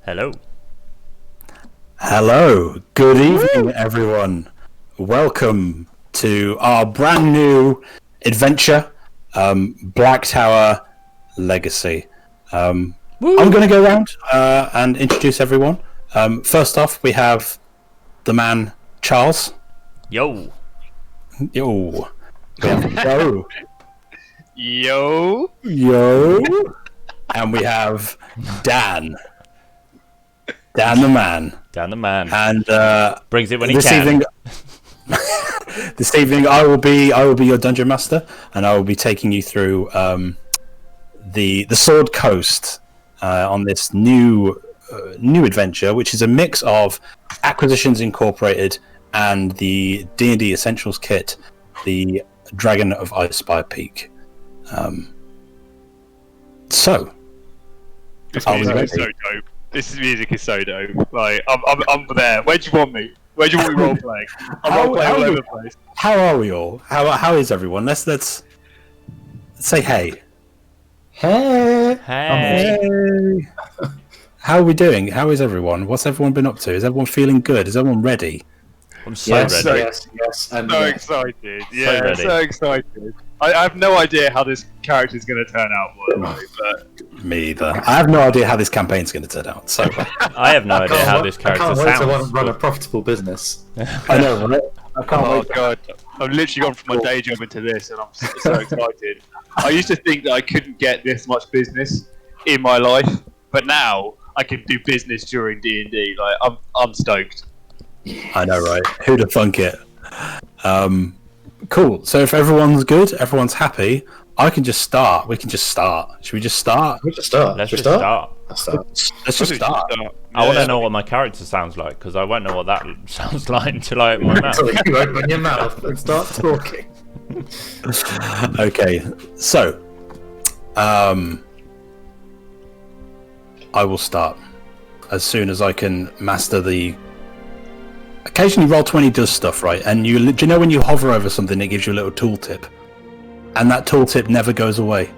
Hello. Hello. Good evening, everyone. Welcome to our brand new adventure, Blacktower Legacy. I'm going to go around and introduce everyone. First off, we have the man, Charles. Yo. Yo. We have Joe. Yo. Yo. And we have Dan. Dan the man. Dan the man. And brings it when he can. This evening, I will be your dungeon master, and I will be taking you through the Sword Coast on this new adventure, which is a mix of Acquisitions Incorporated and the D&D Essentials kit, the Dragon of Icespire Peak. So this music is so dope. This music is so dope. Like I'm there. Where do you want me? Where do you want me role playing? I'm role playing all over the place. How are we all? How is everyone? Let's say hey. Hey. How are we doing? How is everyone? What's everyone been up to? Is everyone feeling good? Is everyone ready? I'm so ready. Yes. So excited. Yeah, so excited. I have no idea how this character is going to turn out, but me either. I have no idea how this campaign is going to turn out. So I have no idea how this character sounds. I can't wait to run a profitable business. I know, right? I can't wait. Oh god, I've literally gone from my day job into this, and I'm so excited. I used to think that I couldn't get this much business in my life, but now I can do business during D&D. Like I'm stoked. I know, right? Who'd have thunk it? Cool. So if everyone's good, everyone's happy, I can just start. We can just start. Should we just start? Let's just start. Let's just start. Let's just start. I want to know what my character sounds like, because I won't know what that sounds like until I open my mouth. You open your mouth and start talking. Okay, so I will start as soon as I can master the. Occasionally, Roll20 does stuff, right? And do you know when you hover over something, it gives you a little tooltip, and that tooltip never goes away,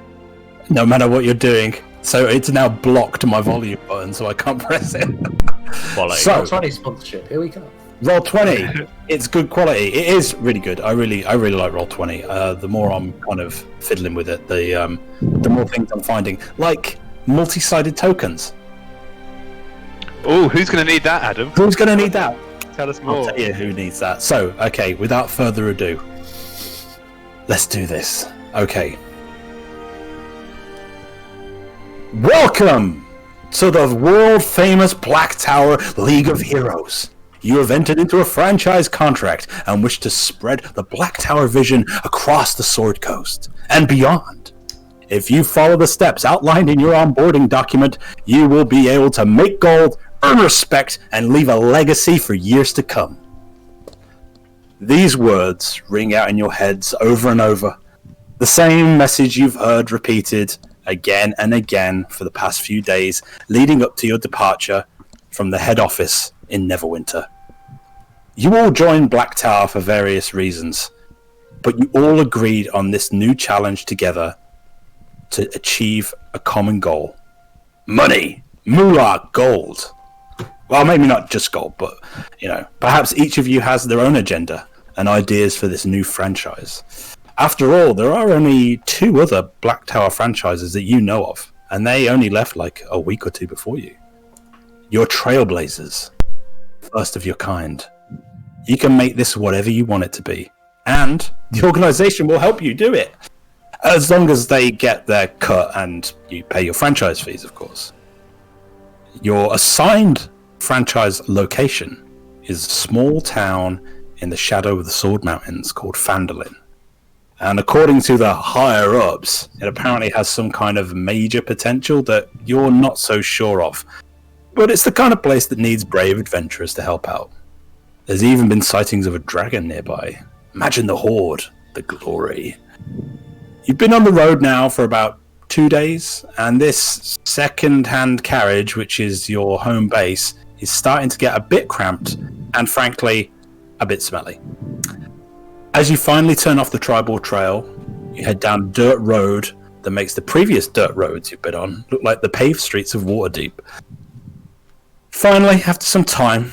no matter what you're doing. So it's now blocked my volume button, so I can't press it. Quality. So, Roll20 sponsorship. Here we go. Roll20, it's good quality. It is really good. I really like Roll20. The more I'm kind of fiddling with it, the more things I'm finding, like multi-sided tokens. Oh, who's going to need that, Adam? Who's going to need that? Tell us more. I'll tell you who needs that. So, okay, without further ado, let's do this. Okay. Welcome to the world-famous Blacktower League of Heroes. You have entered into a franchise contract and wish to spread the Blacktower vision across the Sword Coast and beyond. If you follow the steps outlined in your onboarding document, you will be able to make gold, earn respect, and leave a legacy for years to come. These words ring out in your heads over and over. The same message you've heard repeated again and again for the past few days leading up to your departure from the head office in Neverwinter. You all joined Blacktower for various reasons, but you all agreed on this new challenge together to achieve a common goal. Money, moolah, gold. Well, maybe not just gold, but, perhaps each of you has their own agenda and ideas for this new franchise. After all, there are only 2 other Blacktower franchises that you know of, and they only left like a week or 2 before you. You're trailblazers, first of your kind. You can make this whatever you want it to be, and the organization will help you do it, as long as they get their cut and you pay your franchise fees, of course. Your assigned franchise location is a small town in the shadow of the Sword Mountains called Phandalin. And according to the higher-ups, it apparently has some kind of major potential that you're not so sure of. But it's the kind of place that needs brave adventurers to help out. There's even been sightings of a dragon nearby. Imagine the horde, the glory. You've been on the road now for about 2 days, and this second-hand carriage, which is your home base, is starting to get a bit cramped and, frankly, a bit smelly. As you finally turn off the tribal trail, you head down a dirt road that makes the previous dirt roads you've been on look like the paved streets of Waterdeep. Finally, after some time,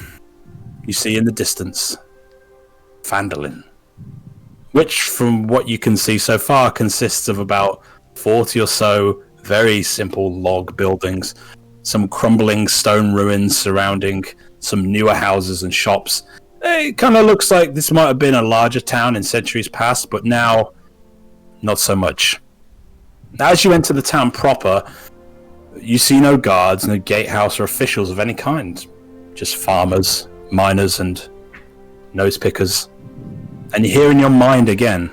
you see in the distance Phandalin, which, from what you can see so far, consists of about 40 or so very simple log buildings, some crumbling stone ruins surrounding some newer houses and shops. It kind of looks like this might have been a larger town in centuries past, but now, not so much. As you enter the town proper, you see no guards, no gatehouse or officials of any kind. Just farmers, miners, and nose pickers. And you hear in your mind again,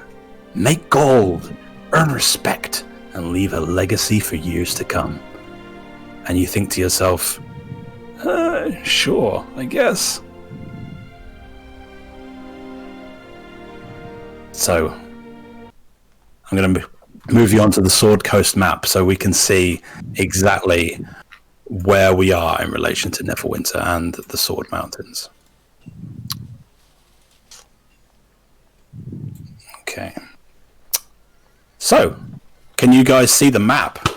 make gold, earn respect, and leave a legacy for years to come. And you think to yourself, sure, I guess. So, I'm going to move you onto the Sword Coast map so we can see exactly where we are in relation to Neverwinter and the Sword Mountains. Okay. So, can you guys see the map?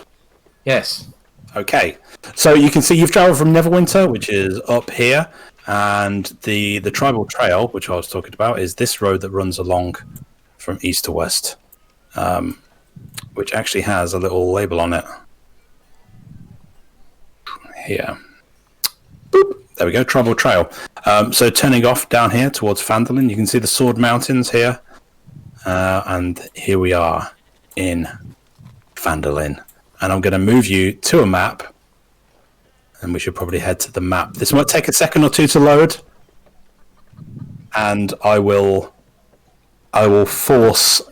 Yes. Okay. So you can see you've travelled from Neverwinter, which is up here, and the tribal trail, which I was talking about, is this road that runs along from east to west, which actually has a little label on it. Here. Boop. There we go, tribal trail. So turning off down here towards Phandalin, you can see the Sword Mountains here, and here we are in Phandalin. And I'm going to move you to a map, and we should probably head to the map. This might take a second or two to load, and I will force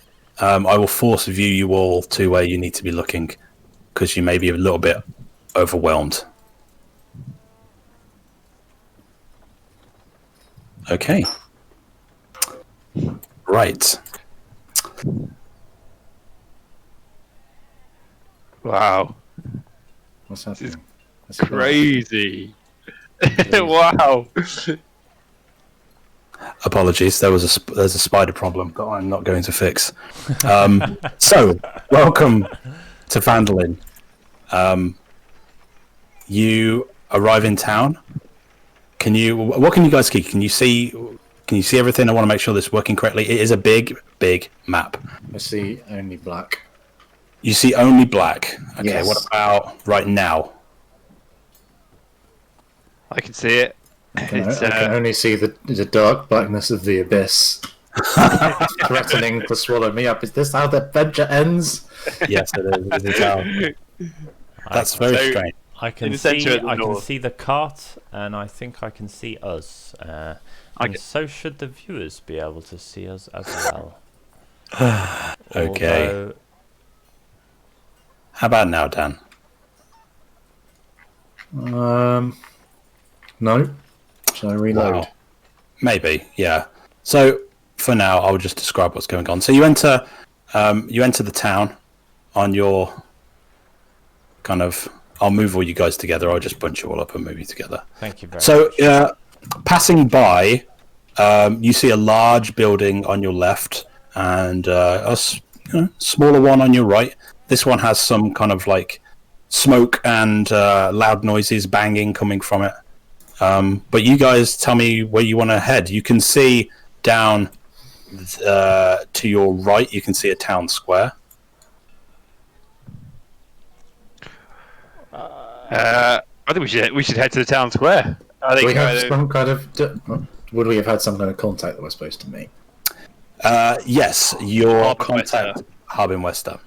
view you all to where you need to be looking, because you may be a little bit overwhelmed. Okay. Right. Wow. What's happening? That's Crazy. Wow. Apologies, there's a spider problem that I'm not going to fix. So, welcome to Phandalin. You arrive in town. What can you guys see? Can you see everything? I want to make sure this is working correctly. It is a big map. I see only black. You see only black. Okay, Yes. What about right now? I can see it. I can only see the dark blackness of the abyss threatening to swallow me up. Is this how the adventure ends? Yes, it is. It is out. That's very So- strange. I can In the centre see. at the I can north. see the cart, and I think I can see us. And so should the viewers be able to see us as well. Okay. Although, How about now, Dan? No. Shall I reload? Wow. Maybe, yeah. So for now, I'll just describe what's going on. So you enter the town on your kind of. I'll move all you guys together. I'll just bunch you all up and move you together. thank you very So much. passing by, you see a large building on your left and a smaller one on your right. This one has some kind of like smoke and loud noises, banging coming from it. But you guys tell me where you want to head. You can see down to your right, you can see a town square. I think we should head to the town square. I Do think we have some kind of? Would we have had some kind of contact that we're supposed to meet? Yes, your Harbin contact, Wester. Harbin Wester.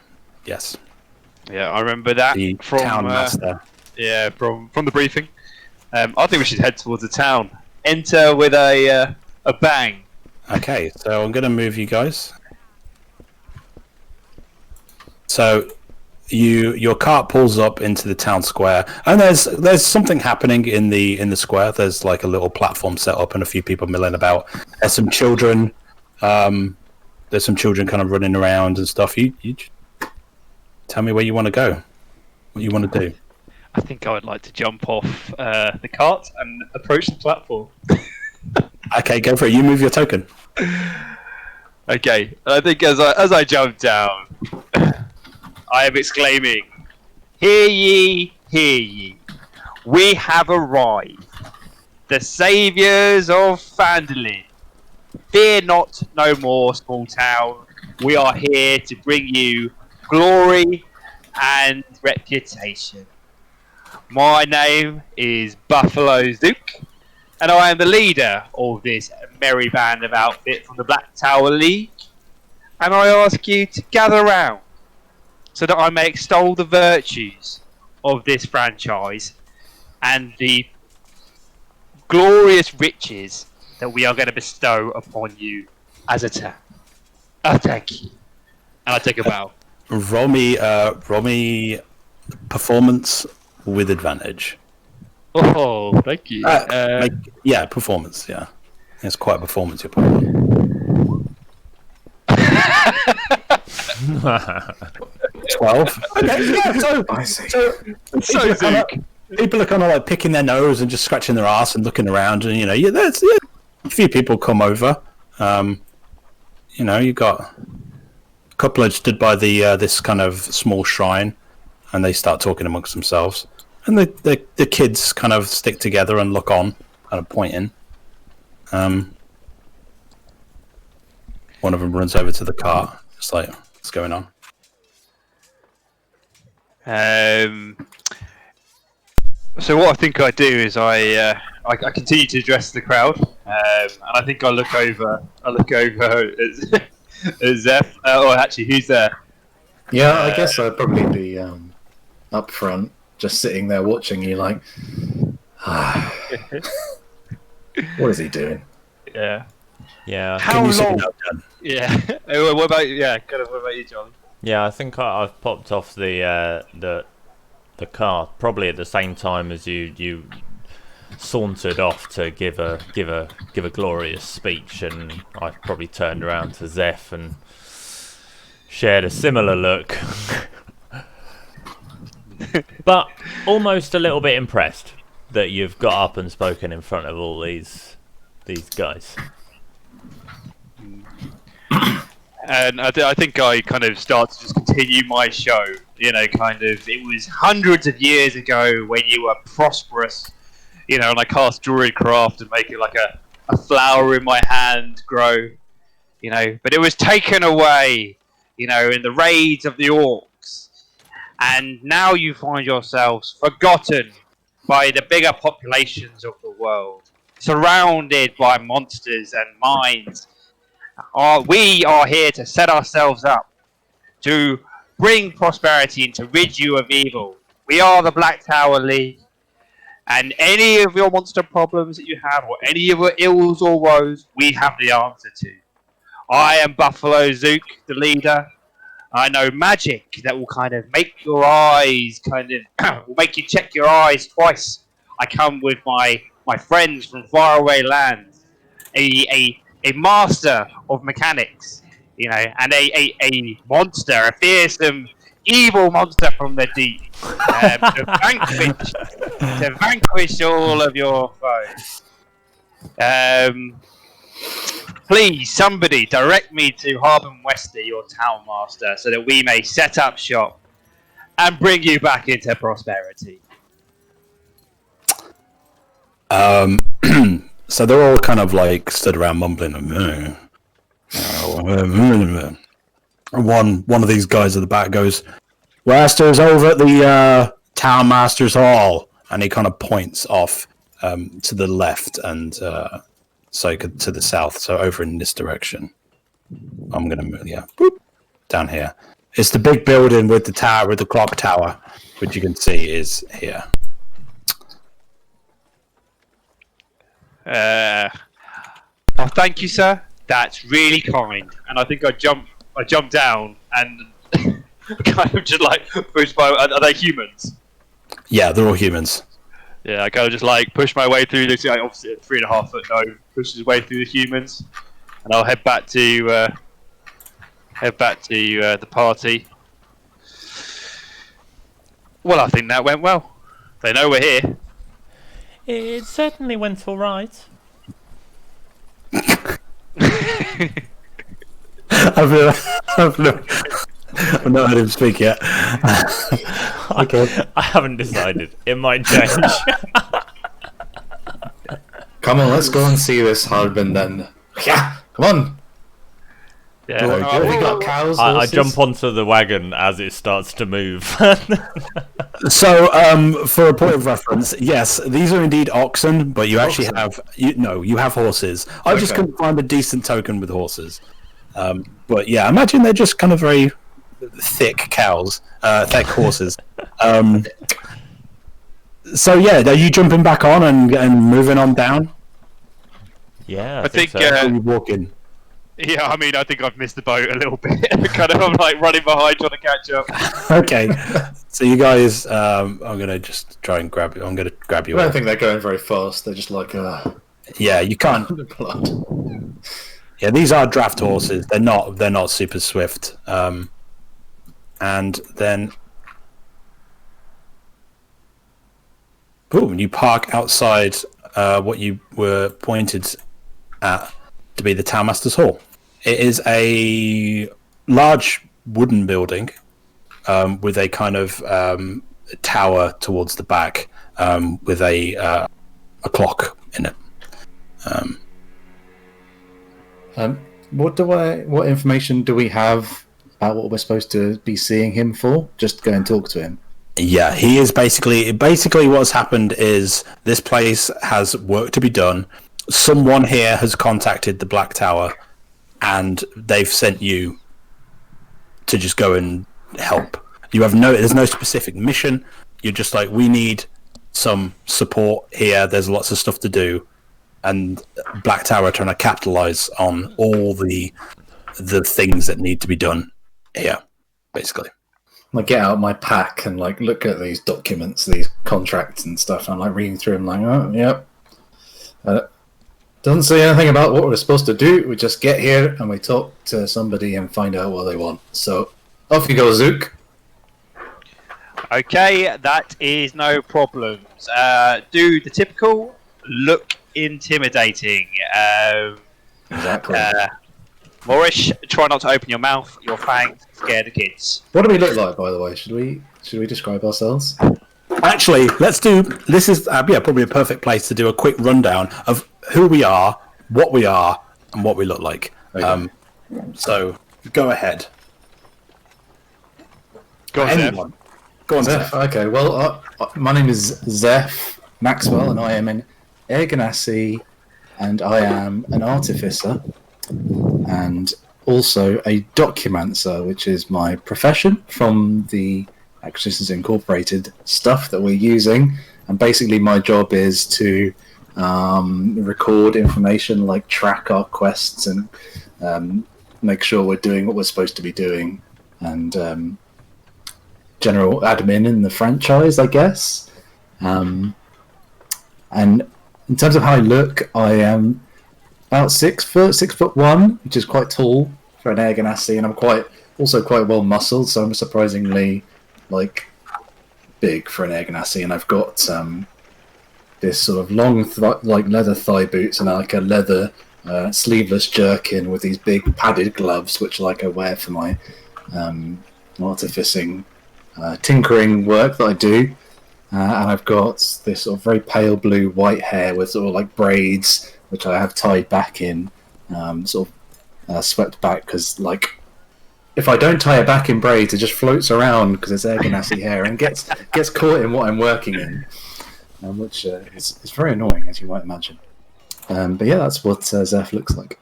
Yes, Yeah, I remember that the from town master. yeah from the briefing. I think we should head towards the town. Enter with a bang. Okay, so I'm going to move you guys. So your cart pulls up into the town square, and there's something happening in the square. There's like a little platform set up and a few people milling about. There's some children. There's some children kind of running around and stuff. You tell me where you want to go. What you want to do? I think I would like to jump off the cart and approach the platform. Okay, go for it. You move your token. Okay, I think as I jump down, I am exclaiming, "Hear ye, hear ye! We have arrived! the saviours of Phandalin. Fear not, no more, small town. We are here to bring you glory and reputation. My name is Buffalo Zook, and I am the leader of this merry band of outfit from the Blacktower League. And I ask you to gather round so that I may extol the virtues of this franchise and the glorious riches that we are going to bestow upon you as a town. Thank you. And I take a bow. Roll me performance with advantage. Oh, thank you. Performance. Yeah, it's quite a performance you're putting. 12. Okay, yeah. People are kind of like picking their nose and just scratching their ass and looking around, and there's a few people come over. You got a couple of stood by the this kind of small shrine, and they start talking amongst themselves. And the kids kind of stick together and look on, kind of pointing. One of them runs over to the car, just like, what's going on? So what I think I do is I continue to address the crowd, and I think I look over at Zeph. Or actually, who's there? Yeah, I guess I'd probably be up front, just sitting there watching you, like, what is he doing? Yeah. Yeah. How long? Yeah. What about you, Johnny? Yeah, I think I've popped off the car probably at the same time as you sauntered off to give a glorious speech, and I probably turned around to Zeph and shared a similar look, but almost a little bit impressed that you've got up and spoken in front of all these guys. And I think I kind of start to just continue my show. It was hundreds of years ago when you were prosperous, and I cast Druidcraft and make it like a flower in my hand grow, but it was taken away, in the raids of the orcs. And now you find yourselves forgotten by the bigger populations of the world, surrounded by monsters and mines. We are here to set ourselves up to bring prosperity and to rid you of evil. We are the Blacktower League, and any of your monster problems that you have, or any of your ills or woes, we have the answer to. I am Buffalo Zook, the leader. I know magic that will kind of make your eyes will make you check your eyes twice. I come with my friends from faraway lands, a master of mechanics, and a monster, a fearsome, evil monster from the deep, to vanquish all of your foes. Please, somebody direct me to Harbin Wester, your town master, so that we may set up shop and bring you back into prosperity. So they're all kind of like stood around mumbling. One of these guys at the back goes, "Wester's over at the town master's hall," and he kind of points off to the left and to the south, so over in this direction. I'm gonna move, down here. It's the big building with the tower, with the clock tower, which you can see is here. Thank you, sir. That's really kind. And I think I jump down and kind of just like push my. Are they humans? Yeah, they're all humans. Yeah, I kind of just like push my way through this. Obviously, 3.5 foot gnome pushes his way through the humans, and I'll head back to the party. Well, I think that went well. They know we're here. It certainly went all right. I've not heard him speak yet. Okay. I haven't decided. It might change. Come on, let's go and see this Harbin then. Yeah, come on. Yeah. Very Alright, good. Have you well, got cows? I horses? jump onto the wagon as it starts to move. So, for a point of reference, yes, these are indeed oxen, but you actually Oxen? you have horses. I just Okay. couldn't find a decent token with horses. But yeah, I imagine they're just kind of very thick cows, thick horses. So yeah, are you jumping back on and moving on down? Yeah, I think, so. Or are you walking? yeah, I mean, I think I've missed the boat a little bit. Kind of, I'm like running behind, trying to catch up. Okay, so you guys, I'm gonna just try and grab you. I'm gonna grab you. I don't All. think they're going very fast. They're just like Yeah, you can't. blood. Yeah, these are draft horses. They're not super swift. And then, boom! You park outside what you were pointed at to be the Townmaster's Hall. It is a large wooden building with a kind of tower towards the back with a clock in it. What information do we have about what we're supposed to be seeing him for? Just go and talk to him. Yeah, he is basically what's happened is this place has work to be done. Someone here has contacted the Black Tower, and they've sent you to just go and help. There's no specific mission. You're just like, we need some support here. There's lots of stuff to do, and Black Tower are trying to capitalize on all the things that need to be done here, basically. I get out my pack and like look at these documents, these contracts and stuff. And I'm like reading through them, like, oh, yep. Doesn't say anything about what we're supposed to do. We just get here and we talk to somebody and find out what they want. So off you go, Zook. Okay, that is no problems. Do the typical look intimidating. Exactly. Moorish, try not to open your mouth. Your fangs scare the kids. What do we look like, by the way? Should we describe ourselves? Actually, let's do. This is probably a perfect place to do a quick rundown of who we are, and what we look like. Okay. So go ahead. Go on, Zeph. Anyone. Go on, Zeph. Zeph. Okay. Well, my name is Zeph Maxwell, and I am an Erganassi, and I am an artificer, and also a documancer, which is my profession from the Acquisitions Incorporated stuff that we're using. And basically, my job is to record information, like track our quests and make sure we're doing what we're supposed to be doing, and general admin in the franchise, I guess. And in terms of how I look, I am about 6 foot, 6'1", which is quite tall for an Erganassi, and I'm quite well muscled, so I'm surprisingly big for an Erganassi, and I've got this sort of long leather thigh boots and like a leather sleeveless jerkin with these big padded gloves, which I wear for my artificing tinkering work that I do. And I've got this sort of very pale blue white hair with sort of braids, which I have tied back in, swept back, because if I don't tie it back in braids, it just floats around because it's Erganassi hair and gets caught in what I'm working in, which is very annoying, as you might imagine. But yeah, that's what Zeph looks like.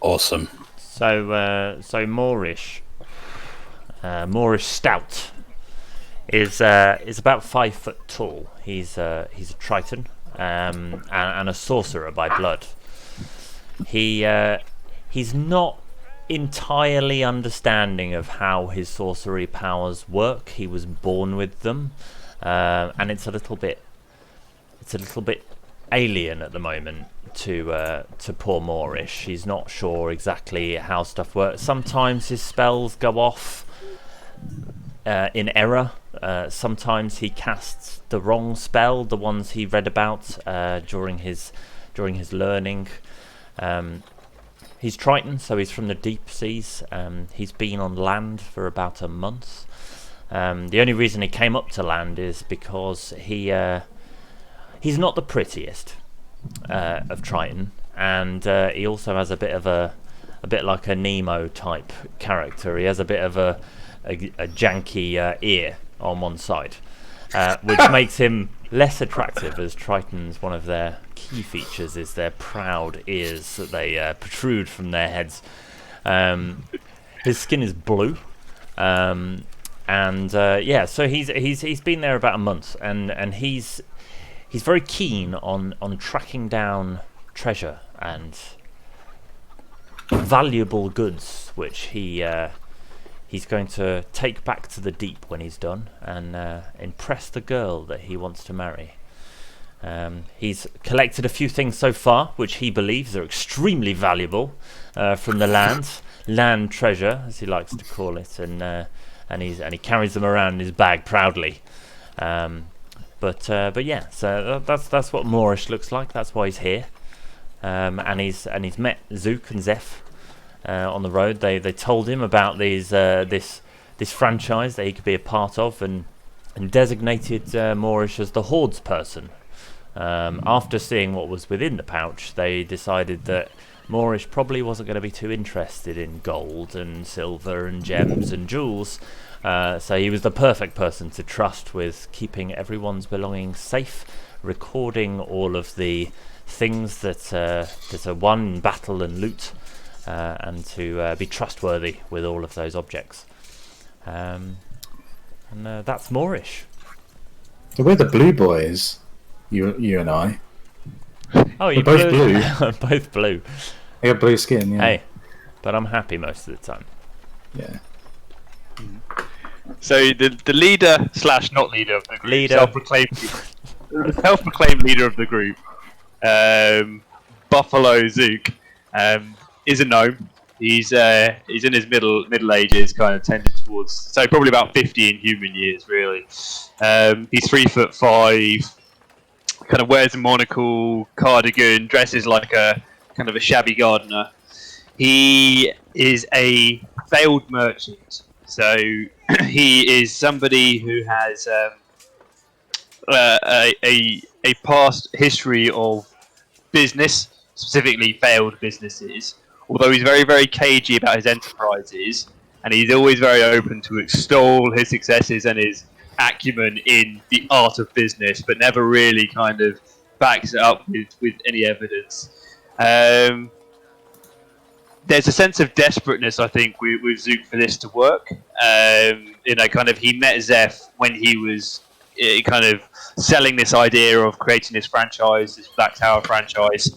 Awesome. So Moorish Stout is about 5 foot tall. He's a Triton and a sorcerer by blood. He's not entirely understanding of how his sorcery powers work. He was born with them, and it's a little bit alien at the moment to poor Moorish. He's not sure exactly how stuff works. Sometimes his spells go off in error. Sometimes he casts the wrong spell, the ones he read about during his learning. He's Triton, so he's from the deep seas. He's been on land for about a month. The only reason he came up to land is because he he's not the prettiest of Triton, and he also has a bit like a Nemo type character. He has a bit of a janky ear on one side, which makes him less attractive, as Tritons, one of their key features is their proud ears that they protrude from their heads. His skin is blue, so he's been there about a month, and he's very keen on tracking down treasure and valuable goods, which he's going to take back to the deep when he's done, and impress the girl that he wants to marry. He's collected a few things so far, which he believes are extremely valuable from the land treasure, as he likes to call it, and he carries them around in his bag proudly. But yeah, so that's what Moorish looks like. That's why he's here, and he's met Zook and Zeph on the road. They told him about this franchise that he could be a part of, and designated Moorish as the Hordes person. After seeing what was within the pouch, they decided that Moorish probably wasn't going to be too interested in gold and silver and gems and jewels, so he was the perfect person to trust with keeping everyone's belongings safe, recording all of the things that are won in battle and loot, and to be trustworthy with all of those objects. And that's Moorish. So we're the blue boys, you and I. Oh, you're both blue. Both blue. I got blue skin, yeah. Hey, but I'm happy most of the time. Yeah. So the leader / not leader of the group, Leader. self-proclaimed leader of the group, Buffalo Zook, is a gnome. He's in his middle ages, kind of tending towards, so probably about 50 in human years, really. He's 3'5", kind of wears a monocle, cardigan, dresses like a kind of a shabby gardener. He is a failed merchant, so he is somebody who has a past history of business, specifically failed businesses. Although he's very, very cagey about his enterprises, and he's always very open to extol his successes and his acumen in the art of business, but never really kind of backs it up with any evidence. There's a sense of desperateness, I think, with Zook for this to work. He met Zeph when he was kind of selling this idea of creating this franchise, this Blacktower franchise.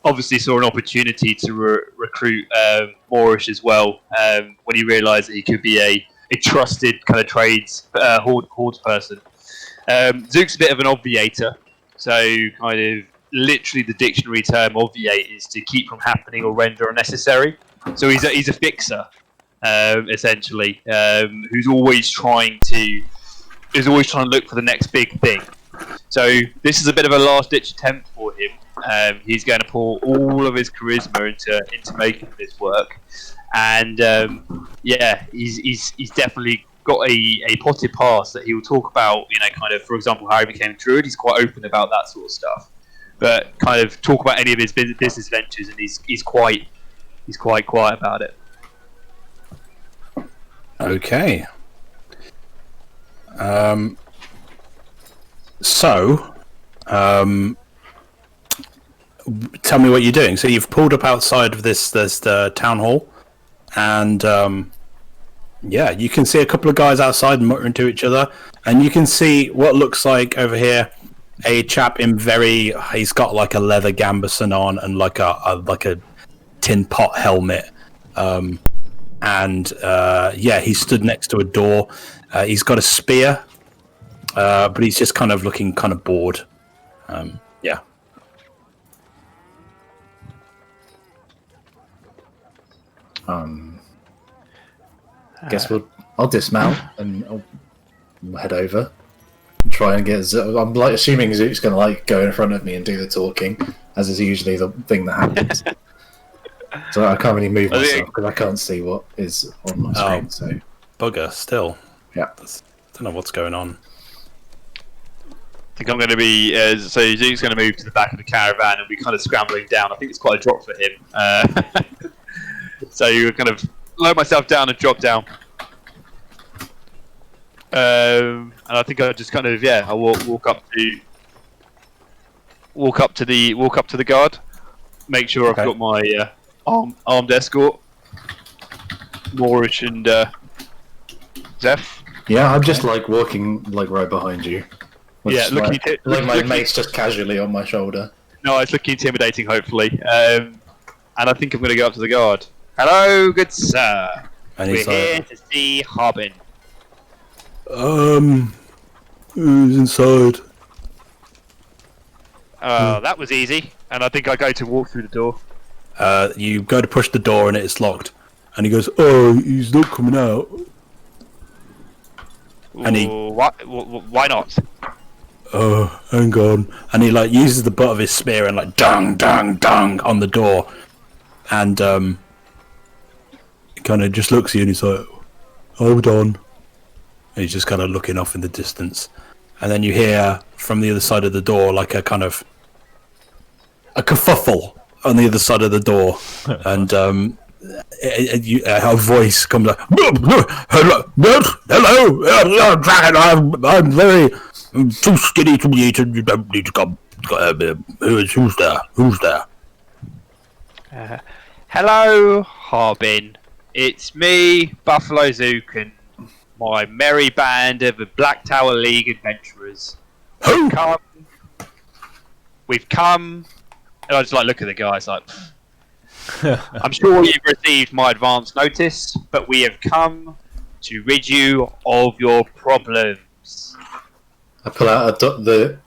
Obviously saw an opportunity to recruit Moorish as well, when he realised that he could be a trusted kind of trades hordes person. Zook's a bit of an obviator, so kind of literally the dictionary term obviate is to keep from happening or render unnecessary. So he's a fixer, essentially, who's always trying to look for the next big thing. So this is a bit of a last-ditch attempt for him. He's going to pour all of his charisma into making this work, and he's definitely got a potted past that he will talk about. Kind of, for example, how he became a druid. He's quite open about that sort of stuff, but kind of talk about any of his business ventures, and he's quite quiet about it. Okay. So, tell me what you're doing. So you've pulled up outside of this town hall, and you can see a couple of guys outside muttering to each other, and you can see what looks like over here a chap in he's got like a leather gambeson on and like a tin pot helmet, he stood next to a door. He's got a spear, but he's just kind of looking kind of bored. Guess I'll dismount and I'll head over and try and get. I'm like assuming Zook's going to like go in front of me and do the talking, as is usually the thing that happens. So I can't really move myself because I can't see what is on my screen. So bugger, still. Yeah, Don't know what's going on. think I'm going to be. So Zeke's going to move to the back of the caravan and be kind of scrambling down. I think it's quite a drop for him. So you kind of lower myself down and drop down. And I think I just kind of I walk up to the guard. Make sure I've got my armed escort, Moorish and Zeph. Yeah, I'm just like walking like right behind you. Looking my mate's just casually on my shoulder. No, it's looking intimidating. Hopefully, and I think I'm going to go up to the guard. Hello, good sir. And We're here to see Harbin. Who's inside? That was easy. And I think I go to walk through the door. You go to push the door and it's locked. And he goes, "Oh, he's not coming out." And he, why not? "Oh, hang on." And he like uses the butt of his spear and like dung, dung, dung on the door. And he kind of just looks at you and he's like, "Hold on." And he's just kind of looking off in the distance. And then you hear from the other side of the door like a kind of a kerfuffle on the other side of the door. And her voice comes like, "Hello, dragon. I'm very too skinny to be eaten. You don't need to come. Who's there? Who's there?" Hello, Harbin. It's me, Buffalo Zook, and my merry band of the Blacktower League adventurers. We've come, and I just like look at the guys like. I'm sure you've received my advance notice, but we have come to rid you of your problems. I pull out the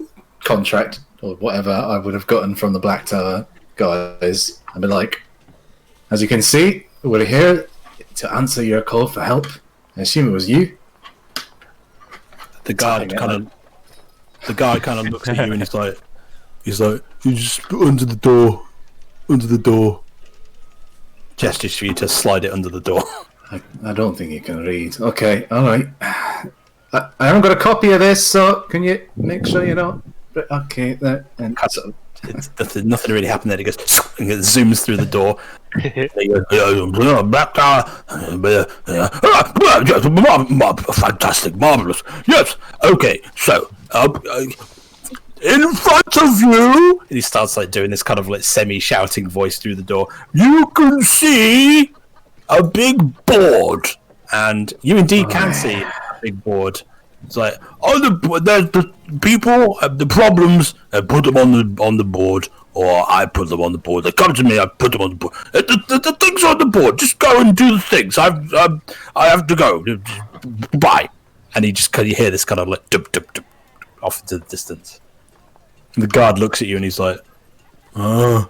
contract or whatever I would have gotten from the Blacktower guys. I'd be like, "As you can see, we're here to answer your call for help. I assume it was you." The guy kind of looks at you and he's like, "You just put under the door." Gestures for you to slide it under the door. I don't think you can read. Okay, alright. I haven't got a copy of this, so can you make sure you don't... Okay, there. And so, nothing really happened there. He goes, and it zooms through the door. Fantastic, marvelous. Yes, okay, so, in front of you, and he starts like doing this kind of like semi-shouting voice through the door. You can see a big board, and you indeed can see a big board. It's like, there's the people, the problems. I put them on the board, or I put them on the board. They come to me, I put them on the board. The things are on the board. Just go and do the things. I have to go. Bye. And you hear this kind of like dup dup dup off into the distance. And the guard looks at you and he's like, "Oh."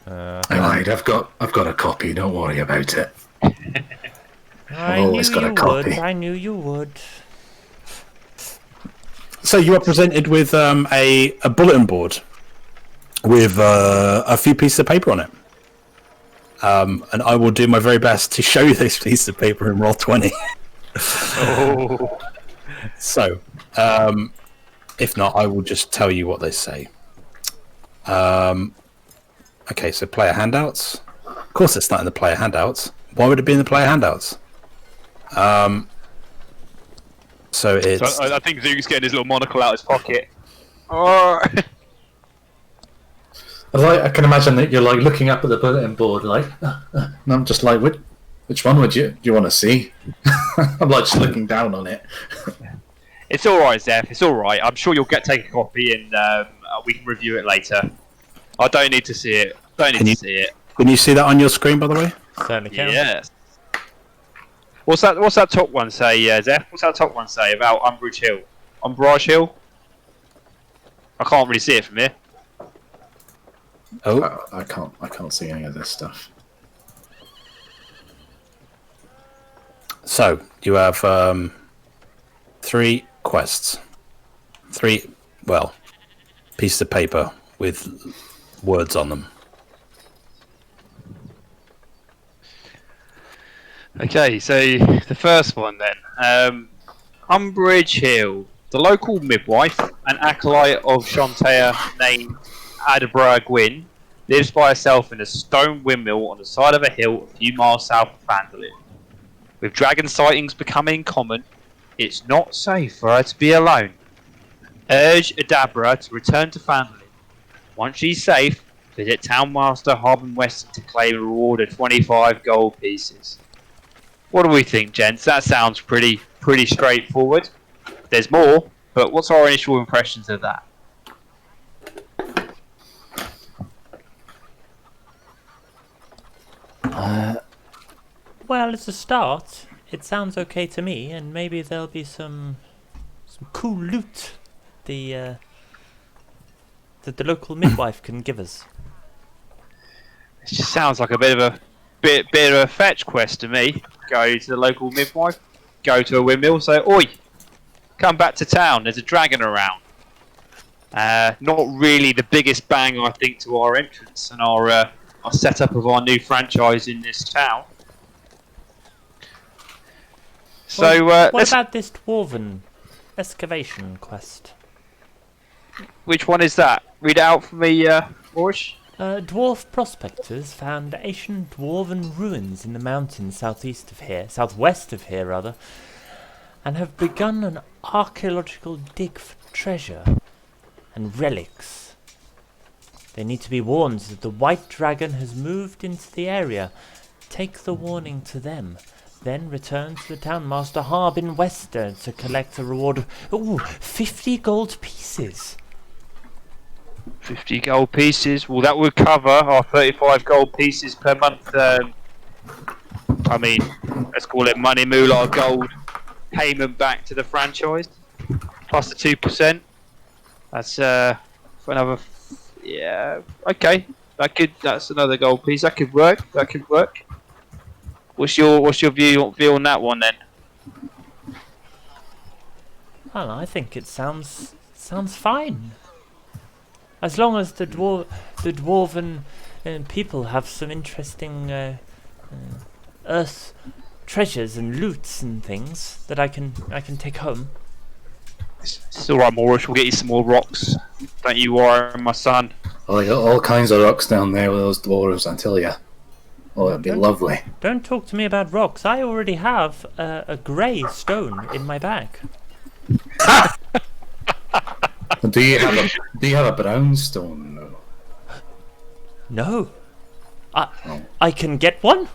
Alright, I've got a copy. Don't worry about it. I knew you would. So you are presented with a bulletin board with a few pieces of paper on it. And I will do my very best to show you those pieces of paper in Roll20. Oh. So, if not, I will just tell you what they say. Okay, so player handouts. Of course it's not in the player handouts. Why would it be in the player handouts? So it's... So I think Zook's getting his little monocle out of his pocket. Oh. I can imagine that you're like looking up at the bulletin board like, and I'm just like, which one do you want to see? I'm like just looking down on it. It's alright, Zeph. It's alright. I'm sure you'll take a copy and we can review it later. I don't need to see it. Can you see that on your screen, by the way? Certainly can. Yes. What's that top one say, Zeph? What's that top one say about Umbrage Hill? Umbrage Hill? I can't really see it from here. Oh, I can't see any of this stuff. So you have 3 quests. 3 pieces of paper with words on them. Okay, so the first one then. Umbrage Hill. The local midwife, an acolyte of Shantae named Adabra Gwyn, lives by herself in a stone windmill on the side of a hill a few miles south of Phandalin. With dragon sightings becoming common, it's not safe for her to be alone. Urge Adabra to return to Phandalin. Once she's safe, visit Townmaster Harbin Weston to claim a reward of 25 gold pieces. What do we think, gents? That sounds pretty straightforward. There's more, but what's our initial impressions of that? Well, it's a start. It sounds okay to me, and maybe there'll be some cool loot that the local midwife can give us. It just sounds like a bit of a fetch quest to me. Go to the local midwife, go to a windmill, say, "Oi, come back to town. There's a dragon around." Not really the biggest bang, I think, to our entrance and our setup of our new franchise in this town. So, what about this Dwarvern excavation quest? Which one is that? Read it out for me, Moorish. Dwarf prospectors found ancient dwarven ruins in the mountains southwest of here rather, and have begun an archaeological dig for treasure and relics. They need to be warned that the white dragon has moved into the area. Take the warning to them. Then return to the Townmaster Harbin Western to collect a reward of 50 gold pieces. 50 gold pieces. Well, that would cover our 35 gold pieces per month. I mean, let's call it money moolah gold payment back to the franchise, plus the 2%. That's for another. Yeah. Okay. That's another gold piece. That could work. What's your view on that one then? Well, I think it sounds fine. As long as the dwarven people have some interesting earth treasures and loots and things that I can take home. It's alright, Moorish. We'll get you some more rocks. Don't you worry, my son. Oh, they got all kinds of rocks down there with those dwarves, I tell you. Oh, it'd be lovely. Don't talk to me about rocks. I already have a grey stone in my bag. Do you have a brown stone? No. I can get one?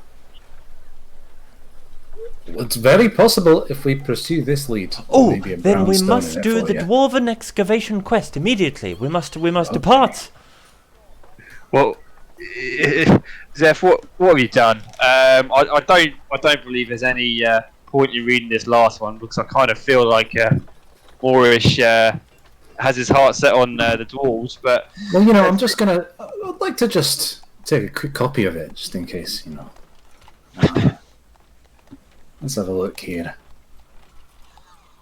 It's very possible if we pursue this lead. Oh, then we must do the Dwarven excavation quest immediately. We must depart. Well, Zeph, what have you done? I don't believe there's any point in reading this last one because I kind of feel like Moorish has his heart set on the dwarves. But well, I'd like to just take a quick copy of it just in case, Let's have a look here.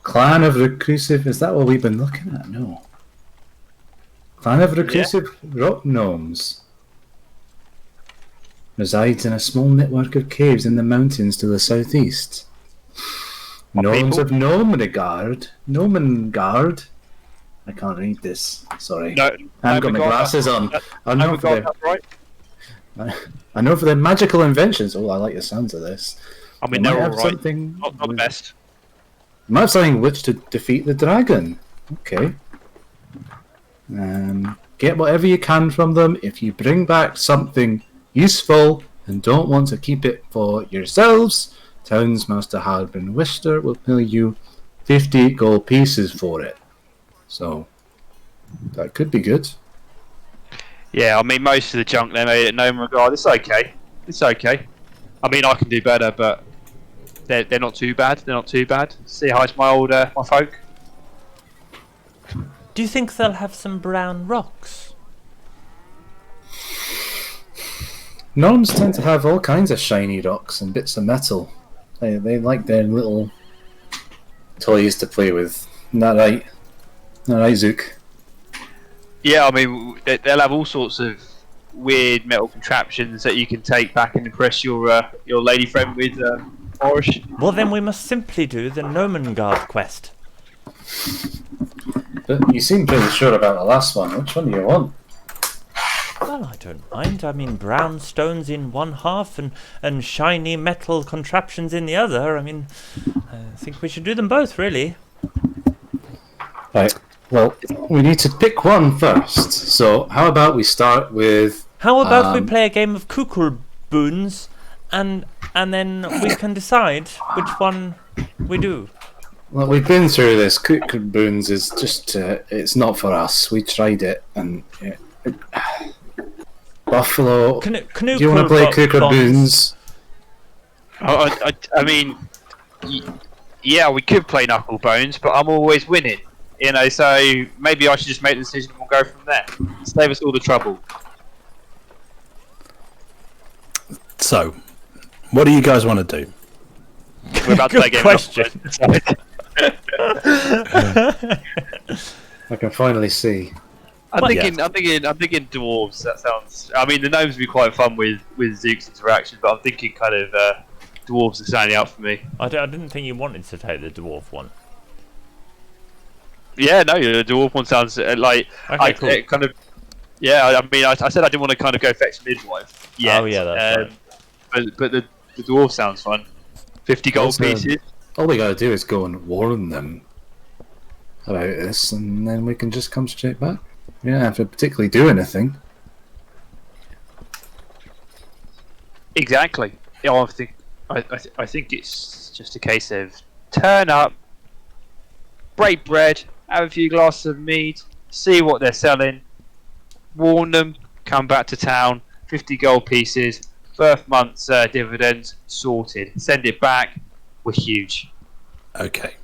Clan of Reclusive, is that what we've been looking at? No. Clan of Reclusive Rock Gnomes resides in a small network of caves in the mountains to the southeast. Gnomes of Gnomengard. I can't read this. Sorry. No, I haven't got my glasses on. I know for their, right. I know for their magical inventions. Oh, I like the sounds of this. I mean, they're all right. Not the best. Might have something which to defeat the dragon. Okay. Get whatever you can from them. If you bring back something useful and don't want to keep it for yourselves, Townsmaster Harbin Wister will pay you 50 gold pieces for it. So, that could be good. Yeah, I mean, most of the junk they made at no regard. It's okay. I mean, I can do better, but they're not too bad. Say hi to my folk. Do you think they'll have some brown rocks? Gnomes tend to have all kinds of shiny rocks and bits of metal. They like their little toys to play with. Isn't that right? Isn't that right, Zook? Yeah, I mean, they'll have all sorts of weird metal contraptions that you can take back and impress your lady friend with, Orish. Well, then we must simply do the Gnomengard quest. But you seem pretty sure about the last one. Which one do you want? Well, I don't mind. I mean, brown stones in one half and shiny metal contraptions in the other. I mean, I think we should do them both, really. Right. Well, we need to pick one first. So how about we start with... How about we play a game of boons, and then we can decide which one we do. Well, we've been through this. Boons is just... it's not for us. We tried it, and... Buffalo... do you want to play Boons? I mean, yeah, we could play Knuckle Bones, but I'm always winning. You know, so maybe I should just make the decision and we'll go from there. Save us all the trouble. So, what do you guys want to do? We're about to play a game question. I can finally see. I'm thinking dwarves. That sounds. I mean, the gnomes would be quite fun with Zook's interactions, but I'm thinking kind of dwarves are standing out for me. I didn't think you wanted to take the dwarf one. Yeah, no, the dwarf one sounds like Okay, cool. it kind of. Yeah, I mean, I said I didn't want to kind of go fetch midwife. Yet, Oh yeah, that's right. But the dwarf sounds fun. 50 gold pieces. All we gotta do is go and warn them about this, and then we can just come straight back. We don't have to particularly do anything. Exactly. Yeah, I think it's just a case of turn up, break bread, have a few glasses of mead, see what they're selling, warn them, come back to town, 50 gold pieces, first month's dividends sorted. Send it back. We're huge. Okay.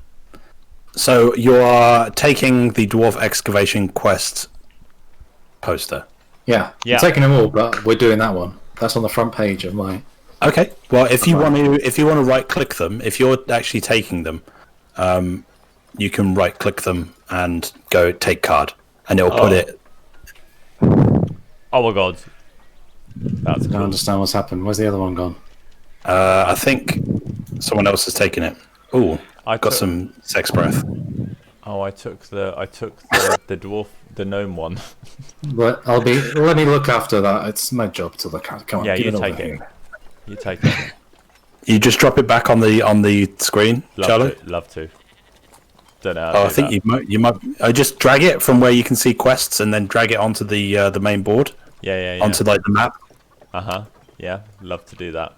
So you are taking the dwarf excavation quest poster. Yeah, Yeah. I'm taking them all, but we're doing that one. That's on the front page of my... Okay. Well, if you want to right click them, if you're actually taking them, you can right click them and go take card, and it'll put it. Oh my god, that's I don't cool. understand what's happened. Where's the other one gone? I think someone else has taken it. Oh, I got took- some sex breath. Oh, I took the dwarf, the gnome one. But let me look after that. It's my job to look at. Come on, Yeah, give you it over take it. here. You take it. You just drop it back on the screen, Charlie. Love to. Don't know. Oh, I think you might. Just drag it from where you can see quests, and then drag it onto the main board, Yeah. onto like the map. Yeah, love to do that.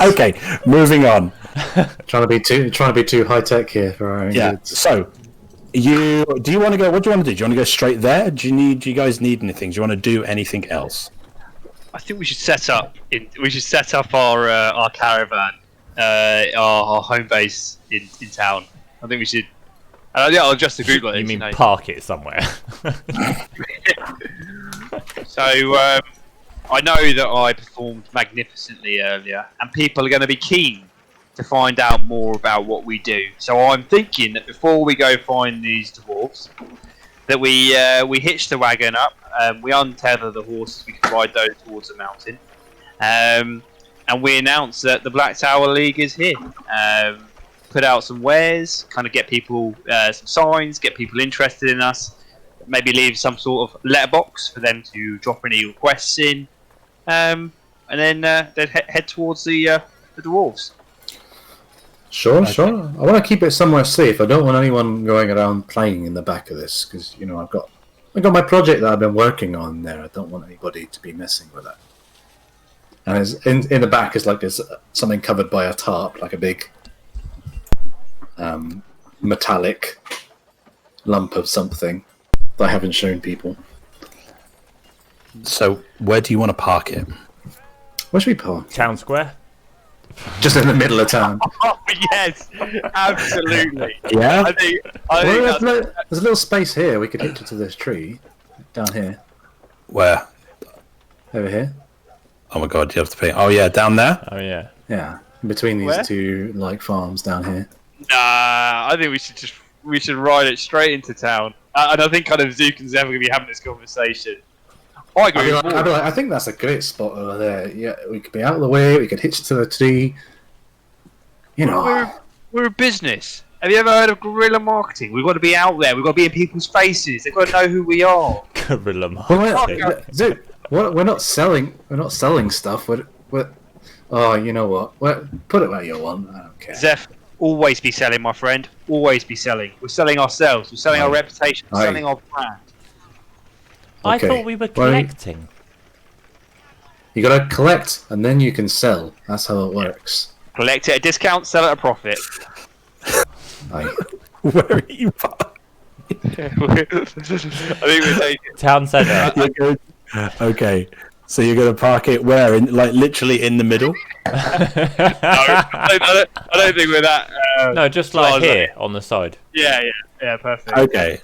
Okay, moving on. Trying to be too high tech here for our own Yeah. goods. So, do you want to go? What do you want to do? Do you want to go straight there? Do you guys need anything? Do you want to do anything else? I think we should set up our caravan, our home base in town. I think we should. Yeah, I'll adjust the group like You this. mean park it somewhere? So I know that I performed magnificently earlier, and people are going to be keen to find out more about what we do. So I'm thinking that before we go find these dwarves, that we hitch the wagon up, we untether the horses, we can ride those towards the mountain, and we announce that the Blacktower League is here. Put out some wares, kind of get people some signs, get people interested in us. Maybe leave some sort of letterbox for them to drop any requests in, and then head towards the dwarves. Sure. I want to keep it somewhere safe. I don't want anyone going around playing in the back of this because I've got my project that I've been working on there. I don't want anybody to be messing with it. And in the back is like there's something covered by a tarp, like a big metallic lump of something that I haven't shown people. So, where do you want to park it? Where should we park? Town square. Just in the middle of town. Oh yes, absolutely. Yeah. I think Well, that's, there's a little space here. We could hitch it to this tree down here, Where? over here. Oh my god, you have to pay. Oh yeah, down there. Oh yeah. Yeah, in between these Where? two farms down here. nah. I think we should ride it straight into town. And I think kind of Zook and Zev are going to be having this conversation. I agree. with Morgan. I think that's a great spot over there. Yeah, we could be out of the way. We could hitch it to the tree. We're a business. Have you ever heard of guerrilla marketing? We've got to be out there. We've got to be in people's faces. They've got to know who we are. Guerrilla marketing. Dude, we're not selling. We're not selling stuff. We're. Oh, you know what? Put it where you want. I don't care. Zeph, always be selling, my friend. Always be selling. We're selling ourselves. We're selling our reputation. We're selling our brand. I Okay. thought we were collecting. You gotta collect, and then you can sell. That's how it works. Collect it at a discount, sell it at a profit. Aye. Where are you? I think we're taking. Town centre. Okay, so you're gonna park it where? In like literally in the middle? No, I don't think we're that. No, just like here on the side. Yeah, perfect. Okay.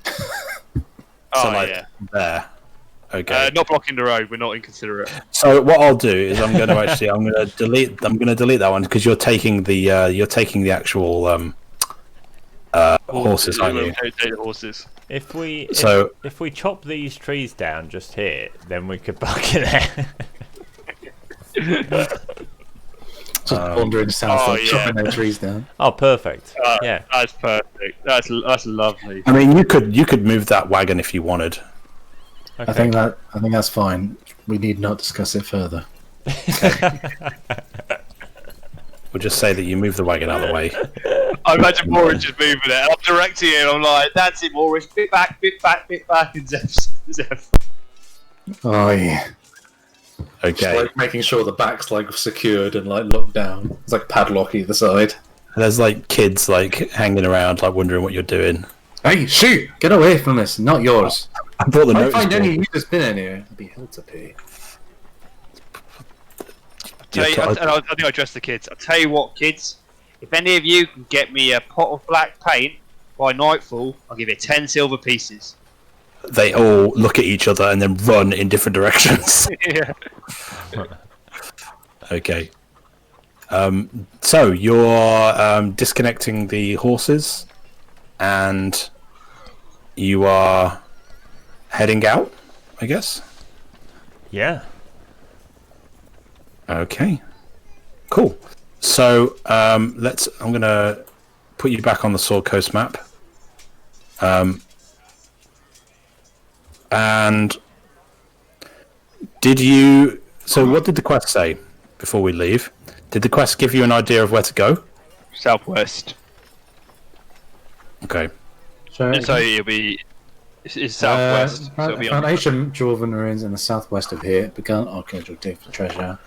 Oh, So like yeah. there. Okay. Not blocking the road. We're not inconsiderate. So what I'll do is I'm going to delete that one because you're taking the actual horses, aren't you? Take the horses. If we chop these trees down just here, then we could park it there. Just wandering south, oh, like, yeah. chopping their trees down. Oh, perfect. Yeah. That's perfect. That's lovely. I mean, you could move that wagon if you wanted. Okay. I think that's fine. We need not discuss it further. We'll just say that you move the wagon out of the way. I imagine Morris just moving it. I'm directing it. I'm like, that's it, Morris. Bit back, and Zeph. Oh yeah. Okay. Just, like, making sure the back's like secured and like locked down. It's like padlock either side. There's like kids like hanging around, like wondering what you're doing. Hey, shoot! Get away from this. Not yours. I brought the If I notice find any board. user's been in here, it'll be hell to pay. I think I addressed the kids. I'll tell you what, kids. If any of you can get me a pot of black paint by nightfall, I'll give you 10 silver pieces. They all look at each other and then run in different directions. Yeah. Okay. So you're disconnecting the horses, and you are heading out, I guess. Yeah. Okay. Cool. So I'm gonna put you back on the Sword Coast map. And did you? So what did the quest say before we leave? Did the quest give you an idea of where to go? Southwest. Okay. So it'll be. It's southwest. So it'll be on. Foundation Dwarvern ruins in the southwest of here. Begun archaeological dig for treasure.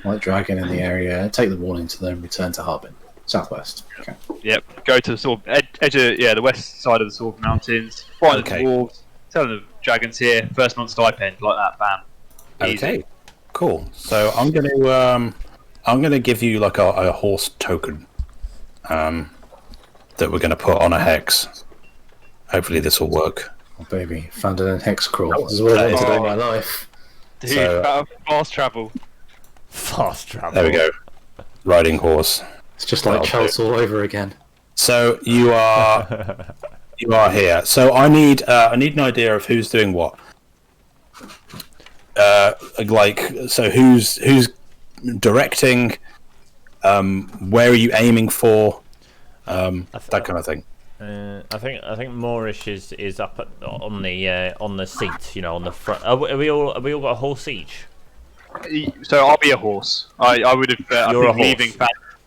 White dragon in the area. Take the warning to them. Return to Harbin. Southwest. Okay. Yep. Go to the sort of edge of the west side of the Sword Mountains. Find the dwarves. Tell them the dragons here. First month stipend, like that. Bam. Easy. Okay. Cool. So I'm gonna give you like a horse token, that we're gonna put on a hex. Hopefully this will work. Oh, baby. Phandalin hex crawl. This is what I want to do in my life. Dude, So- fast travel. Fast travel. There we go. Riding horse. It's just like That'll Chelsea all over again. So you are here. So I need an idea of who's doing what. Who's directing? Where are you aiming for? That kind of thing. I think Moorish is up on the seat, on the front. Are we all got a horse each? So I'll be a horse. I would have. You're a horse. Leaving.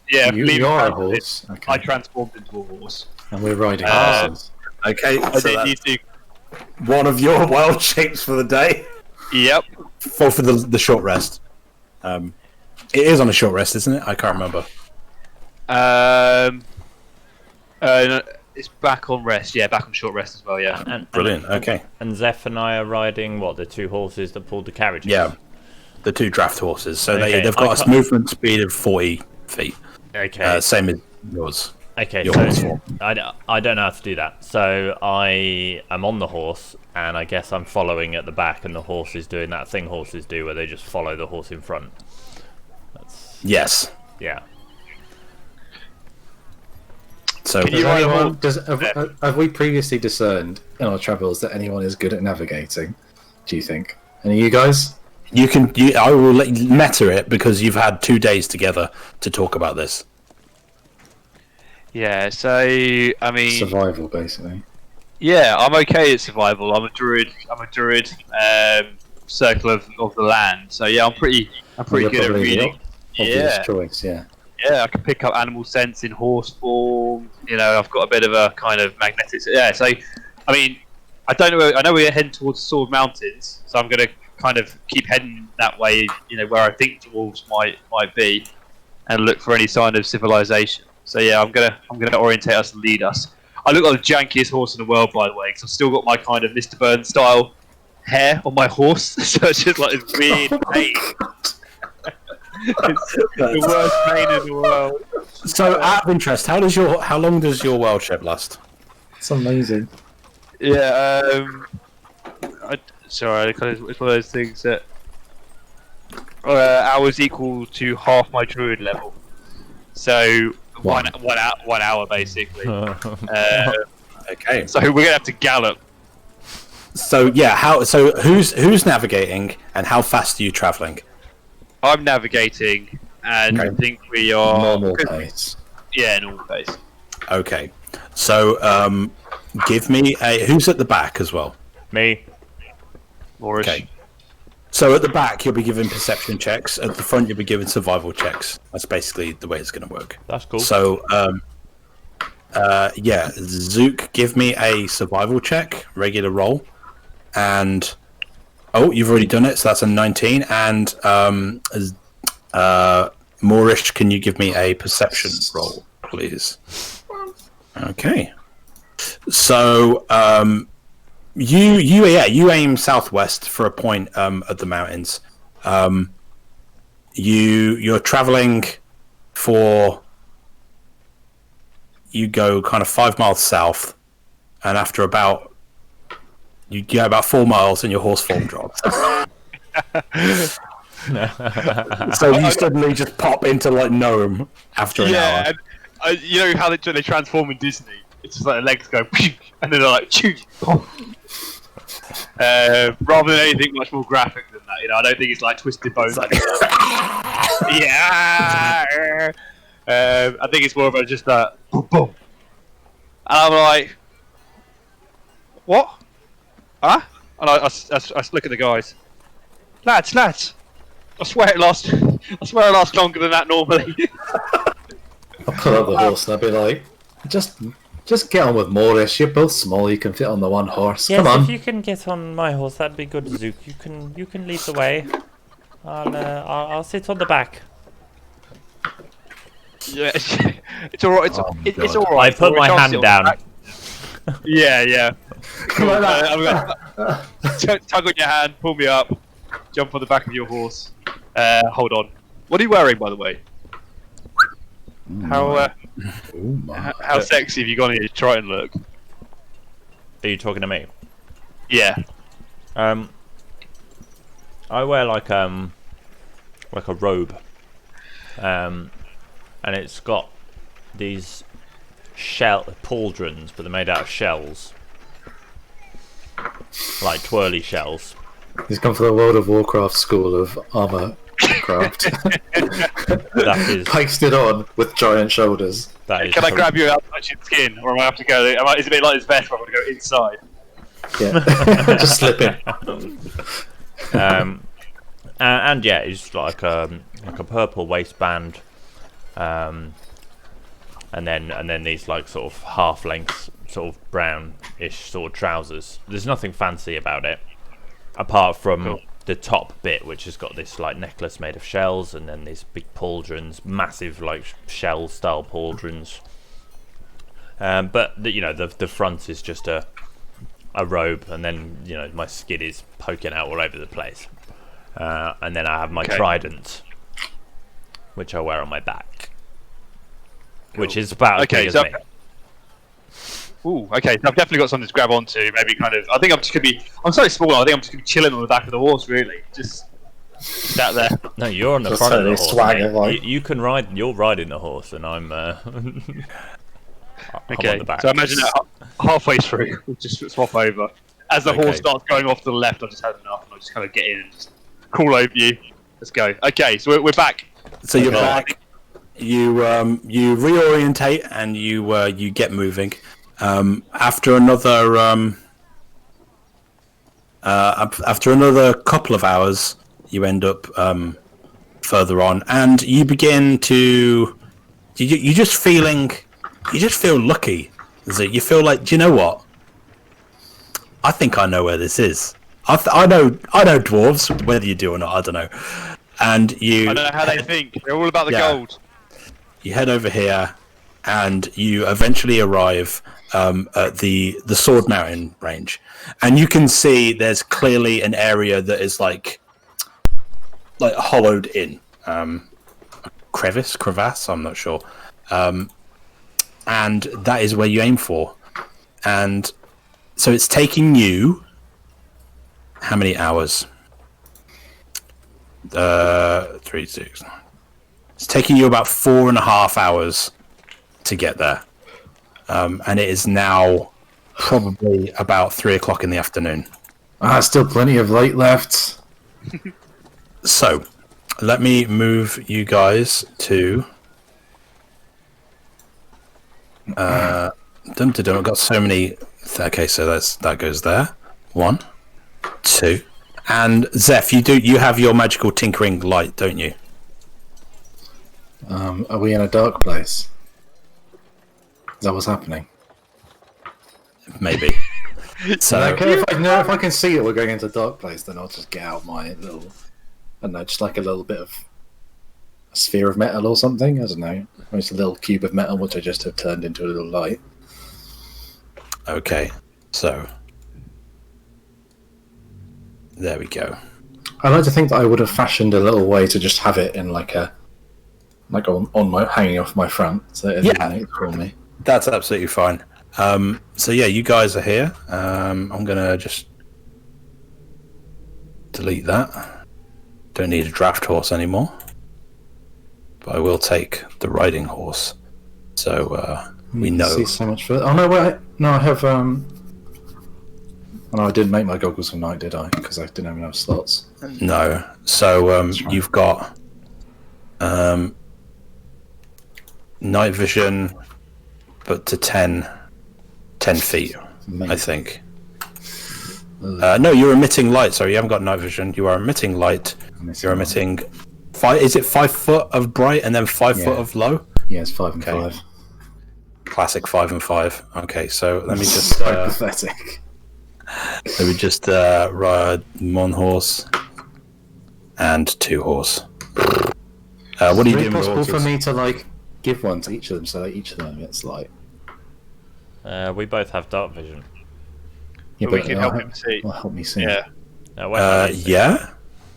You are a horse. Okay. I transformed into a horse. And we're riding horses. Okay. I So didn't that's need to. one of your wild shapes for the day. Yep. For the short rest. It is on a short rest, isn't it? I can't remember. No, it's back on rest. Yeah, back on short rest as well. Yeah. Brilliant. Okay. And Zeph and I are riding the two horses that pulled the carriages. Yeah. The two draft horses. So Okay, they've got a movement speed of 40 feet. Okay. Same as yours. Okay, Your so horse form. I don't know how to do that. So I am on the horse, and I guess I'm following at the back, and the horse is doing that thing horses do, where they just follow the horse in front. Yes. Yeah. So Have we previously discerned in our travels that anyone is good at navigating? Do you think? Any of you guys? I will let you meta it because you've had 2 days together to talk about this. Yeah, so I mean, Survival, basically. yeah, I'm okay at survival. I'm a druid. Circle of the land. So yeah, I'm pretty You're good at probably the reading. obvious Yeah, choice, yeah. yeah, I can pick up animal sense in horse form. You know, I've got a bit of a kind of magnetic. Yeah, so I mean, I don't know. I know we're heading towards Sword Mountains, so I'm going to kind of keep heading that way. You know, where I think dwarves might be, and look for any sign of civilization. So yeah, I'm gonna orientate us and lead us. I look like the jankiest horse in the world, by the way, because I've still got my kind of Mr. Burns style hair on my horse, so it's just like this weird mane. It's the worst mane in the world. So, out of interest, how long does your wild shape last? It's amazing. Yeah, sorry, it's one of those things that hours equal to half my druid level. So one hour basically. Okay. So we're gonna have to gallop. So yeah, who's navigating and how fast are you traveling? I'm navigating, and I think we are Normal pace. Yeah, normal pace. Okay. So give me who's at the back as well? Me. Moorish. Okay. So at the back you'll be given perception checks. At the front you'll be given survival checks. That's basically the way it's going to work. That's cool. So yeah, Zook, give me a survival check, regular roll, and you've already done it, so that's a 19. And Moorish, can you give me a perception roll, please? Okay. So you aim southwest for a point at the mountains. You're traveling for. You go kind of 5 miles south, and after you get about 4 miles, and your horse form drops. So you suddenly just pop into like Nome after an hour. And, you know how they transform in Disney? It's just like the legs go, and then they're like, rather than anything much more graphic than that. You know, I don't think it's like twisted bones. Yeah. I think it's more of a just a boom, boom. And I'm like, what? Huh? And I look at the guys. Lads. I swear it lasts longer than that normally. I'll pull up the horse and I'll be like, just get on with Morris. You're both small. You can fit on the one horse. Yes, Come on. if you can get on my horse, that'd be good, Zook. You can lead the way. I'll sit on the back. Yeah, it's alright. It's alright. I put my hand down. Yeah. Like that. I'm gonna tug on your hand, pull me up, jump on the back of your horse. Hold on. What are you wearing, by the way? How sexy have you gone in your Triton look? Are you talking to me? Yeah. I wear like a robe, and it's got these pauldrons, but they're made out of shells, like twirly shells. He's come for the World of Warcraft school of armor craft. That is Pasted on with giant shoulders. that is. Can I grab you without touching skin, or am I have to go? Is it a bit like this vest where I'm going to go inside? Yeah, just slip in. And yeah, it's like a purple waistband, and then these like sort of half length, sort of brownish sort of trousers. There's nothing fancy about it, apart from the top bit, which has got this like necklace made of shells, and then these big pauldrons, massive like shell style pauldrons. But the front is just a robe, and then my skin is poking out all over the place. And then I have my trident, which I wear on my back, which is about as big as me. Ooh, okay. So I've definitely got something to grab onto. Maybe kind of. I think I'm just gonna be. I'm so small. I think I'm just gonna be chilling on the back of the horse. Really, just out there. No, you're on the Just front of the totally horse. swagger, Mate. like. You can ride. You're riding the horse, and I'm. I'm Okay. on the back. So imagine that halfway through, we'll just swap over. As the horse starts going off to the left, I've just had enough, and I'll just kind of get in and just crawl over you. Let's go. Okay, so we're back. So you're back. you reorientate and you get moving. After another couple of hours, you end up further on, and you begin to you just feel lucky. You feel like, do you know what? I think I know where this is. I know dwarves, whether you do or not, I don't know. And I don't know how they think. They're all about the gold. You head over here, and you eventually arrive at the Sword Mountain range, and you can see there's clearly an area that is like hollowed in, crevasse. I'm not sure, and that is where you aim for, and so it's taking you how many hours? 3, 6. It's taking you about 4.5 hours to get there, and it is now probably about 3 o'clock in the afternoon. Still plenty of light left. So, let me move you guys to. I've got so many. Okay, so that goes there. 1, 2, and Zeph, you have your magical tinkering light, don't you? Are we in a dark place? Is that what's happening? Maybe. So okay, if I can see it, we're going into a dark place, then I'll just get out my little, I don't know, just like a little bit of a sphere of metal or something. I don't know, or it's a little cube of metal which I just have turned into a little light. Okay, so there we go. I like to think that I would have fashioned a little way to just have it in like on my hanging off my front, so it illuminates for me. That's absolutely fine. So yeah, you guys are here. I'm gonna just delete that. Don't need a draft horse anymore, but I will take the riding horse. So we know. See so much for. Oh no, wait, no, I have. Oh, no, I didn't make my goggles for night, did I? Because I didn't have enough slots. No. So you've got night vision, but to 10 feet, I think. No, you're emitting light. Sorry, you haven't got night vision. You are emitting light. You're emitting 5. Is it 5 foot of bright and then 5 foot of low? Yeah, it's 5 and 5. Classic 5 and 5. Okay, so let me just. Pathetic. Let me just ride 1 horse and 2 horse. What are you doing? Is it possible for me to give one to each of them so that each of them gets light? We both have dark vision. Yeah, but we can help him see. Well, help me see. Yeah. Yeah.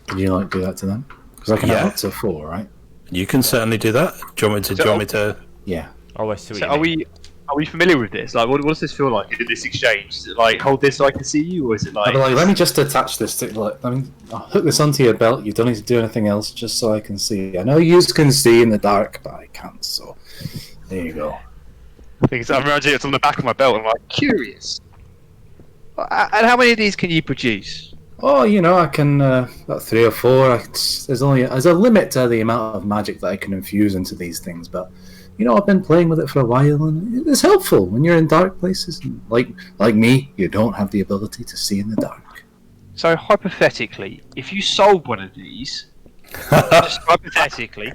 Can you do that to them? Because I can have up to 4, right? You can certainly do that. Do you want me to? Yeah. Oh, I see what So you mean. are we familiar with this? Like, what does this feel like in this exchange? Is it like, hold this so I can see you, or is it like? Let me just attach this to I'll hook this onto your belt. You don't need to do anything else, just so I can see. I know you can see in the dark, but I can't. So there you go. I'm imagining it's on the back of my belt. I'm like, curious. And how many of these can you produce? Oh, I can about 3 or 4. There's a limit to the amount of magic that I can infuse into these things, but I've been playing with it for a while, and it's helpful when you're in dark places. Like me, you don't have the ability to see in the dark. So hypothetically, if you sold one of these, just hypothetically,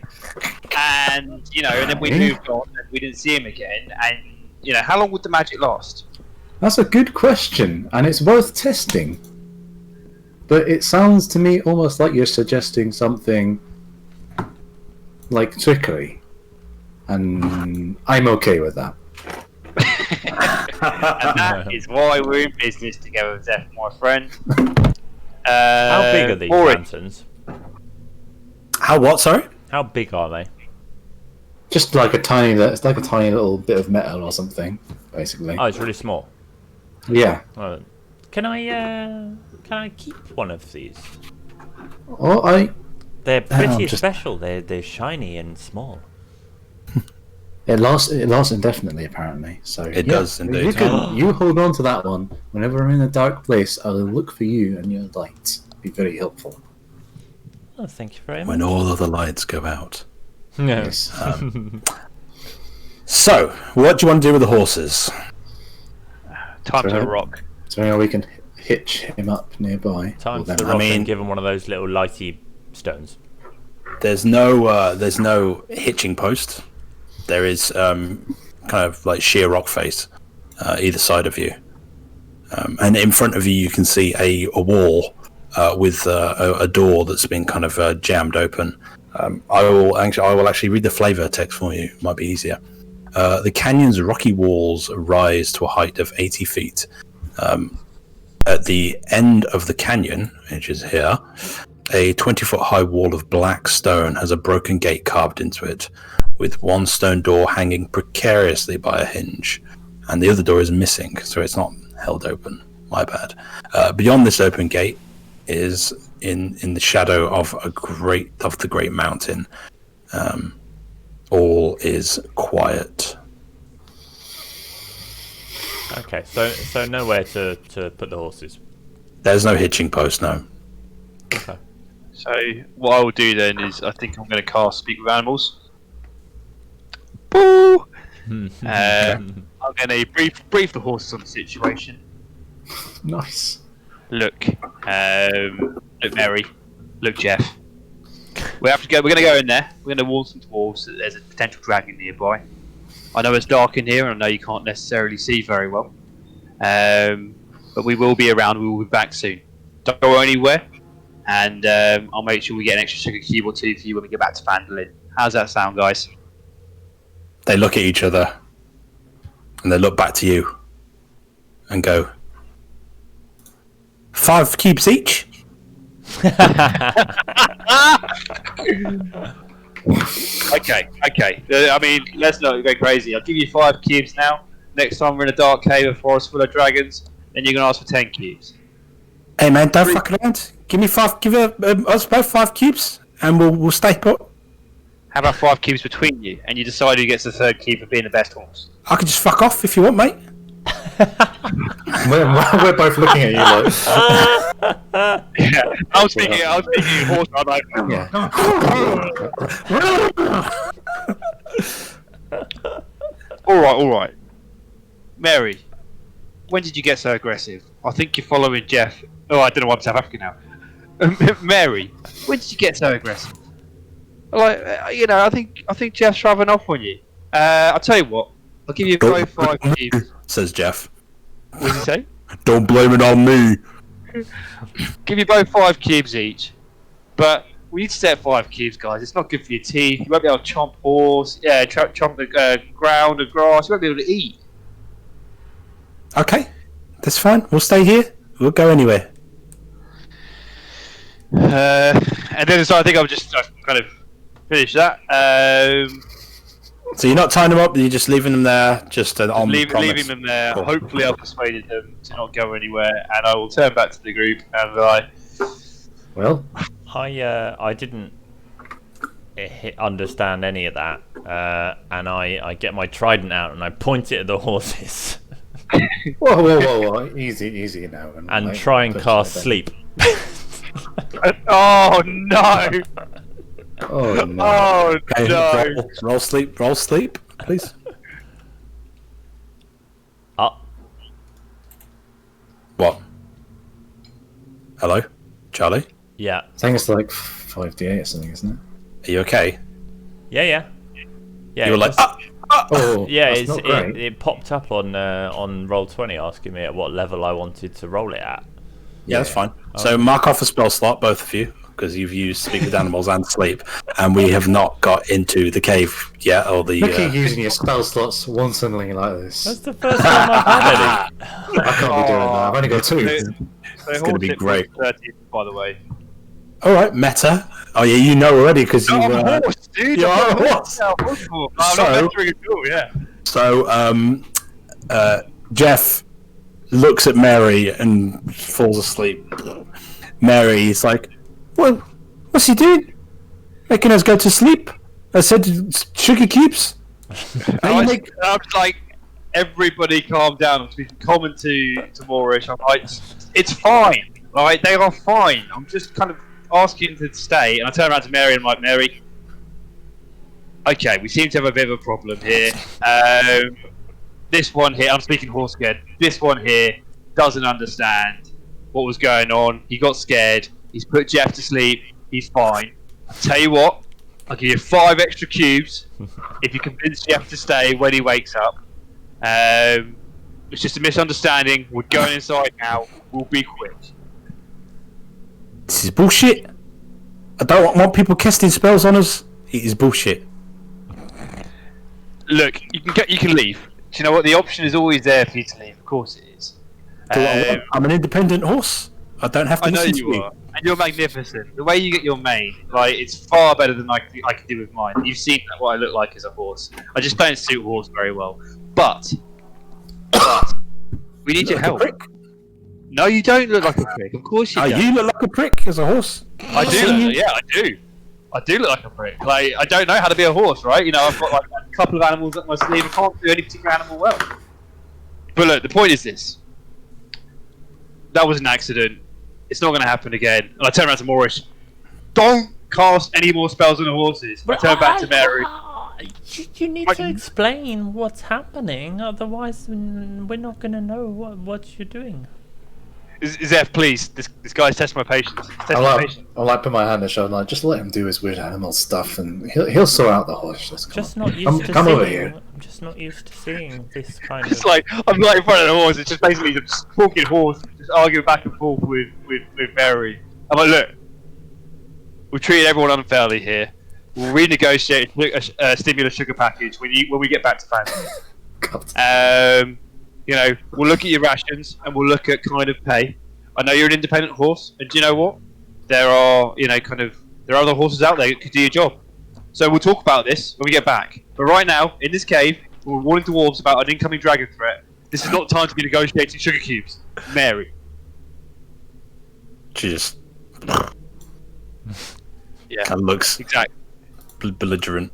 and and then we moved on and we didn't see him again, and how long would the magic last? That's a good question, and it's worth testing. But it sounds to me almost like you're suggesting something like trickery, and I'm okay with that. And that is why we're in business together, Zeph, my friend. How big are these lanterns? How what? Sorry. How big are they? Just like a tiny little bit of metal or something, basically. Oh, it's really small. Yeah. Can I keep one of these? Oh, They're pretty special. They're shiny and small. It lasts indefinitely, apparently. So it does indeed. You hold on to that one. Whenever I'm in a dark place, I'll look for you and your light. Be very helpful. Oh, thank you very much. When all of the lights go out, Yeah. Yes. So, what do you want to do with the horses? Time to Right. rock. So we can hitch him up nearby. Time Or for them the up. rock and give him one of those little lighty stones. There's no hitching post. There is kind of like sheer rock face either side of you, and in front of you you can see a wall with a door that's been kind of jammed open. I will actually read the flavor text for you. Might be easier. The canyon's rocky walls rise to a height of 80 feet. At the end of the canyon, which is here, a 20-foot high wall of black stone has a broken gate carved into it, with one stone door hanging precariously by a hinge, and the other door is missing, so it's not held open. My bad. Beyond this open gate is in the shadow of the great mountain. All is quiet. Okay, so nowhere to put the horses. There's no hitching post, no. Okay. So what I will do then is I think I'm going to cast Speak with Animals. Boo! I'm going to brief the horses on the situation. Nice. Look, look, Mary. Look, Jeff. We're going to go in there. We're going to warn some dwarves that there's a potential dragon nearby. I know it's dark in here, and I know you can't necessarily see very well. But we will be around. We will be back soon. Don't go anywhere, and I'll make sure we get an extra sugar cube or two for you when we get back to Phandalin. How's that sound, guys? They look at each other, and they look back to you, and go, 5 cubes each? Okay. I mean, let's not go crazy. I'll give you 5 cubes now. Next time we're in a dark cave, a forest full of dragons, then you're going to ask for 10 cubes. Hey man, don't fuck around. Give us both 5 cubes, and we'll stay put. How about 5 cubes between you, and you decide who gets the 3rd cube for being the best horse? I could just fuck off if you want, mate. We're both looking at you like. Yeah, I was thinking horse. I'm like, all right. Mary, when did you get so aggressive? I think you're following Jeff. Oh, I don't know why I'm South African now. Mary, when did you get so aggressive? Like, I think Jeff's rubbing off on you. I'll tell you what. I'll give you both 5 cubes. Says Jeff. What did he say? Don't blame it on me. Give you both 5 cubes each. But we need to set 5 cubes, guys. It's not good for your teeth. You won't be able to chomp chomp the ground and grass. You won't be able to eat. Okay, that's fine. We'll stay here. We'll go anywhere. And then so I think I'll just kind of finish that. So you're not tying them up, you're just leaving them there, just on promise. Leaving them there. Cool. Hopefully I've persuaded them to not go anywhere, and I will turn back to the group and Well, I didn't understand any of that, and I get my trident out and I point it at the horses whoa. Easy now. and try and cast sleep. Oh no! Oh no. Oh Okay, no! roll sleep, please. What? Hello? Charlie? Yeah. I think it's like 5d8 or something, isn't it? Are you okay? Yeah. You were like, Oh, Yeah, that's not great. it popped up on Roll20 asking me at what level I wanted to roll it at. yeah, that's fine. So mark off a spell slot, both of you, because you've used Speak with Animals and Sleep, and we have not got into the cave yet, or the... Look at you using your spell slots wantonly like this. That's the first time I've had any. I can't be doing that. I've only got 2. It's gonna be great. 30, by the way. Alright, meta. Oh yeah, you know already, because you... I'm a horse, dude. you are a I'm horse. not So- mentoring at all, yeah. So, Jeff looks at Mary and falls asleep. Mary is like, well, what's he doing? Making us go to sleep? I said sugar cubes. I'm like, everybody calm down. I'm speaking common to Moorish. I'm like, it's fine. Right? They are fine. I'm just kind of asking to stay. And I turn around to Mary and I'm like, Mary, Okay, we seem to have a bit of a problem here. This one here, I'm speaking horse again. This one here doesn't understand what was going on. He got scared. He's put Jeff to sleep. He's fine. I'll tell you what, I'll give you 5 extra cubes if you convince Jeff to stay when he wakes up. It's just a misunderstanding. We're going inside now. We'll be quick. This is bullshit. I don't want people casting spells on us. It is bullshit. Look, you can leave. Do you know what? The option is always there for you to leave. Of course it is. I'm an independent horse. I don't have to listen to you. Are. And you're magnificent. The way you get your mane, like, it's far better than I can do with mine. You've seen what I look like as a horse. I just don't suit horse very well. But we need your help. No, you don't look like a prick. Of course you don't. You look like a prick as a horse. I do. Yeah, I do. I do look like a prick. Like, I don't know how to be a horse, right? You know, I've got like a couple of animals up my sleeve. I can't do any particular animal well. But look, the point is this. That was an accident. It's not going to happen again. And I turn around to Morris. Don't cast any more spells on the horses. I turn back to Mary. You need to explain what's happening, otherwise we're not going to know what you're doing. Zeph, please. This guy's testing my patience. I'll like put my hand on his shoulder, like, just let him do his weird animal stuff, and he'll sort out the horse. Come over here. I'm just not used to seeing this kind of. It's like I'm like in front of the horse. It's just basically just talking horse, just arguing back and forth with Mary. I'm like, look, we've treated everyone unfairly here. We'll renegotiate a stimulus sugar package when we get back to Phandalin. You know, we'll look at your rations and we'll look at kind of pay. I know you're an independent horse, and do you know what? There are other horses out there that could do your job. So we'll talk about this when we get back. But right now, in this cave, we're warning dwarves about an incoming dragon threat. This is not time to be negotiating sugar cubes. Mary. Jesus. Yeah. Kind of looks exactly belligerent.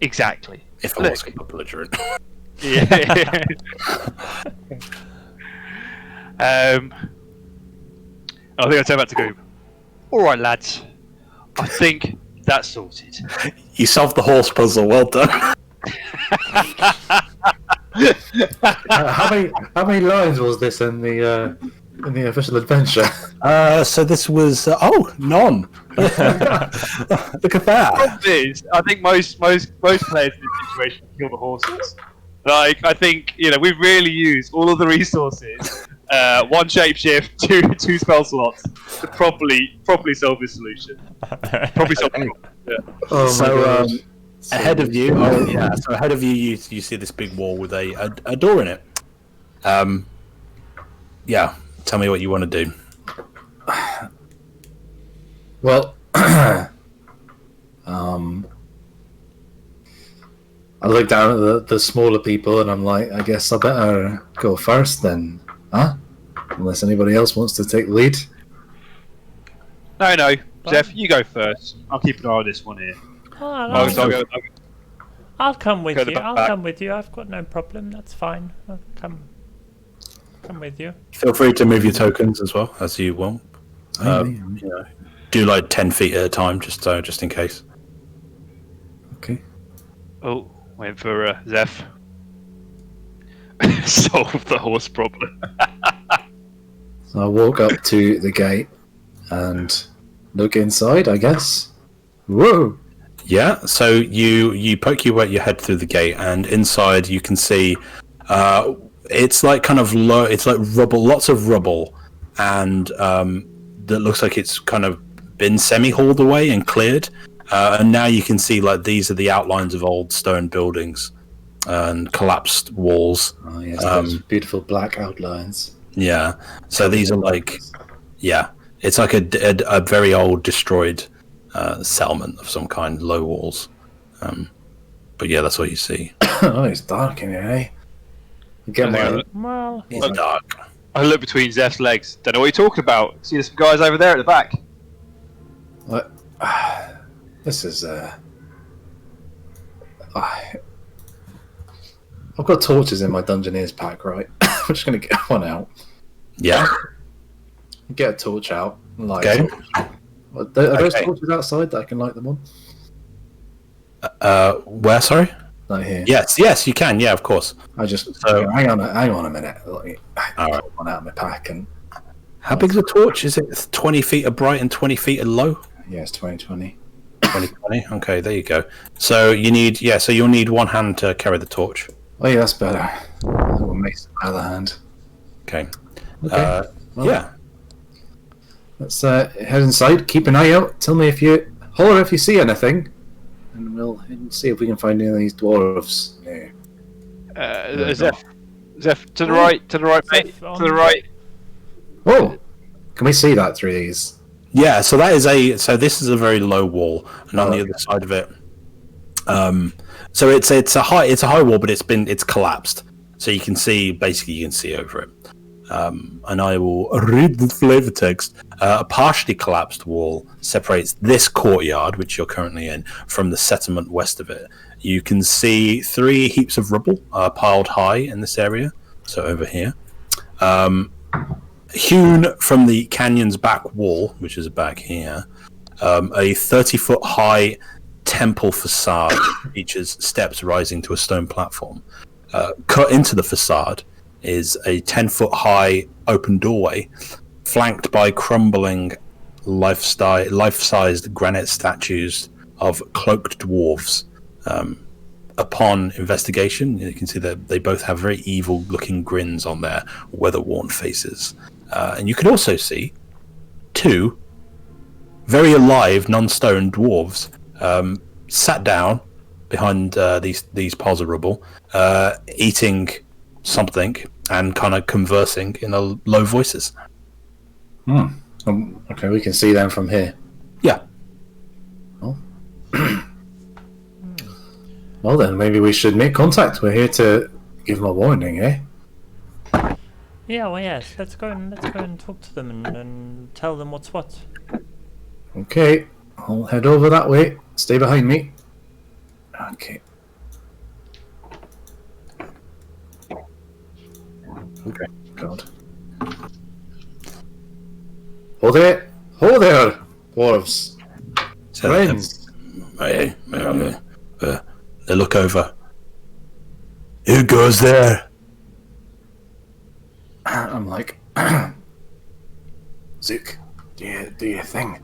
Exactly. If I was belligerent. Yeah. I think I'll turn back to Goob. Alright, lads. I think that's sorted. You solved the horse puzzle, well done. How many lines was this in the official adventure? So this was none. Look at that. The problem is, I think most players in this situation kill the horses. Like, I think, you know, we've really used all of the resources, 1 shapeshift, 2 spell slots, to properly solve this solution. Probably solve the problem. Yeah. Oh, so ahead of you, ahead of you, you see this big wall with a door in it. Yeah, tell me what you want to do. Well, I look down at the smaller people and I'm like, I guess I better go first then, huh? Unless anybody else wants to take the lead. No, Jeff, you go first. I'll keep an eye on this one here. I'll come with you. I'll come with you. I've got no problem. That's fine. I'll come with you. Feel free to move your tokens as well as you want. Do like 10 feet at a time, just in case. Okay. Oh, waiting for Zeph. Solve the horse problem. So I walk up to the gate and look inside, I guess. Whoa! Yeah, so you poke your head through the gate, and inside you can see it's like kind of low. It's like rubble, lots of rubble, and that looks like it's kind of been semi-hauled away and cleared. And now you can see like these are the outlines of old stone buildings and collapsed walls. Oh yes, those beautiful black outlines. Yeah, so these are like, yeah, it's like a very old destroyed settlement of some kind, low walls. But yeah, that's what you see. Oh, it's dark in here, eh? It's dark. I look between Zeph's legs. Don't know what you're talking about. See, there's some guys over there at the back. What? This is I've got torches in my Dungeoneers pack, right? I'm just gonna get one out. Yeah. Get a torch out. And light Okay. it. Are those torches outside that I can light them on? Where? Sorry. Like here. Yes, you can. Yeah, of course. I just So- hang on a minute. Let me All right. pull one out of my pack and How big's a torch? Is it 20 feet of bright and 20 feet of low? yeah, it's 2020. 2020. Okay, there you go. So you'll need one hand to carry the torch. Oh yeah, that's better. That one makes the other hand. Okay. Okay. Well, Yeah. Let's head inside. Keep an eye out. Tell me if you holler if you see anything, and we'll see if we can find any of these dwarves. Yeah. Zeph, to the right, mate. Zeph, To the right. Oh, can we see that through these? Yeah. So this is a very low wall, and on the other side of it, so it's a high wall, but it's collapsed. So you can see over it. And I will read the flavor text. A partially collapsed wall separates this courtyard, which you're currently in, from the settlement west of it. You can see 3 heaps of rubble piled high in this area. So over here. Hewn from the canyon's back wall, which is back here, a 30-foot high temple facade features steps rising to a stone platform. Cut into the facade is a 10-foot high open doorway, flanked by crumbling life-sized granite statues of cloaked dwarves. Upon investigation, you can see that they both have very evil-looking grins on their weather-worn faces. And you can also see 2 very alive, non-stone dwarves sat down behind these piles of rubble, eating something and kind of conversing in low voices. Okay, we can see them from here. Yeah. Well then, maybe we should make contact. We're here to give them a warning, eh? Yeah, well, yes. Let's go and talk to them and tell them what's what. Okay, I'll head over that way. Stay behind me. Okay. Okay. God. Hold there, dwarves. So Friends. they look over. Who goes there? I'm like, Zook, do your thing.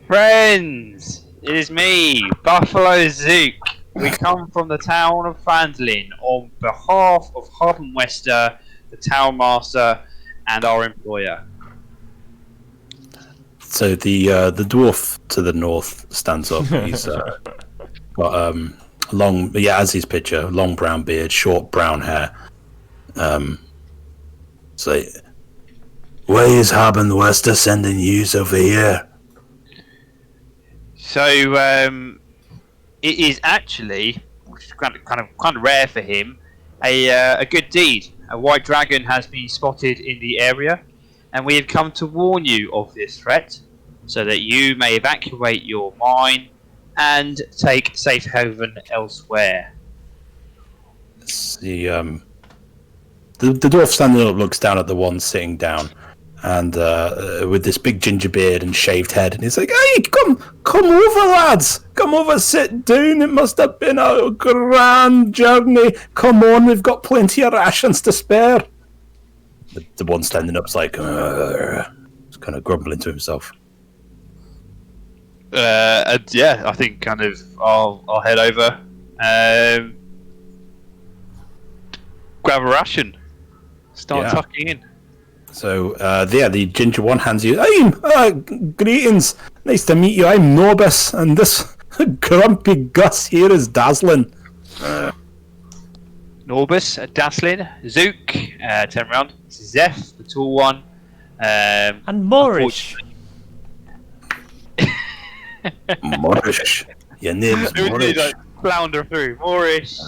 Friends, it is me, Buffalo Zook. We come from the town of Phandalin on behalf of Harden Wester, the town master, and our employer. So the dwarf to the north stands up. He's got long, as his picture, long brown beard, short brown hair. So, why is Harden Wester sending yous over here? So, it is actually, which is kind of rare for him, a good deed. A white dragon has been spotted in the area, and we have come to warn you of this threat, so that you may evacuate your mine and take safe haven elsewhere. The dwarf standing up looks down at the one sitting down, and with this big ginger beard and shaved head, and he's like, "Hey, come over, lads! Come over, sit down. It must have been a grand journey. Come on, we've got plenty of rations to spare." The one standing up's like, he's kind of grumbling to himself. And yeah, I think kind of I'll head over, grab a ration, start tucking in. So, the ginger one hands you. Hey, greetings. Nice to meet you. I'm Norbus, and this grumpy Gus here is Dazzlin. Norbus, Daslin, Zook, turn around, Zeph, the tall one, And Moorish. Moorish. Your name's Moorish. Like, flounder through, Moorish.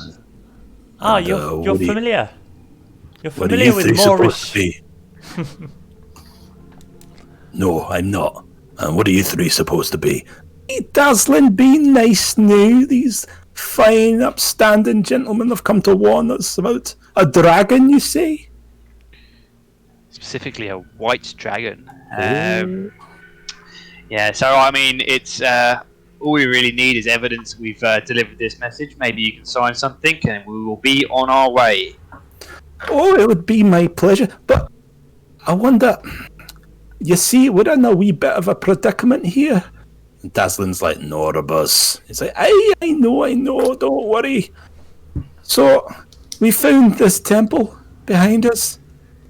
Ah, And, you're familiar. You're What are familiar you with three supposed to Moorish. be? No, I'm not. And what are you 3 supposed to be? Hey, Dazzling, be nice now. These fine, upstanding gentlemen have come to warn us about a dragon, you say? Specifically a white dragon. Yeah, so I mean, it's all we really need is evidence we've delivered this message. Maybe you can sign something, and we will be on our way. Oh, it would be my pleasure. But I wonder, you see, we're in a wee bit of a predicament here. And Daslin's like, Noribus. He's like, I know, don't worry. So, we found this temple behind us.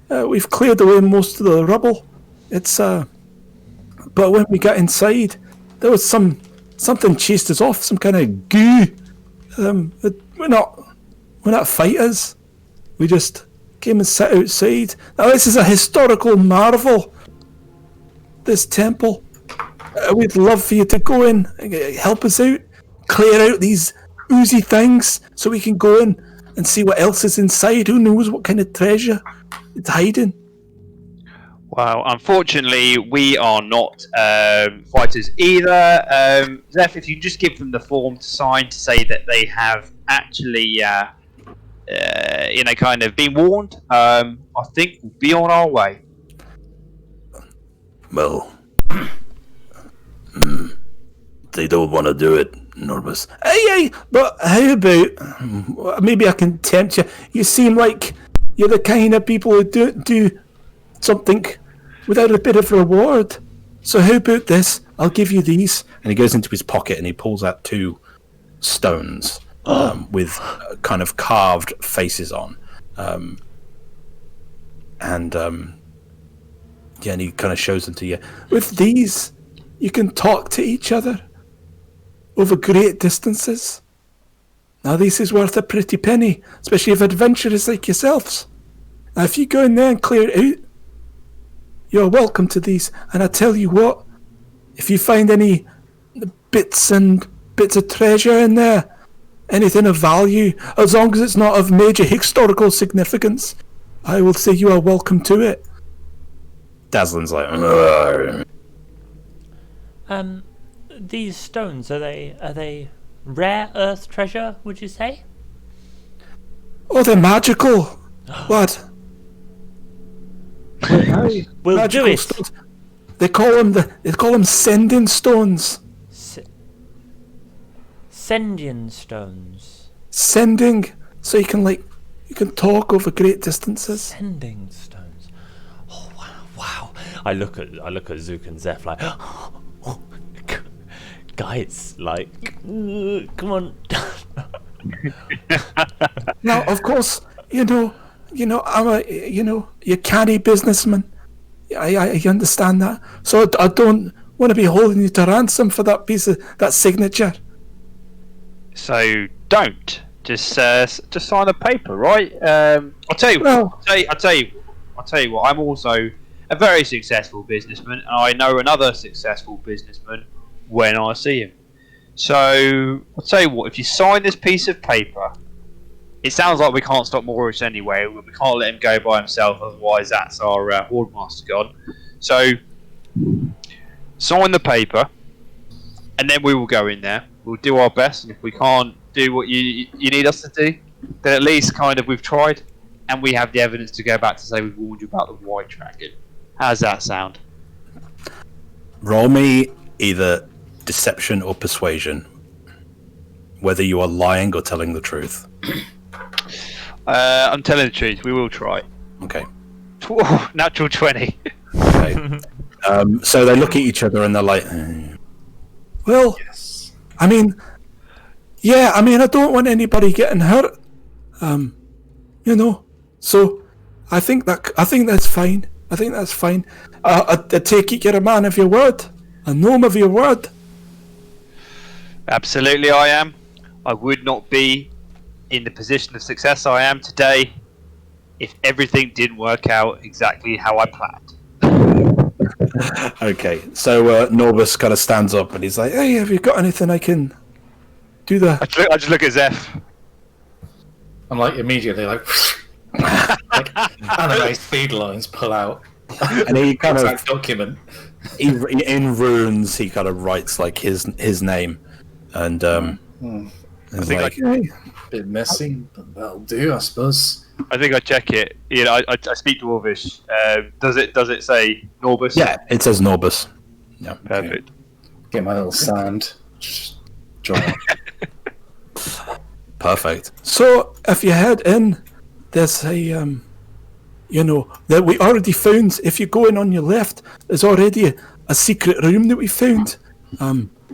We've cleared away most of the rubble. It's, but when we got inside, there was something chased us off, some kind of goo. We're not fighters. We just came and sat outside. Now this is a historical marvel. This temple. We'd love for you to go in, help us out, clear out these oozy things, so we can go in and see what else is inside. Who knows what kind of treasure it's hiding? Well, unfortunately, we are not fighters either. Zeph, if you can just give them the form to sign to say that they have actually, kind of been warned, I think we'll be on our way. Well, they don't want to do it, Norbus. Hey, but how about, maybe I can tempt you. You seem like you're the kind of people who do something without a bit of reward. So how about this? I'll give you these. And he goes into his pocket and he pulls out 2 stones with kind of carved faces on. And he kind of shows them to you. With these, you can talk to each other over great distances. Now, this is worth a pretty penny, especially if adventurers like yourselves. Now, if you go in there and clear it out, you're welcome to these. And I tell you what, if you find any bits of treasure in there, anything of value, as long as it's not of major historical significance, I will say you are welcome to it. Daslin's like, these stones, are they rare earth treasure, would you say? oh, they're magical. What? We'll Magical do it. stones. They call them sending stones. Sendian stones. Sending, so you can talk over great distances. Sending stones. Oh wow. I look at Zook and Zeph like, guys, like, come on. Now, of course, I'm you canny businessman. I understand that. So I don't want to be holding you to ransom for that that signature. So don't just sign a paper, right? I'll tell you. I'll tell you what. I'm also a very successful businessman, and I know another successful businessman when I see him. So I'll tell you what. If you sign this piece of paper, it sounds like we can't stop Morris anyway. We can't let him go by himself, otherwise that's our Hordmaster gone. So sign the paper, and then we will go in there. We'll do our best, and if we can't do what you need us to do, then at least kind of we've tried, and we have the evidence to go back to say we've warned you about the White Dragon. How's that sound? Roll me either deception or persuasion, whether you are lying or telling the truth. I'm telling the truth. We will try. Okay. Natural 20. Okay. So they look at each other and they're like, well, Yes. I mean, I don't want anybody getting hurt. So I think that's fine. I think that's fine. I take it you're a man of your word, a gnome of your word. Absolutely, I am. I would not be in the position of success I am today if everything didn't work out exactly how I planned. Okay, so Norbus kind of stands up and he's like, hey, have you got anything I can do the... I just look at Zeph. I'm like immediately like anime feed lines pull out. And he kind of... document. in runes, he kind of writes like his name. And I think like, hey. Bit messy, but that'll do, I suppose. I think I check it. I speak Dwarvish. Does it say Norbus? Yeah, it says Norbus. Yeah. Perfect. Get my little sand. Just join up. Perfect. So if you head in, there's a that we already found. If you go in on your left, there's already a secret room that we found.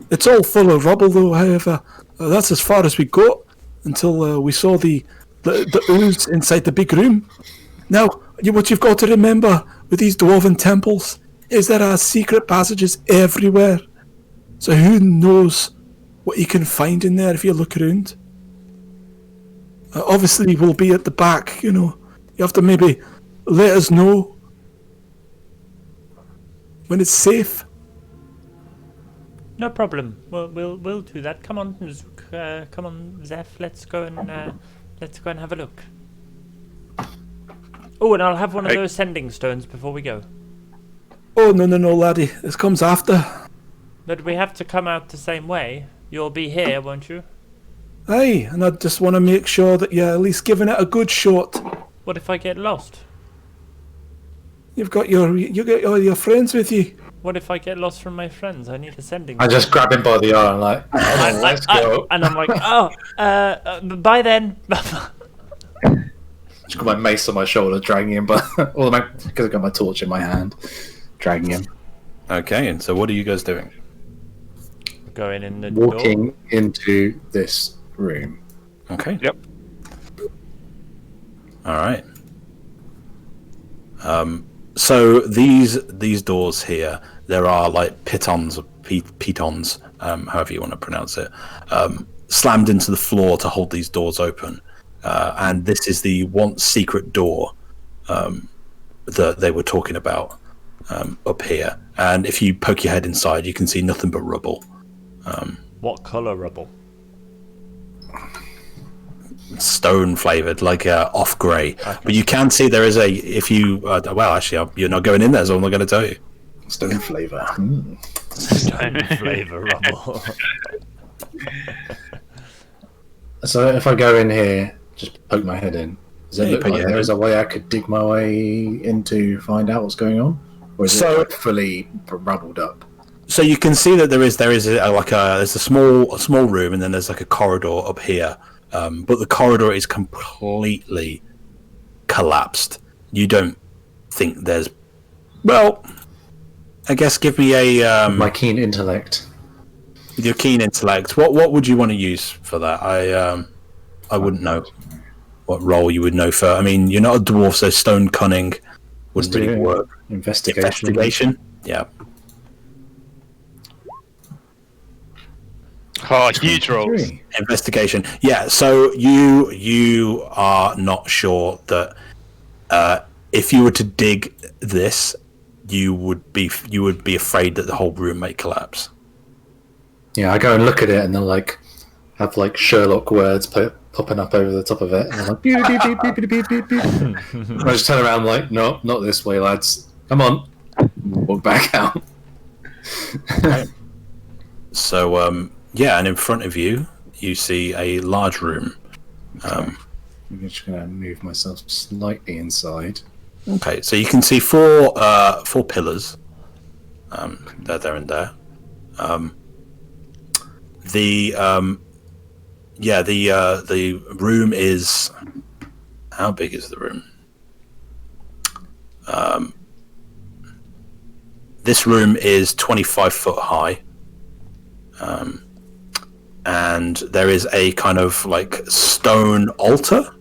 It's all full of rubble, though. However, that's as far as we got until we saw the ooze inside the big room. Now, what you've got to remember with these dwarven temples is there are secret passages everywhere. So who knows what you can find in there if you look around. Obviously, we'll be at the back, You have to maybe let us know when it's safe. No problem. We'll do that. Come on, Zeph. Let's go and have a look. Oh, and I'll have one of those sending stones before we go. Oh no, laddie. This comes after. But we have to come out the same way. You'll be here, won't you? Aye, and I just want to make sure that you're at least giving it a good shot. What if I get lost? You got all your friends with you. What if I get lost from my friends? I need a sending. I just grab him by the arm, like, let's go. And I'm like, bye then. Just got my mace on my shoulder, dragging him, because I've got my torch in my hand, dragging him. Okay, and so what are you guys doing? Going in the door. Walking into this room. Okay. Yep. All right. So these doors here, there are like pitons, however you want to pronounce it, slammed into the floor to hold these doors open. And this is the once secret door that they were talking about up here. And if you poke your head inside, you can see nothing but rubble. What colour rubble? Stone flavored, like off grey. Okay. But you can see there is you're not going in there, so I'm not going to tell you. Stone flavour. Stone flavour rubble. So if I go in here, just poke my head in, does it look like there is a way I could dig my way in to find out what's going on? Or is it fully rubbled up? So you can see that there's a small room, and then there's like a corridor up here. But the corridor is completely collapsed. You don't think there's... Well, I guess give me a... my keen intellect. With your keen intellect, what would you want to use for that? I wouldn't know what role you would know for. I mean, you're not a dwarf, so stone cunning wouldn't really work. Investigation? Yeah. Oh, huge rolls. Investigation. Yeah, so you are not sure that if you were to dig this, you would be afraid that the whole room may collapse. Yeah, I go and look at it and then have Sherlock words popping up over the top of it, and I'm like, beep, beep, beep, beep, beep, beep, beep. I just turn around like, no, not this way, lads. Come on. Walk back out. So, yeah, and in front of you, you see a large room. I'm just going to move myself slightly inside. Okay, so you can see four pillars. They're there and there. The room is... How big is the room? This room is 25 foot high. And there is a kind of stone altar,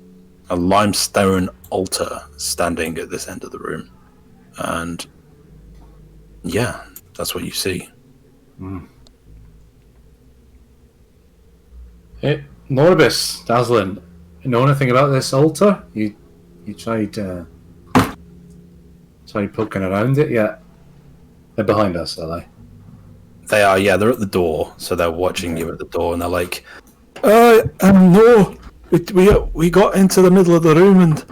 a limestone altar standing at this end of the room. And yeah, that's what you see. Hey, Norbis, Dazzlin, you know anything about this altar? You tried poking around it yet? They're behind us, are they? They are, yeah. They're at the door, so they're watching you at the door, and they're like, no. We got into the middle of the room, and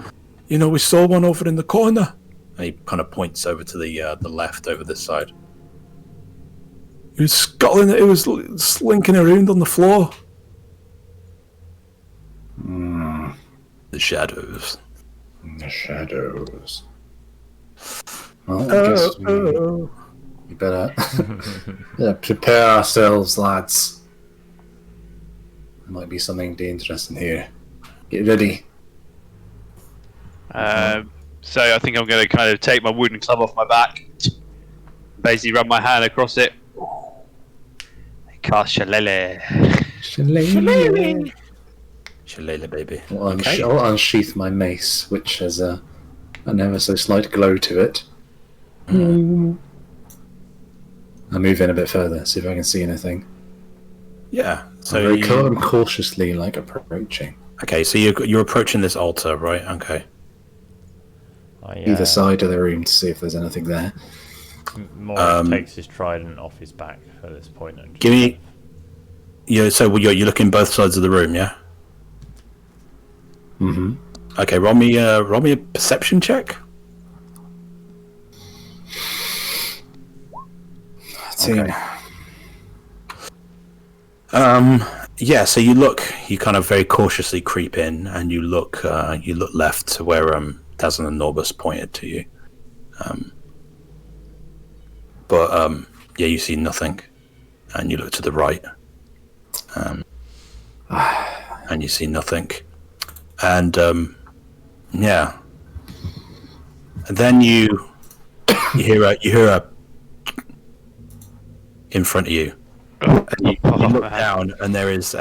we saw one over in the corner. And he kind of points over to the left, over this side. He was scuttling it. It was slinking around on the floor. The shadows. The shadows. Well, I guess we better prepare ourselves, lads. There might be something interesting here. Get ready. So I think I'm going to kind of take my wooden club off my back, basically run my hand across it. Cast Shillelagh. Shillelagh, baby. I'll unsheath my mace, which has an ever so slight glow to it. I'll move in a bit further, see if I can see anything. Yeah. So I'm cautiously approaching. Okay, so you're approaching this altar, right? Okay. Either side of the room to see if there's anything there. Morris takes his trident off his back at this point. And give me. So you're looking both sides of the room, yeah? Mm-hmm. Okay, roll me a perception check. Okay. Yeah, so you kind of very cautiously creep in, and you look left to where Dazzle and Norbus pointed to you. But you see nothing, and you look to the right, and you see nothing, and and then you hear a in front of you. And you look down, and there is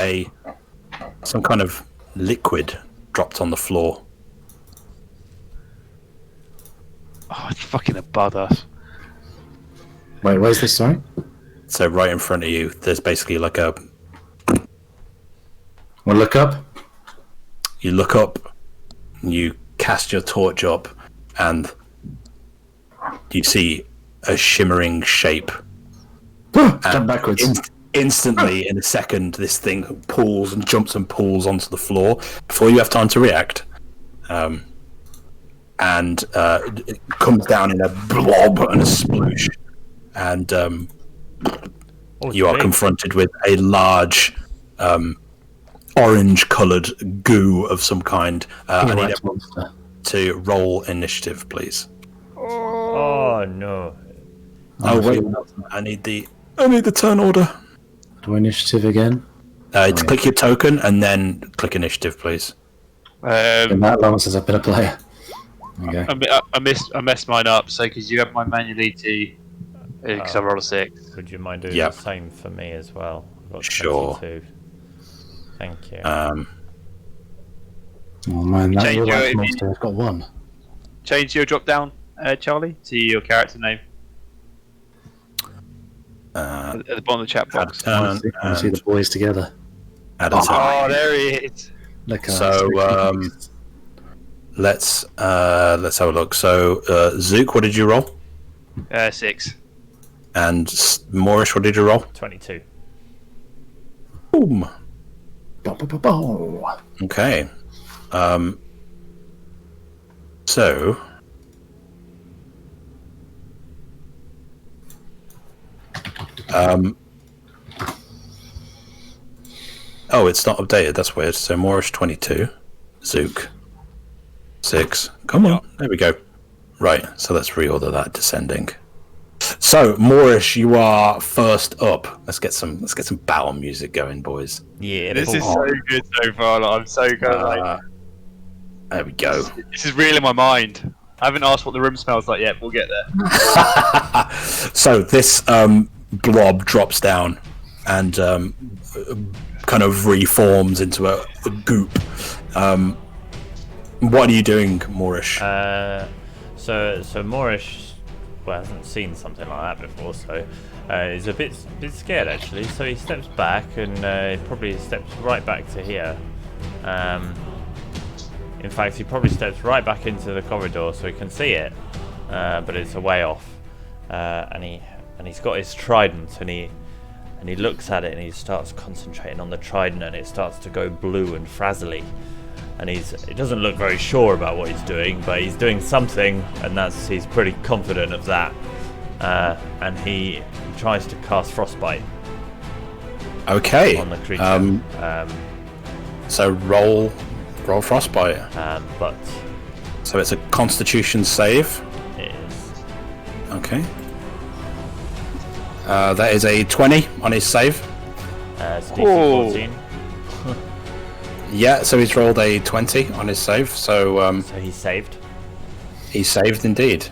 some kind of liquid dropped on the floor. Oh, it's fucking a badass. Wait, where's this, sorry? So right in front of you, there's basically like a... Well, look up. You look up, you cast your torch up, and you see a shimmering shape. Jump backwards. Instantly, in a second, this thing pulls and jumps and pulls onto the floor before you have time to react. And it comes down in a blob and a sploosh. And you are confronted with a large orange-coloured goo of some kind. I need everyone to roll initiative, please. Oh no! Oh wait, I need the turn order. Do initiative again? Click your token and then click initiative, please. Been that long since I've been a player. Okay. I messed mine up. So because you have my manually to, because I rolled a 6. Would you mind doing the same for me as well? I've got Sure. 22. Thank you. Oh man, that real-life monster has got 1. Change your drop down, Charlie, to your character name. At the bottom of the chat box. I see the boys together. Oh, there he is. Look. So let's have a look. So Zook, what did you roll? 6. And Moorish, what did you roll? 22. Boom. Okay. So. Oh, it's not updated. That's weird. So Moorish 22, Zook 6. Come on, there we go. Right. So let's reorder that descending. So Moorish, you are first up. Let's get some battle music going, boys. Yeah, this is so good so far. Like, I'm so good. There we go. This is real in my mind. I haven't asked what the room smells like yet. We'll get there. So this blob drops down and kind of reforms into a goop. What are you doing, Moorish? So Moorish, hasn't seen something like that before, so he's a bit scared actually. So he steps back and he probably steps right back to here. In fact, he probably steps right back into the corridor so he can see it, but it's a way off. And he's got his trident and he looks at it and he starts concentrating on the trident and it starts to go blue and frazzly. And he doesn't look very sure about what he's doing, but he's doing something, and he's pretty confident of that. And he tries to cast frostbite. Okay. On the creature. So roll frostbite. But so it's a Constitution save. It is. Okay. That is a 20 on his save. It's DC 14. Yeah, so he's rolled a 20 on his save, so So he's saved. he's saved indeed.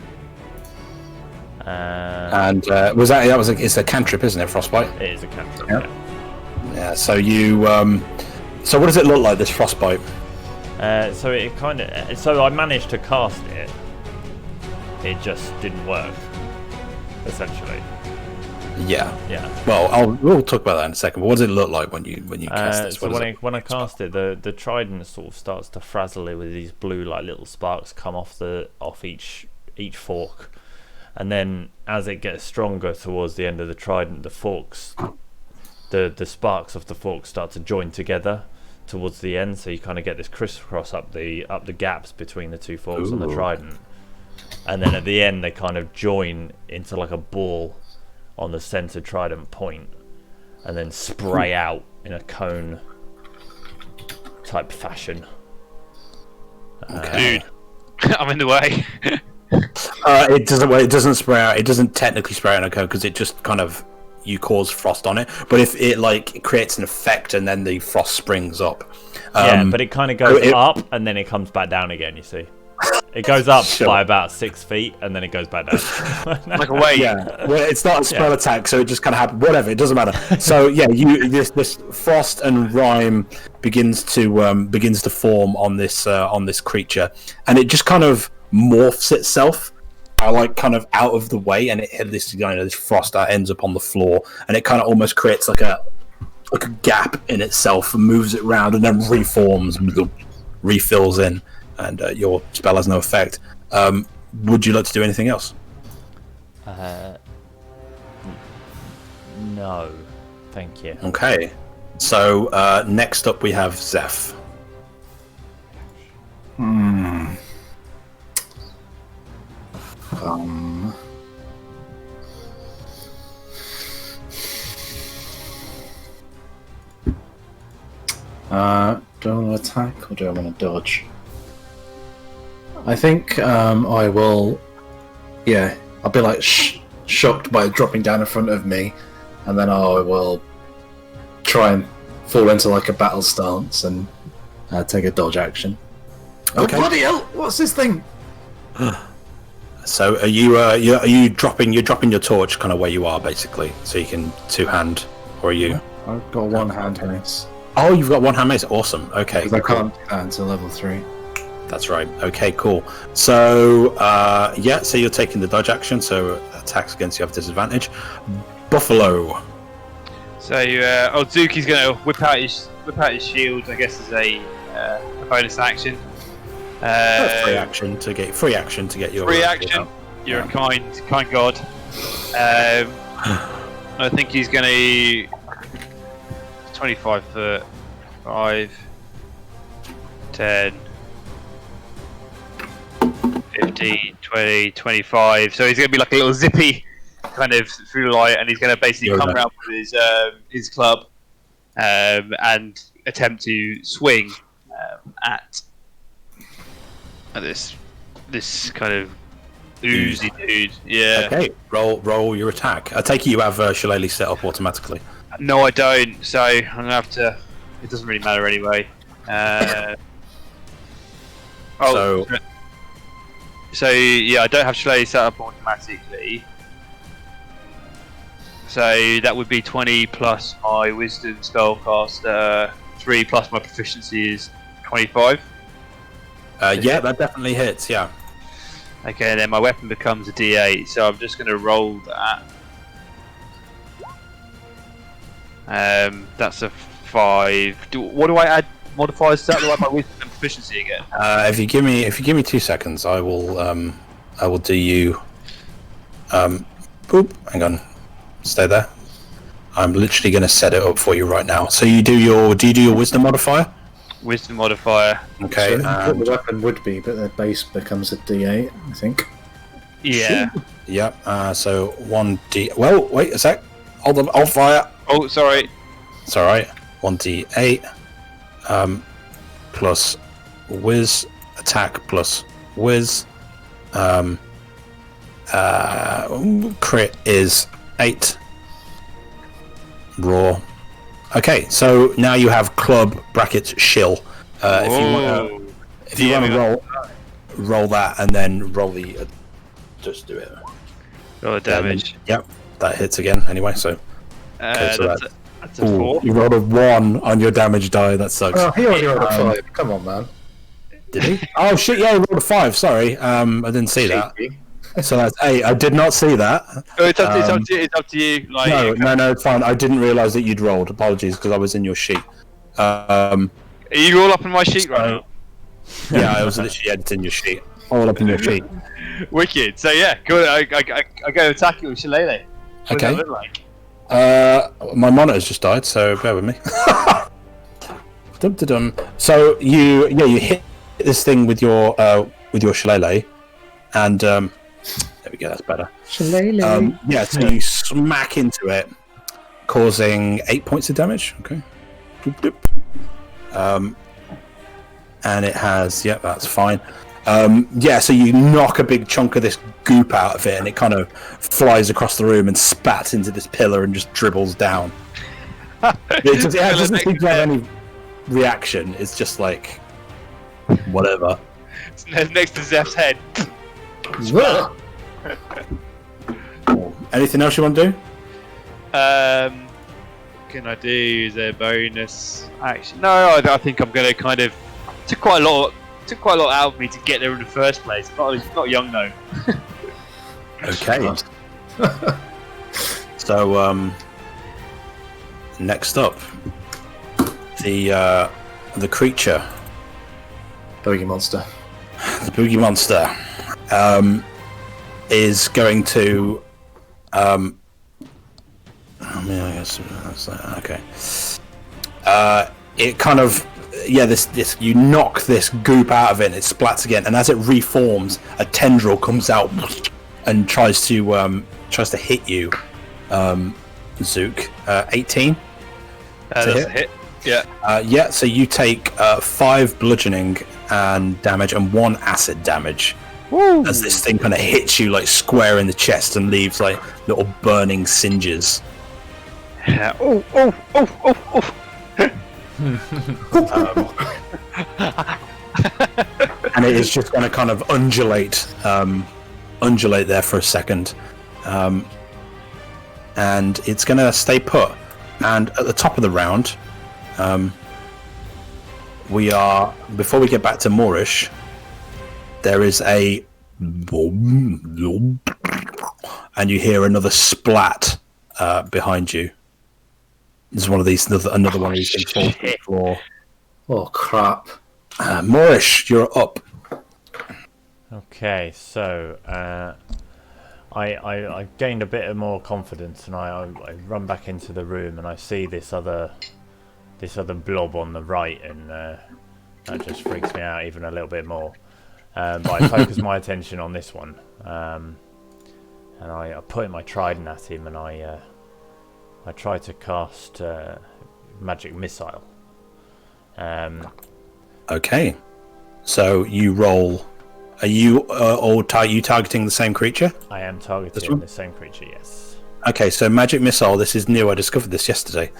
And And it's a cantrip, isn't it? Frostbite. it is a cantrip. Yeah. Yeah. So you so what does it look like, this frostbite? So it kind of. So I managed to cast it. It just didn't work. Essentially. Yeah. Yeah. Well, we'll talk about that in a second. But what does it look like when you cast this? So when I cast it, the trident sort of starts to frazzle it with these blue like little sparks come off each fork, and then as it gets stronger towards the end of the trident, the forks, the sparks of the forks start to join together towards the end. So you kind of get this crisscross up the gaps between the two forks on the trident, and then at the end they kind of join into like a ball on the center trident point, and then spray out in a cone type fashion. Okay. Dude, I'm in the way. It doesn't spray out. It doesn't technically spray out in a cone because it just kind of you cause frost on it. But if it it creates an effect and then the frost springs up. Yeah, but it kind of goes up and then it comes back down again. You see, it goes up by about 6 feet and then it goes back down. Like a wave. Yeah, well, it's not a spell attack, so it just kind of happens. Whatever, it doesn't matter. So yeah, this frost and rime begins to form on this creature, and it just kind of morphs itself, kind of out of the way, and it hit this this frost that ends up on the floor, and it kind of almost creates like a gap in itself and moves it around, and then reforms, refills in, and your spell has no effect. Would you like to do anything else? No, thank you. Okay, so next up we have Zeph. Do I want to attack or do I want to dodge? I think I will. Yeah, I'll be like shocked by it dropping down in front of me, and then I will try and fall into like a battle stance and take a dodge action. Okay. Oh, bloody hell! What's this thing? So are you dropping your torch kind of where you are basically, so you can two-hand, or are you? I've got one hand mace. Oh, you've got one hand mace. Awesome. Okay. Because I can't do that until level 3. That's right. Okay, cool. So so you're taking the dodge action. So attacks against you have disadvantage. Buffalo. So Zuki's going to whip out his shield, I guess, as a bonus action. Free action to get your free action. You're a kind god. I think he's going to 25 foot, 5, 10, 15, 20, 25. So he's going to be like a little zippy kind of through the light, and he's going to basically come around with his club and attempt to swing at this kind of oozy dude. Yeah. Okay. Roll your attack. I take it you have Shillelagh set up automatically. No, I don't. So I'm gonna have to. It doesn't really matter anyway. So yeah, I don't have Shillelagh set up automatically. So that would be 20 plus my Wisdom spellcaster 3 plus my proficiency is 25. Yeah, that definitely hits. Yeah. Okay, then my weapon becomes a D8. So I'm just gonna roll that. That's a 5. What do I add modifiers to that? Do I add my wisdom and proficiency again? If you give me 2 seconds, I will do you. Boop. Hang on. Stay there. I'm literally going to set it up for you right now. So do you do your wisdom modifier? Wisdom modifier. Okay. So what the weapon would be, but the base becomes a D8, I think. Yeah. Yep. So 1d. Well, wait a sec. Hold on. I'll fire. Oh, sorry. It's all right. 1d8 plus whiz attack plus whiz. Crit is 8. Raw. Okay, so now you have club brackets shill. If you want to roll that and then roll the, just do it. Roll the damage. Yep, that hits again anyway. So, That's a 4. you rolled a 1 on your damage die. That sucks. Oh, he already rolled a 5. Come on, man. Did he? Oh shit! Yeah, he rolled a 5. Sorry, I didn't see that. So that's 8. I did not see that. Oh, it's up to you. Like, No, it's fine. I didn't realise that you'd rolled. Apologies, because I was in your sheet. Are you all up in my sheet right now? Yeah, I was literally editing your sheet. All up in your sheet. Wicked. So yeah, good. I go attack you with Shillelagh. What does that look like? My monitor's just died, so bear with me. Dum-da-dum. So you hit this thing with your Shillelagh, and there we go. That's better. Shillelagh. So you smack into it, causing 8 points of damage. Okay. Doop, doop. And it has. Yeah, that's fine. So you knock a big chunk of this goop out of it, and it kind of flies across the room and spats into this pillar and just dribbles down. It doesn't seem to have any reaction. It's just like whatever. It's next to Zeph's head. Anything else you want to do? Can I do the bonus action? No, I think I'm going to kind of took quite a lot out of me to get there in the first place. Not young though. Okay. So next up, the creature, Bogey monster. the boogie monster, is going to. I guess that's okay. It kind of. This you knock this goop out of it and it splats again, and as it reforms, a tendril comes out and tries to hit you, Zook. 18. That's a hit. Yeah. So you take 5 bludgeoning and damage and 1 acid damage. Woo. As this thing kind of hits you like square in the chest and leaves like little burning singes. Yeah. Oh. And it is just going to kind of undulate there for a second, and it's going to stay put. And at the top of the round, before we get back to Moorish, there is a and you hear another splat behind you. There's one of these, another one of these things falls to the floor. Oh crap! Moorish, you're up. Okay, so I gained a bit of more confidence, and I run back into the room, and I see this other blob on the right, and that just freaks me out even a little bit more. But I focus my attention on this one, and I point my trident at him, and I try to cast magic missile. Okay, so you roll. Are you you targeting the same creature? I am targeting the same creature, yes. Okay, so magic missile. This is new. I discovered this yesterday.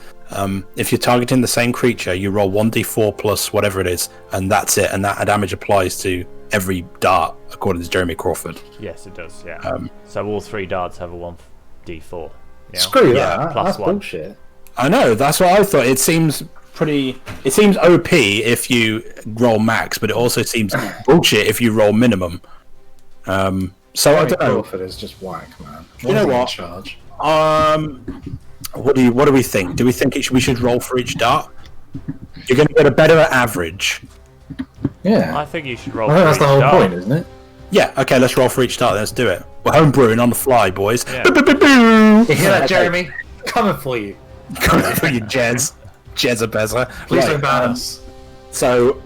If you're targeting the same creature, you roll 1d4 plus whatever it is, and that's it. And that damage applies to every dart, according to Jeremy Crawford. Yes, it does. Yeah. So all 3 darts have a 1d4. Yeah. Screw that. Plus That's 1. bullshit. I know. That's what I thought. It seems OP if you roll max, but it also seems bullshit if you roll minimum. So I don't know. Crawford is just whack, man. You know what? Charge? What do we think? Do we think we should roll for each dart? You're going to get a better average. Yeah. I think you should roll. I think that's for the each whole dart. point, isn't it? Yeah. Okay. Let's roll for each dart. Let's do it. We're homebrewing on the fly, boys. Yeah. You hear that, Jeremy? Coming for you. Coming for you, Jez. Jezabeza. Please don't ban us. So,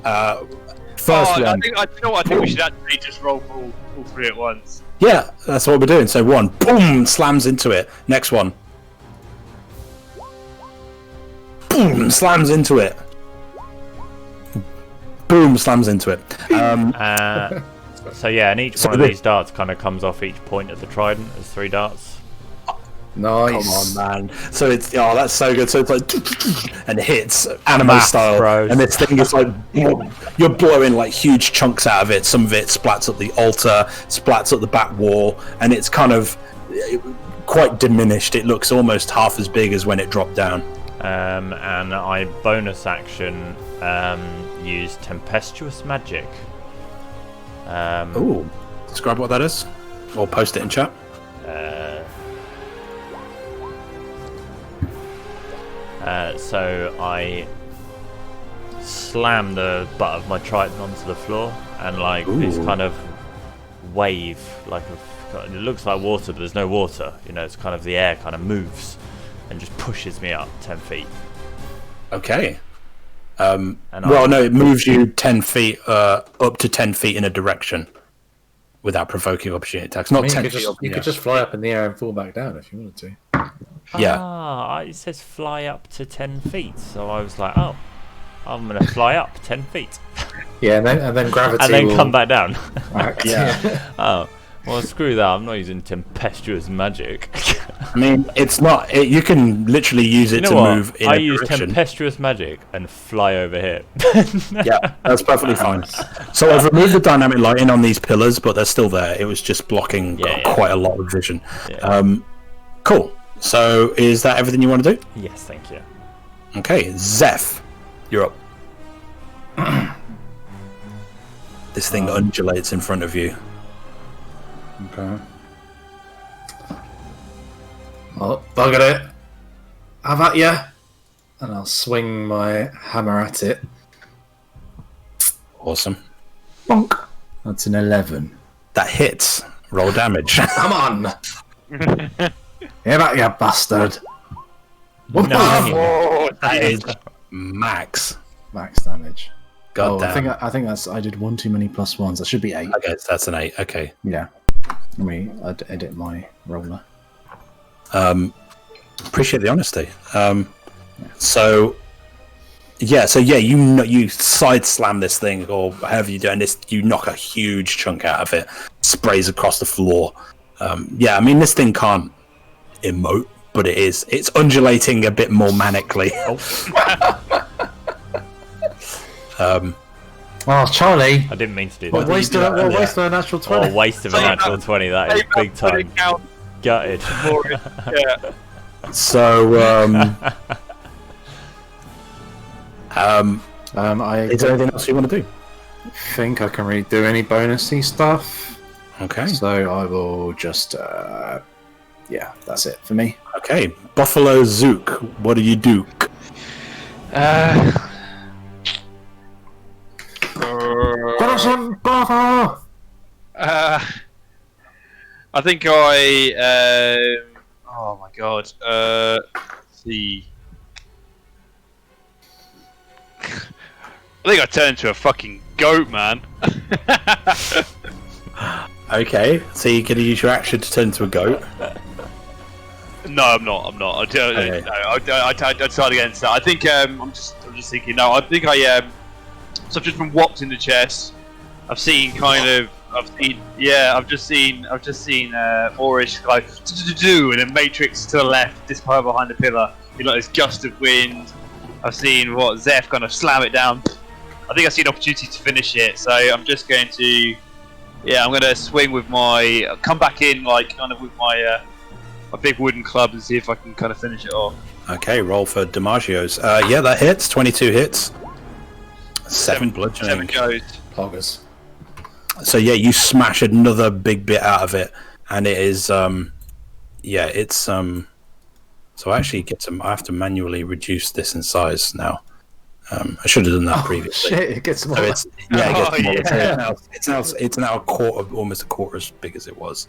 first one. I think we should actually just roll for all 3 at once. Yeah, that's what we're doing. So 1, boom, slams into it. Next one. Boom, slams into it. Boom, slams into it. So yeah, and each one of these darts kind of comes off each point of the trident as 3 darts. Nice. Come on, man. So it's that's so good. So it's like and it hits anime Maths, style, bros. and this thing is like you're blowing like huge chunks out of it. Some of it splats up the altar, splats up the back wall, and it's kind of quite diminished. It looks almost half as big as when it dropped down. And I bonus action use tempestuous magic. Ooh, describe what that is, or post it in chat. So I slam the butt of my trident onto the floor, and like this kind of wave, it looks like water, but there's no water. You know, it's kind of the air kind of moves and just pushes me up 10 feet. Okay. It moves you 10 feet, up to 10 feet in a direction without provoking opportunity attacks. Not 10 feet. You could just fly up in the air and fall back down if you wanted to. Yeah. It says fly up to 10 feet, so I was like, oh, I'm going to fly up 10 feet. Yeah, and then gravity and then will come back down. act. Yeah. Oh, well, screw that. I'm not using tempestuous magic. I mean, it's not. You can literally use it to move in I a use direction. tempestuous magic and fly over here. Yeah, that's perfectly fine. So I've removed the dynamic lighting on these pillars, but they're still there. It was just blocking quite a lot of vision. Yeah. Cool. So is that everything you want to do? Yes, thank you. Okay, Zeph, you're up. This thing undulates in front of you. Okay. Well, bugger it. How about you? And I'll swing my hammer at it. Awesome. Bonk. That's an 11. That hits. Roll damage. Come on. Here about you, bastard. No. That is max. Max damage. God damn. I think that's. I did one too many plus ones. That should be 8. Okay, so that's an 8. Okay. Yeah. Let me edit my roller. Appreciate the honesty. You side slam this thing, or however you do, and you knock a huge chunk out of it, sprays across the floor. I mean, this thing can't emote, but it's undulating a bit more manically. Oh, Charlie! I didn't mean to do What that. waste of a natural 20? Oh, waste of a natural 20. That is big time. Gutted. Yeah. So, I is there anything else you want to do? think I can really do any bonusy stuff. Okay. So I will just, that's it for me. Okay. Buffalo Zook, what do you do? I think oh my god. Let's see. I think I turned into a fucking goat, man. Okay. So you're going to use your action to turn into a goat? No, I'm not. I don't. Okay. No, I decided against that. I think I'm just thinking. No, I think I So I've just been whopped in the chest. I've just seen Moorish like do, and then Matrix to the left, this part behind the pillar. You know, this gust of wind. I've seen Zeph kind of slam it down. I think I see an opportunity to finish it, so I'm just going to, I'm going to swing with come back in like kind of with my big wooden club and see if I can kind of finish it off. Okay, roll for DiMaggio's. That hits. 22 hits. 7 bludgeoning. 7 goes. Poggers. So you smash another big bit out of it, and it is so I actually I have to manually reduce this in size now. I should have done that previously. Shit, it gets smaller. So it's now almost a quarter as big as it was.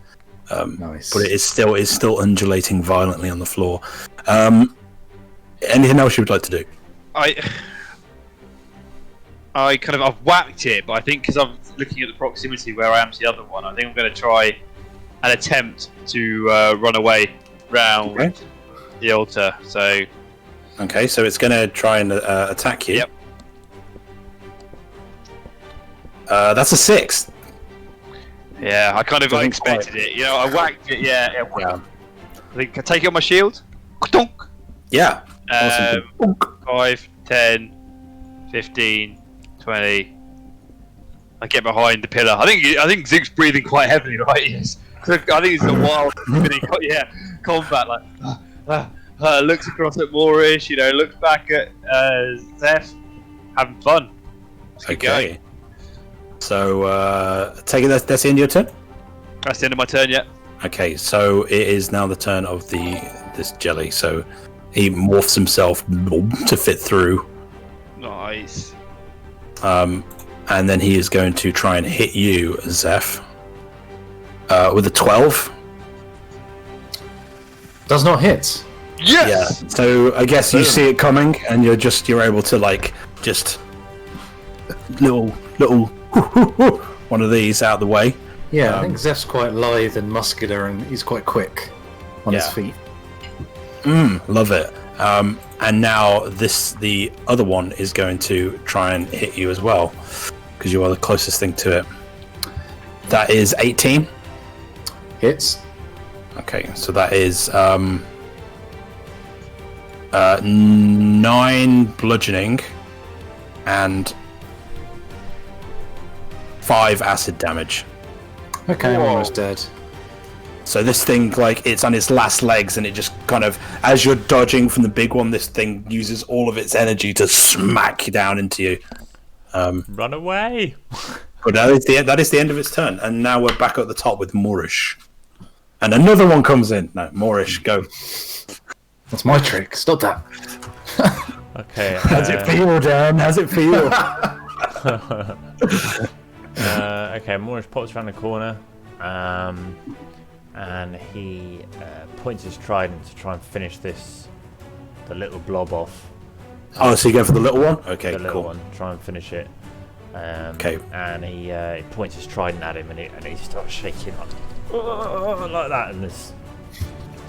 Nice. But it is still undulating violently on the floor. Anything else you would like to do? I've whacked it, but I think because I'm looking at the proximity where I am to the other one, I think I'm going to try and attempt to run away round the altar. So it's going to try and attack you. Yep. That's a 6. Yeah, I expected it. You know, I whacked it. Yeah. I think I take it on my shield. Donk. Yeah. Awesome. 5, 10, 15, 20. I get behind the pillar. I think Zook's breathing quite heavily, right? Yes. I think it's a wild, combat. Like, looks across at Moorish. Looks back at Zeph, having fun. Let's keep going. So, take it. That's the end of your turn. That's the end of my turn. Yeah. Okay, so it is now the turn of this jelly. So he morphs himself to fit through. Nice. And then he is going to try and hit you, Zeph, with a 12. Does not hit. Yes. Yeah. So I guess you see it coming, and you're able to just little one of these out of the way. Yeah, I think Zeph's quite lithe and muscular, and he's quite quick on his feet. Love it. And now the other one is going to try and hit you as well, because you are the closest thing to it. That is 18. Hits. Okay, so that is 9 bludgeoning and 5 acid damage. Okay, I'm almost dead. So this thing, it's on its last legs, and it just kind of, as you're dodging from the big one, this thing uses all of its energy to smack you down into you. Run away! But that is the end of its turn, and now we're back at the top with Moorish. And another one comes in. No, Moorish, go. That's my trick. Stop that. Okay. How's it feel, Dan? How's it feel? Okay, Moorish pops around the corner, and he points his trident to try and finish the little blob off. Oh, so you go for the little one? Okay, the little cool. one, try and finish it. Okay. And he points his trident at him, and he starts shaking like that, and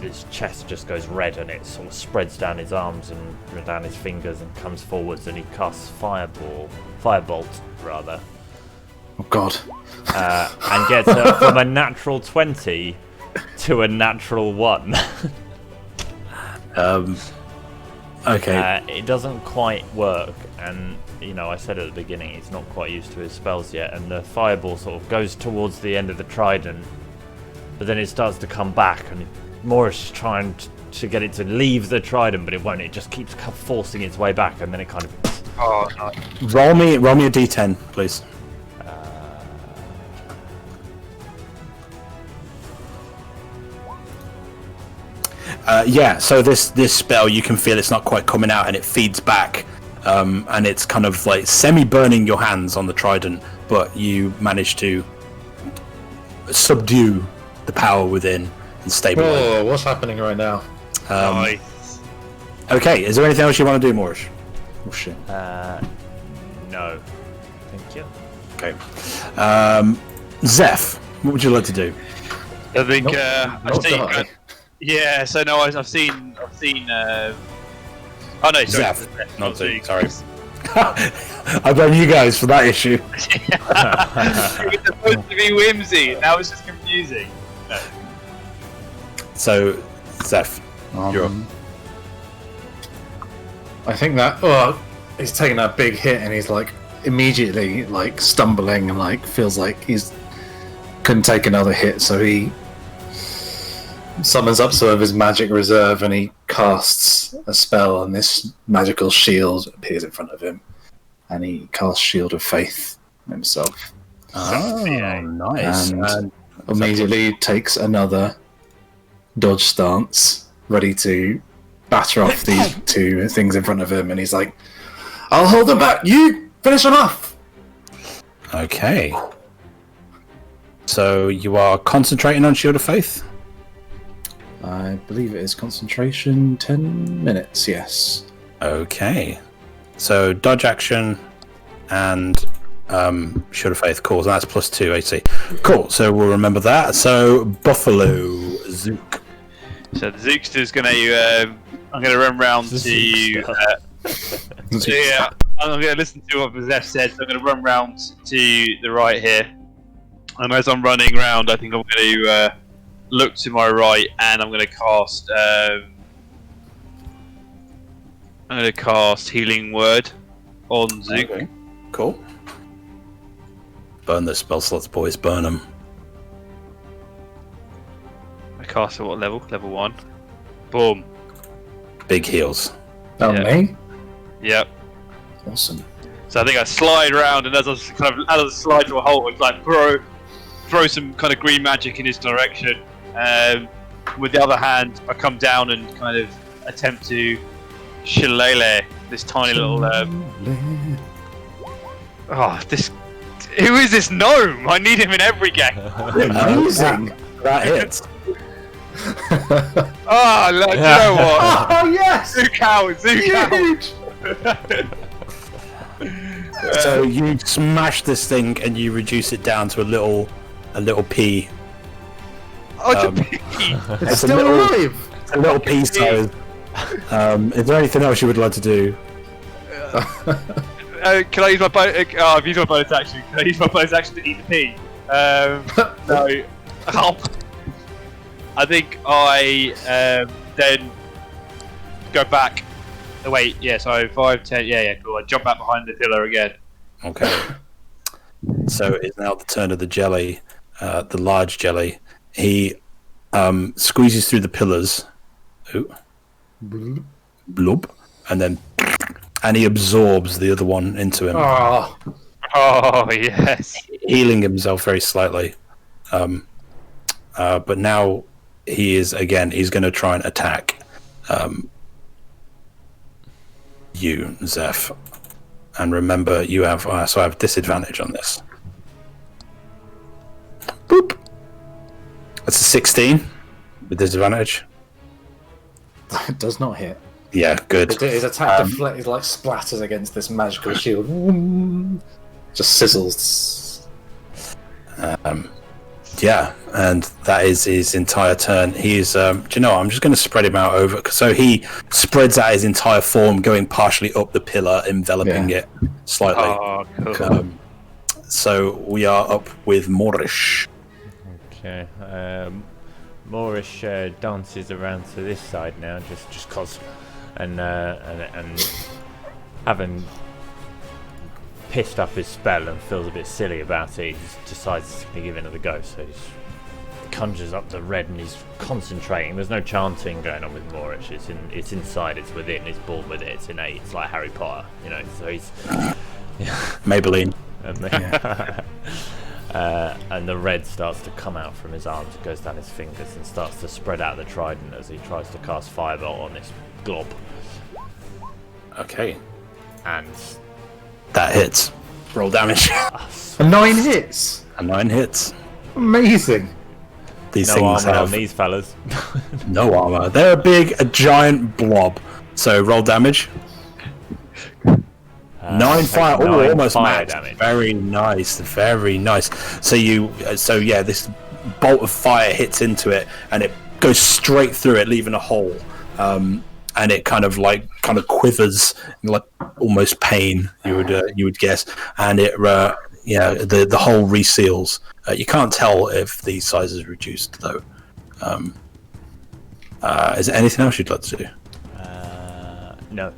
his chest just goes red, and it sort of spreads down his arms and down his fingers, and comes forwards, and he casts firebolt rather. Oh God. And gets from a natural 20 to a natural 1. Okay. It doesn't quite work, and I said at the beginning he's not quite used to his spells yet, and the fireball sort of goes towards the end of the trident, but then it starts to come back, and Moorish is trying to get it to leave the trident, but it won't. It just keeps forcing its way back, and then it kind of... Oh, no. Roll me a d10, please. So this spell, you can feel it's not quite coming out, and it feeds back, and it's kind of like semi-burning your hands on the trident, but you manage to subdue the power within and stabilize. Oh, what's happening right now? Nice. Okay, is there anything else you want to do, Moorish? Oh shit. No. Thank you. Okay. Zeph, what would you like to do? I think Not die. yeah. So no, I've seen. Oh no, sorry. Zeph, not Zook. Sorry. I blame you guys for that issue. It was supposed to be whimsy. Now it's just confusing. No. So, Zeph, you're up. I think that he's taking that big hit, and he's immediately stumbling, and feels like he's couldn't take another hit, so he summons up some of his magic reserve, and he casts a spell, and this magical shield appears in front of him, and he casts Shield of Faith himself. Oh, nice. And immediately takes another dodge stance, ready to batter off these two things in front of him, and he's like, I'll hold them back, you finish them off. Okay. So you are concentrating on Shield of Faith? I believe it is concentration 10 minutes, yes. Okay. So dodge action and Shield of Faith calls. That's +2 AC. Cool. So we'll remember that. So Buffalo Zook. So the Zookster's going to. I'm going to run round to. Yeah, I'm going to listen to what Zeph said. So I'm going to run round to the right here, and as I'm running round, I think I'm going to look to my right, and I'm going to cast. I'm going to cast Healing Word on Zook. Okay. Cool. Burn those spell slots, boys. Burn them. I cast at what level? Level 1. Boom. Big heals. Oh, Yeah. me? Yep. Awesome. So I think I slide around, and as I slide to a halt, I like throw some kind of green magic in his direction. With the other hand, I come down and kind of attempt to shillelagh this tiny little. Who is this gnome? I need him in every game. Amazing. That hits. Ah, do you know what? Oh, yes! Zook out! Huge! So you smash this thing and you reduce it down to a little pea. Oh, it's a pea! It's still alive! A little pea size. Is there anything else you would like to do? Can I use my bonus? I've used my bonus action. Can I use my bonus action to eat the pea? No. I think I then go back. Oh, wait, yeah, so 5, 10, yeah, cool. I jump back behind the pillar again. Okay. So it's now the turn of the jelly, the large jelly. He squeezes through the pillars. Ooh. Blub. And he absorbs the other one into him. Oh, Yes. Healing himself very slightly. But now he's going to try and attack you, Zeph. And remember, you have I have disadvantage on this. Boop. That's a 16 with disadvantage. it does not hit. Yeah, good. His attack deflects, like splatters against this magical shield. Just sizzles. Yeah, and that is his entire turn. He's, do you know what? I'm just going to spread him out over. So he spreads out his entire form, going partially up the pillar, enveloping it slightly. Oh, cool. So we are up with Morish. Okay. Moorish dances around to this side now, just cause, and having pissed up his spell and feels a bit silly about it, he just decides to give it another go. So he conjures up the red and he's concentrating. There's no chanting going on with Moorish. It's inside. It's within. He's born with it. It's innate. It's like Harry Potter, you know. So he's Maybelline. And the red starts to come out from his arms. It goes down his fingers and starts to spread out the trident as he tries to cast Firebolt on this glob. Okay. And that hits. Roll damage. A 9 hits. A 9 hits. Amazing. These no things armor have on these fellas. no armor. They're a giant blob. So roll damage. 9 fire. Oh, almost fire max. damage. Very nice. Very nice. So this bolt of fire hits into it, and it goes straight through it, leaving a hole. And it kind of quivers, like almost pain. You would guess, and it the hole reseals. You can't tell if the size is reduced though. Is there anything else you'd like to do? No.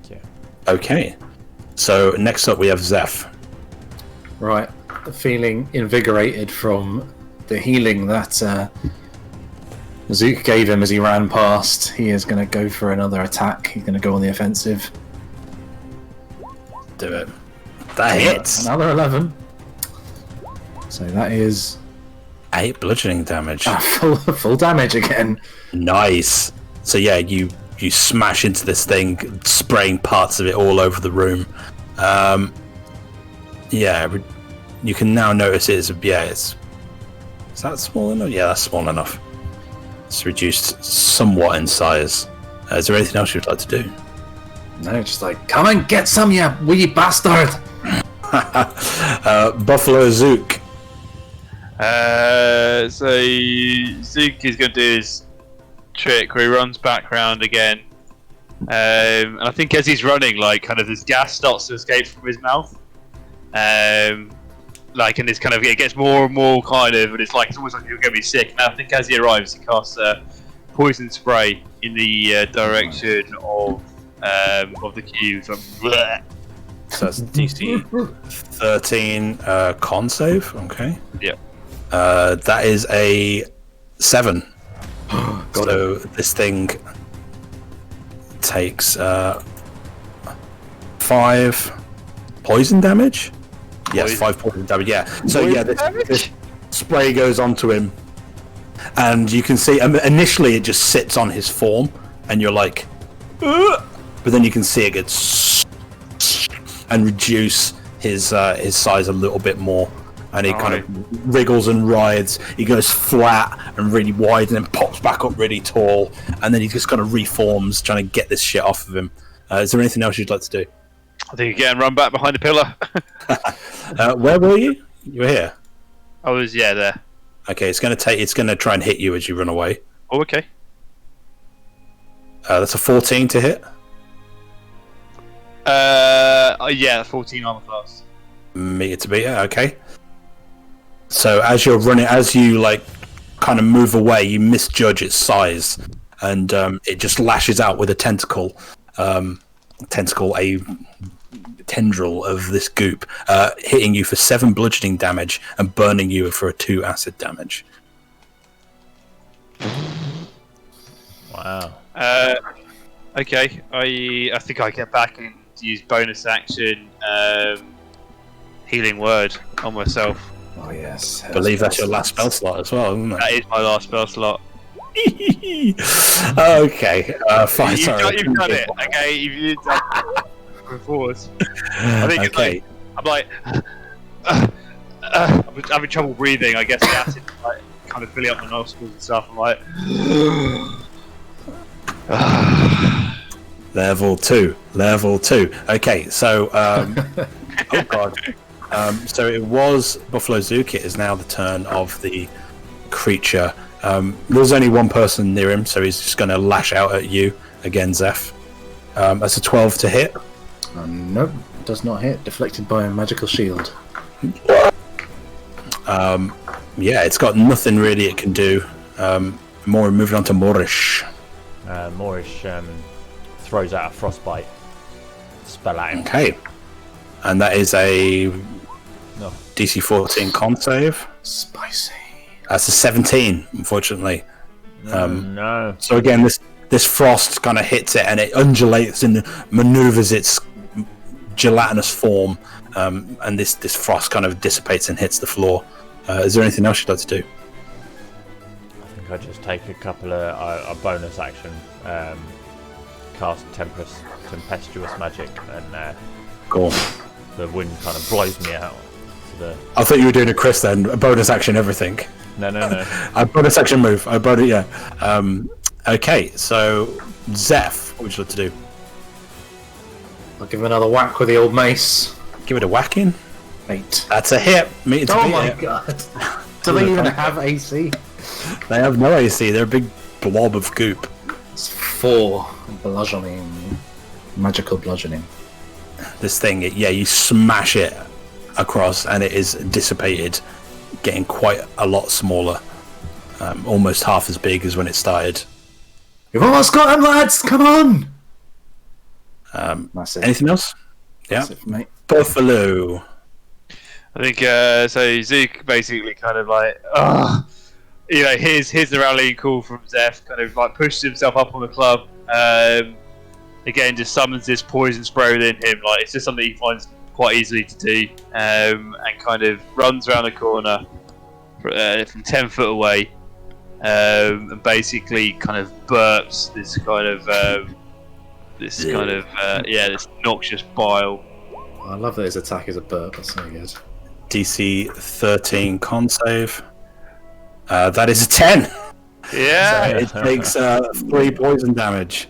Yeah. Okay. So next up we have Zeph. Right. Feeling invigorated from the healing that Zook gave him as he ran past, he is going to go for another attack. He's going to go on the offensive. Do it. That hits. Another 11. So that is 8 bludgeoning damage. full damage again. Nice. So yeah, you smash into this thing, spraying parts of it all over the room. You can now notice is that small enough? Yeah, that's small enough. It's reduced somewhat in size. Is there anything else you'd like to do? No, just like, come and get some, you wee bastard! Buffalo Zook. So Zook is going to do his trick where he runs back round again. And I think as he's running, like, kind of this gas starts to escape from his mouth. and it's kind of it gets more and more kind of, and it's almost like you're going to be sick. And I think as he arrives, he casts poison spray in the direction of the cube. So, So that's DC 13 con save. Okay. yeah. That is a 7. So this thing takes 5 poison damage. Yes, 5 poison damage. Yeah. So this spray goes onto him, and you can see initially it just sits on his form, and you're like, ugh! But then you can see it gets and reduce his size a little bit more, and he kind of wriggles and writhes. He goes flat and really wide, and then pops back up really tall, and then he just kind of reforms, trying to get this shit off of him. Is there anything else you'd like to do? I think again, run back behind the pillar. Where were you? You were here. I was there. Okay, it's going to try and hit you as you run away. Oh, okay. That's a 14 to hit. Yeah, 14 armor class. Meter to beat. Okay. So as you're running, as you like kind of move away, you misjudge its size, and it just lashes out with a tentacle, a tendril of this goop, hitting you for 7 bludgeoning damage and burning you for a 2 acid damage. Wow. Okay. I think I get back and use bonus action healing word on myself. Oh yes. I believe that's your last spell slot as well, isn't it? That is my last spell slot. Okay. Fine. You've done it. Okay, you've done it. Forward. I think it's Okay. like I'm having trouble breathing. I guess the acid like kind of filling up my nostrils and stuff. I'm like. Level 2. Okay, so oh god. So it was Buffalo Zook. It is now the turn of the creature. There's only one person near him, so he's just going to lash out at you again, Zeph. That's a 12 to hit. Nope, does not hit. Deflected by a magical shield. Yeah, it's got nothing really it can do. More moving on to Morish. Morish throws out a frostbite spell at him. Okay, and that is a No. DC 14 con save. Spicy. That's a 17, unfortunately. No. So again, this frost kind of hits it, and it undulates and maneuvers its gelatinous form, and this frost kind of dissipates and hits the floor. Is there anything else you'd like to do? I think I just take a couple of a bonus action, cast tempestuous magic, and Cool. the wind kind of blows me out. I thought you were doing a Chris then, a bonus action everything. No. A bonus action move. Yeah. Okay, so Zeph, what would you like to do? I'll give him another whack with the old mace. Give it a whacking. 8. That's a hit. Meter to Oh beat my it. god. Do they even have AC? They have no AC. They're a big blob of goop. It's 4 bludgeoning. Magical bludgeoning. This thing, you smash it across, and it is dissipated, getting quite a lot smaller. Almost half as big as when it started. You've almost got him, lads! Come on! That's it. Anything else? Yeah. That's it for me. Buffalo. I think so. Zook basically kind of like, here's the rallying call from Zeph. Kind of like pushes himself up on the club. Again, just summons this poison spray within him. Like it's just something he finds quite easily to do, and kind of runs around the corner from 10 foot away, and basically kind of burps this kind of this noxious bile. I love that his attack is a burp. That's so good. DC 13 con save. That is a 10. Yeah. It takes 3 poison damage.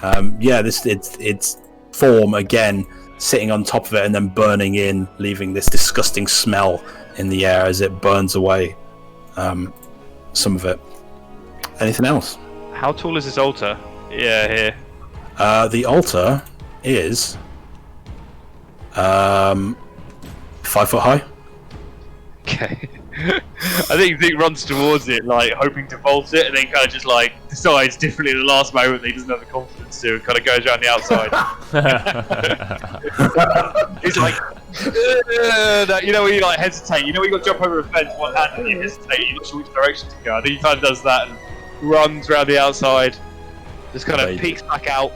It's form again sitting on top of it and then burning in, leaving this disgusting smell in the air as it burns away some of it. Anything else? How tall is this altar? Yeah, here. The altar is 5 foot high. Okay. I think Zeke runs towards it, like hoping to vault it, and then kind of just like decides differently at the last moment that he doesn't have the confidence to, and kind of goes around the outside. He's like, you know, when you like hesitate. You know, when you got to jump over a fence one hand and you hesitate, you're not sure which direction to go. I think he kind of does that and runs around the outside, just kind of peeks back out.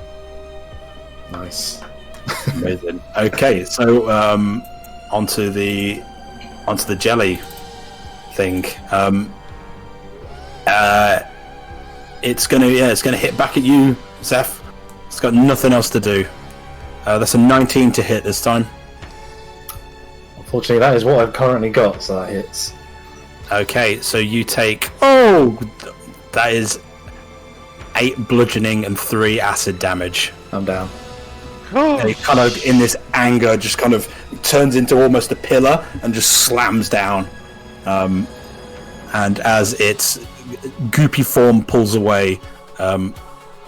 Nice. Amazing. Okay, so onto the jelly thing. It's gonna hit back at you, Zeph. It's got nothing else to do. That's a 19 to hit this time. Unfortunately, that is what I've currently got, so that hits. Okay, so you take that is 8 bludgeoning and 3 acid damage. I'm down. And he kind of, in this anger, just kind of turns into almost a pillar and just slams down. And as its goopy form pulls away,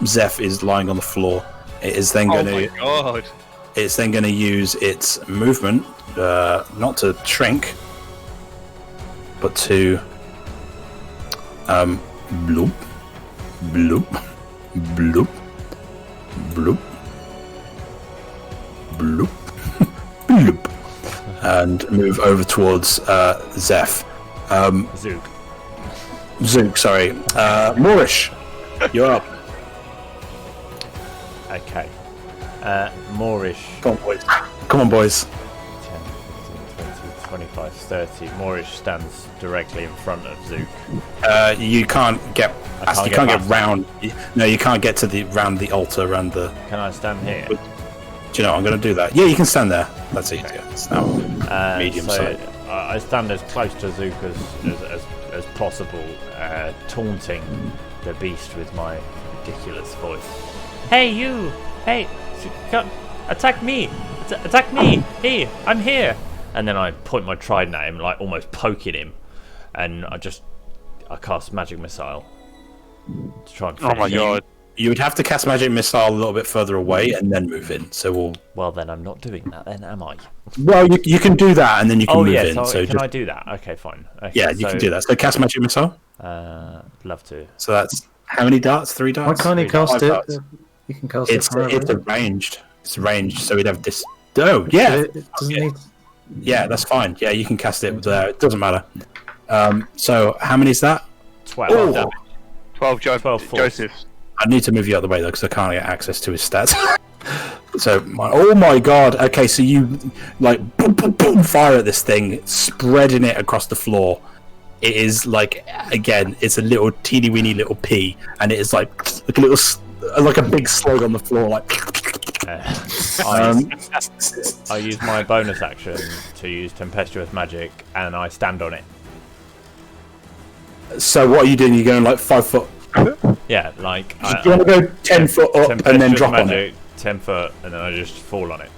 Zeph is lying on the floor. It is then going to. Oh my god! It's then going to use its movement, not to shrink, but to bloop, bloop, bloop, bloop. Bloop, bloop, and move over towards Zeph. Zook, sorry. Moorish, you're up. Okay. Moorish. Come on, boys. 10, 15, 20, 25, 30. Moorish stands directly in front of Zook. You can't get. You can't get round. No, you can't get to round the altar, around the. Can I stand here? Do you know, I'm going to do that. Yeah, you can stand there. That's easier. It's now medium size. I stand as close to Zook as possible, taunting the beast with my ridiculous voice. Hey, you! Hey! Attack me! Attack me! Hey, I'm here! And then I point my trident at him, like almost poking him, and I cast magic missile to try and finish him. Oh my god! You would have to cast magic missile a little bit further away and then move in. So Well, then I'm not doing that. Then am I? Well, you can do that and then you can move in. So can I do that? Okay, fine. Okay, yeah, you can do that. So cast magic missile. Love to. So that's how many darts? 3 darts. Why can't you cast it? Darts. You can cast it. It's arranged. It's ranged. So we'd have this. Oh yeah. It doesn't need. Yeah, that's fine. Yeah, you can cast it there. It doesn't matter. So how many is that? 12. Oh. 12 Joseph. I need to move you out of the way though, because I can't get access to his stats. So, oh my god. Okay, so you like boom, boom, boom, fire at this thing, spreading it across the floor. It is like, again, it's a little teeny weeny little pea, and it is like a little, like a big slug on the floor, like. I use my bonus action to use tempestuous magic, and I stand on it. So what are you doing? You're going like 5 foot. Yeah, like. Do you want to go 10 foot up and then drop on it? 10 foot, and then I just fall on it.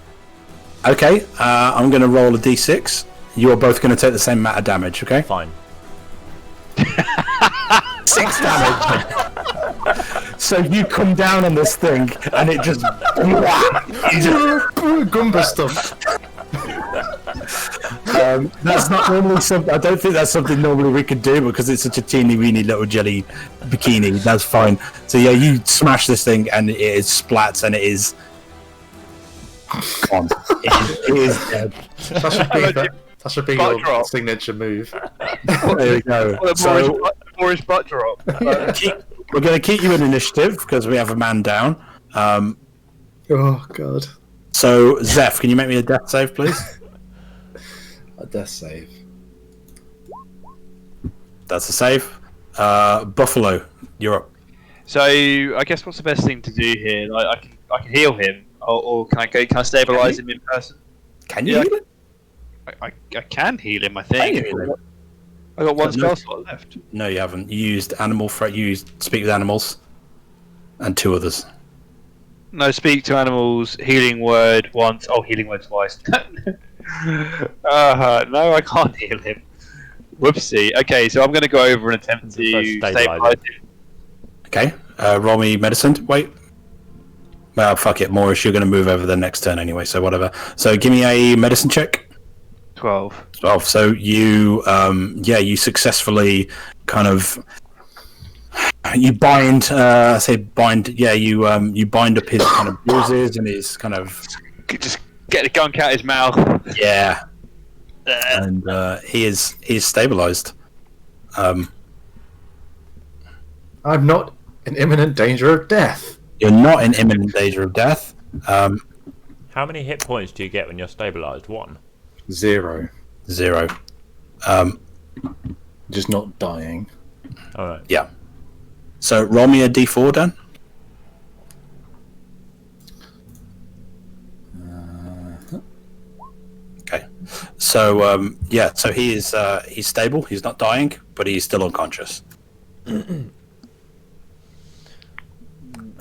Okay, I'm going to roll a d6. You're both going to take the same amount of damage, okay? Fine. 6 damage. So you come down on this thing, and it just... Gumba stuff. That's not normally something. I don't think that's something normally we could do because it's such a teeny weeny little jelly bikini. That's fine. So yeah, you smash this thing and it is splats and it is gone. It is dead. That should be your signature move. There you go. So Moorish butt drop. we're going to keep you in initiative because we have a man down. Oh god. So Zeph, can you make me a death save, please? A death save. That's a save. Buffalo, you're up. So I guess what's the best thing to do here? Like, I can heal him, or can I stabilize him in person? Can you heal him? I can heal him. I think. I got one spell slot left. No, you haven't. You used animal threat. You used speak with animals, and 2 others. No, speak to animals. Healing word once. Oh, healing word twice. No, I can't heal him. Whoopsie. Okay, so I'm going to go over and attempt to stabilize him. Okay, roll me medicine. Wait. Well, fuck it, Morris. You're going to move over the next turn anyway, so whatever. So give me a medicine check. 12. 12. So you, you successfully kind of you bind. You bind up his kind of bruises and his kind of Just get the gunk out his mouth. yeah, and he is stabilized. I'm not in imminent danger of death. You're not in imminent danger of death. How many hit points do you get when you're stabilized? 1. 0. 0. Just not dying. All right. Yeah. So roll me a d4, Dan. Okay. So so he is he's stable. He's not dying, but he's still unconscious.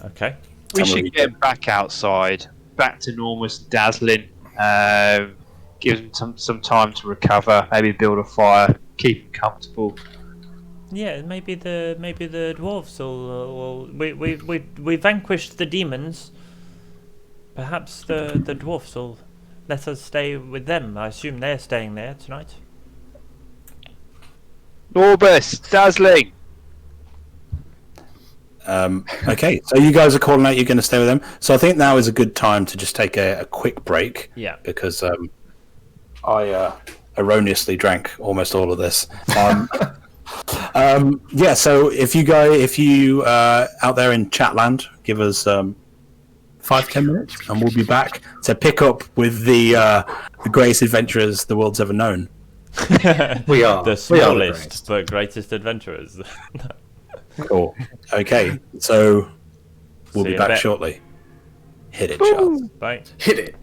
Okay. We should get him back outside, back to Normus Dazzling. Give him some time to recover. Maybe build a fire, keep him comfortable. Yeah, maybe the dwarves will. We vanquished the demons. Perhaps the dwarves will let us stay with them. I assume they're staying there tonight. Norbus Dazzling. Okay, so you guys are calling out you're going to stay with them. So I think now is a good time to just take a quick break. Yeah. Because I erroneously drank almost all of this. So if you out there in Chatland, give us 5-10 minutes, and we'll be back to pick up with the greatest adventurers the world's ever known. We are The smallest but greatest adventurers. Cool. Okay, so we'll See be you back in a bit. shortly. Hit it, Charles. Bye. Hit it.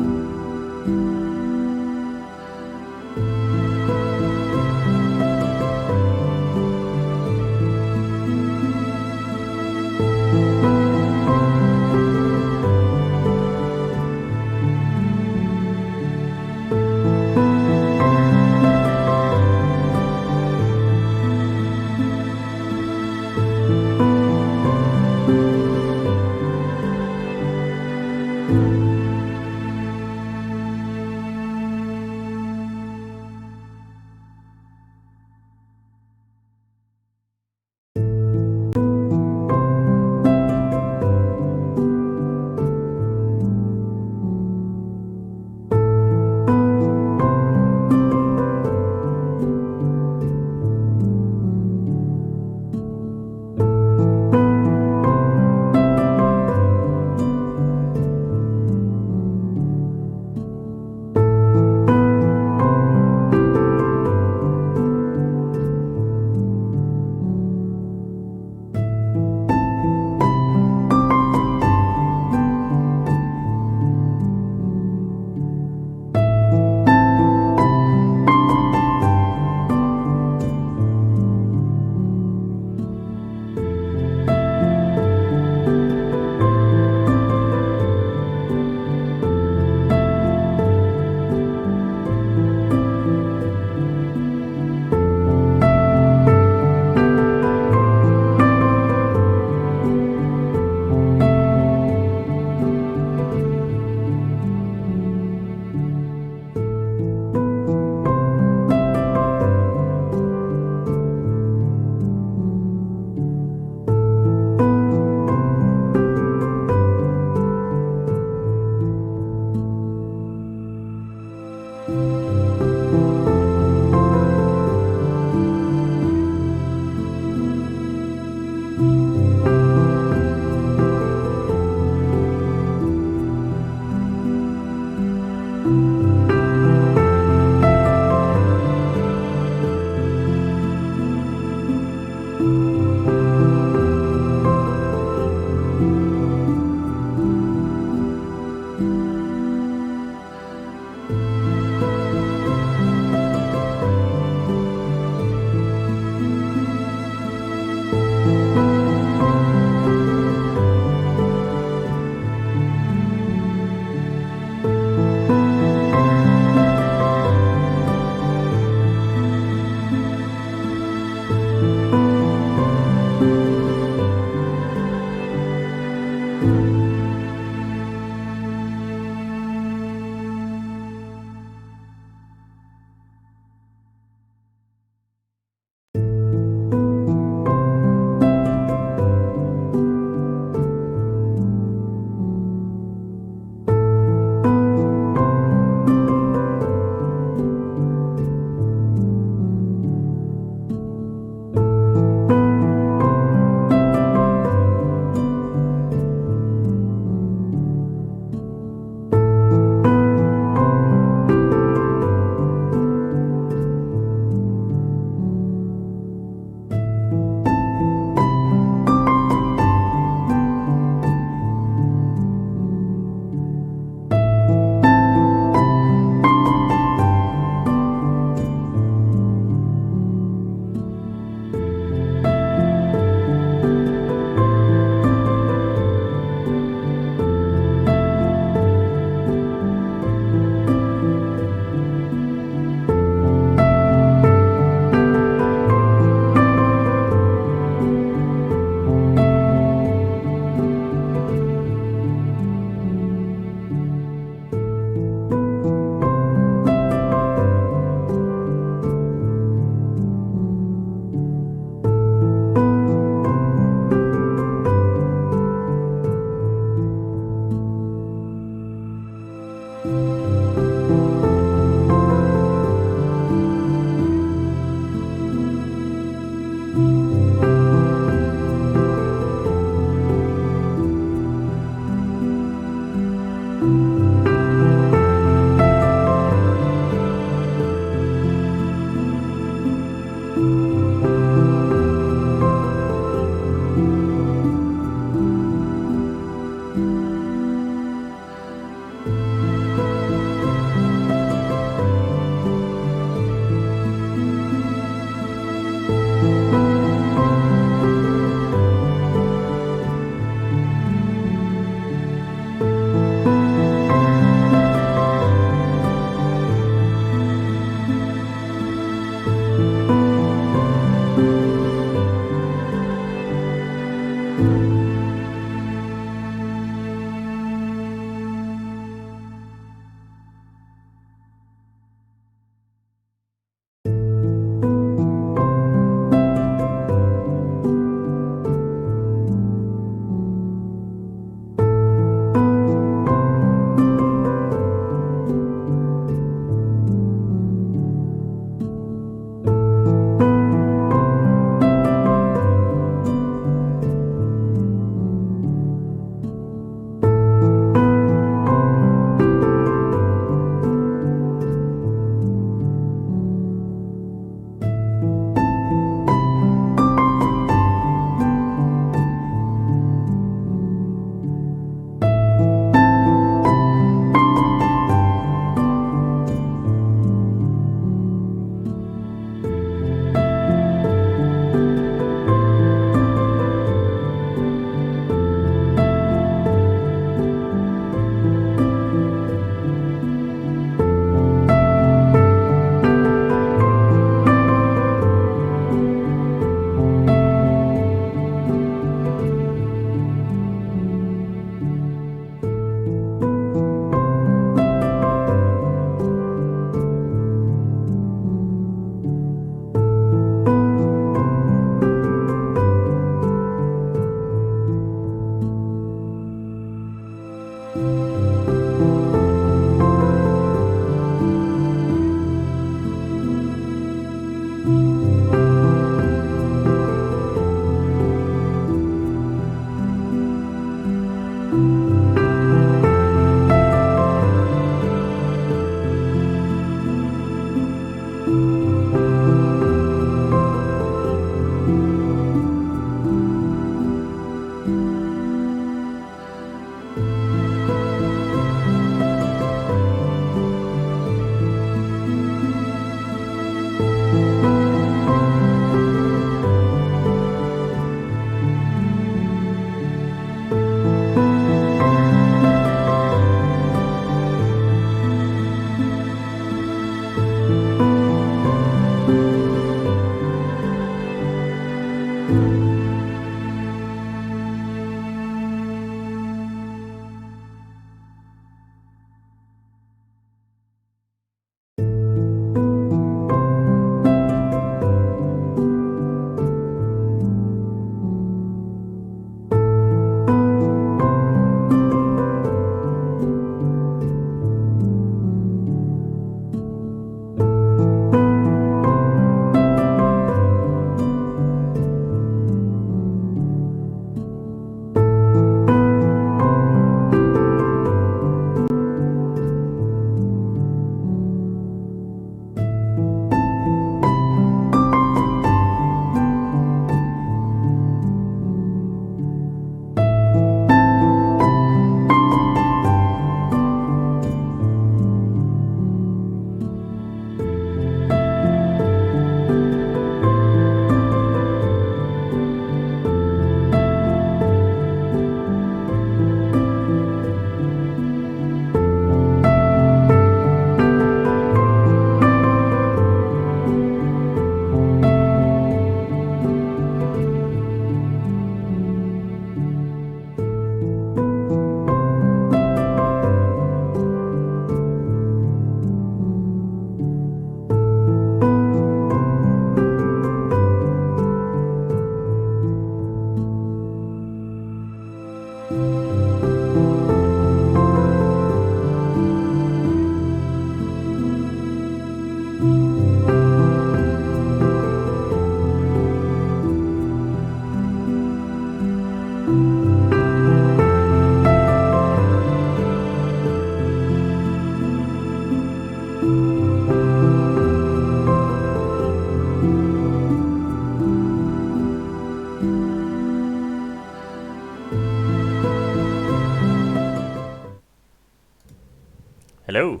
Hello.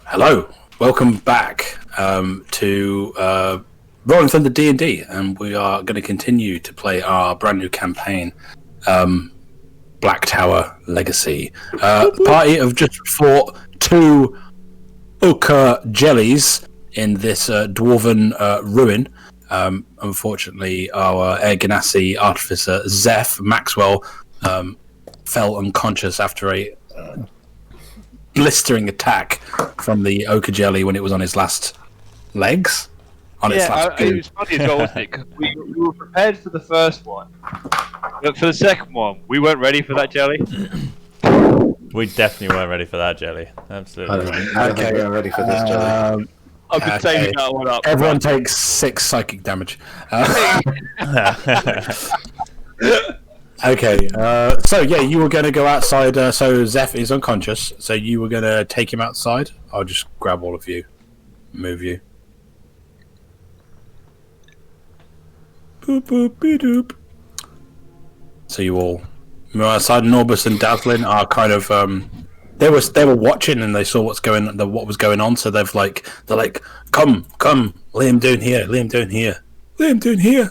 Hello, welcome back to Rolling Thunder D&D, and we are going to continue to play our brand new campaign, Blacktower Legacy. The party have just fought 2 ochre jellies in this dwarven ruin. Unfortunately, our Air Ganassi artificer, Zeph Maxwell, fell unconscious after a blistering attack from the ochre jelly when it was on its last legs. It was funny as well, wasn't it? 'Cause we were prepared for the first one, but for the second one, we weren't ready for that jelly. We definitely weren't ready for that jelly. Absolutely. I don't think we're ready for this, Jelly. I've been saving that one up. Everyone takes 6 psychic damage. Okay, so yeah, you were going to go outside. So Zeph is unconscious, so you were going to take him outside. I'll just grab all of you, move you. Boop boop beep doop. So you all move outside. Norbus and Dazzlin are kind of they were watching and they saw what was going on. So they're like, come, lay him down here, lay him down here.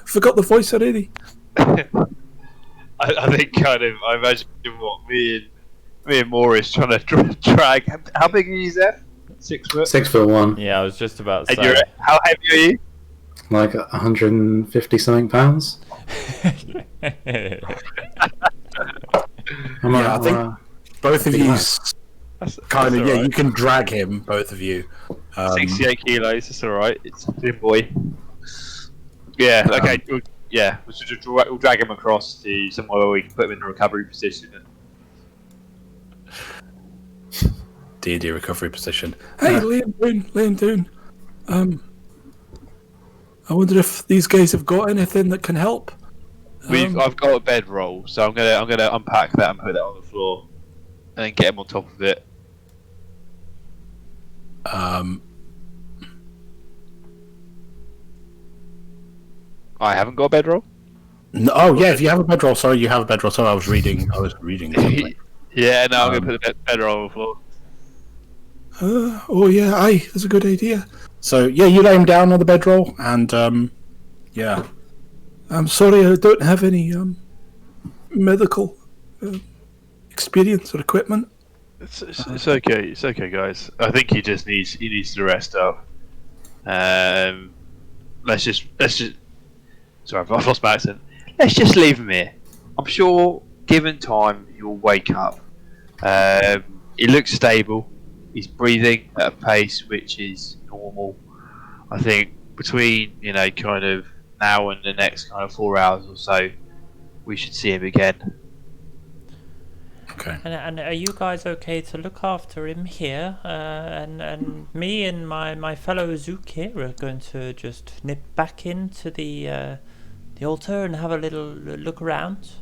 Forgot the voice already. I think I imagine what me and Maurice trying to drag. How big are you, Zeph? 6 foot. 6'1", Yeah, I was just about to And say. how heavy are you? like 150 something pounds. Yeah, I think both of you kind of. Yeah, you can drag him, both of you. 68 kilos. That's all right. It's a big boy. Yeah. Okay. We'll drag him across to somewhere where we can put him in a recovery position. D&D recovery position. Hey, lay him down. I wonder if these guys have got anything that can help. I've got a bedroll, so I'm gonna unpack that and put that on the floor, and then get him on top of it. I haven't got a bedroll. No, oh yeah, if you have a bedroll, sorry, you have a bedroll. Sorry, I was reading something. Yeah, no, I'm gonna put the bedroll on the floor. Oh yeah, aye, that's a good idea. So yeah, you lay him down on the bedroll, and yeah. I'm sorry, I don't have any medical experience or equipment. It's okay. It's okay, guys. I think he needs to rest up. Let's just. Sorry, I've lost my accent. Let's just leave him here. I'm sure, given time, he'll wake up. He looks stable. He's breathing at a pace which is normal. I think between kind of now and the next kind of 4 hours or so, we should see him again. Okay. And are you guys okay to look after him here? And me and my fellow Zook here are going to just nip back into the altar and have a little look around.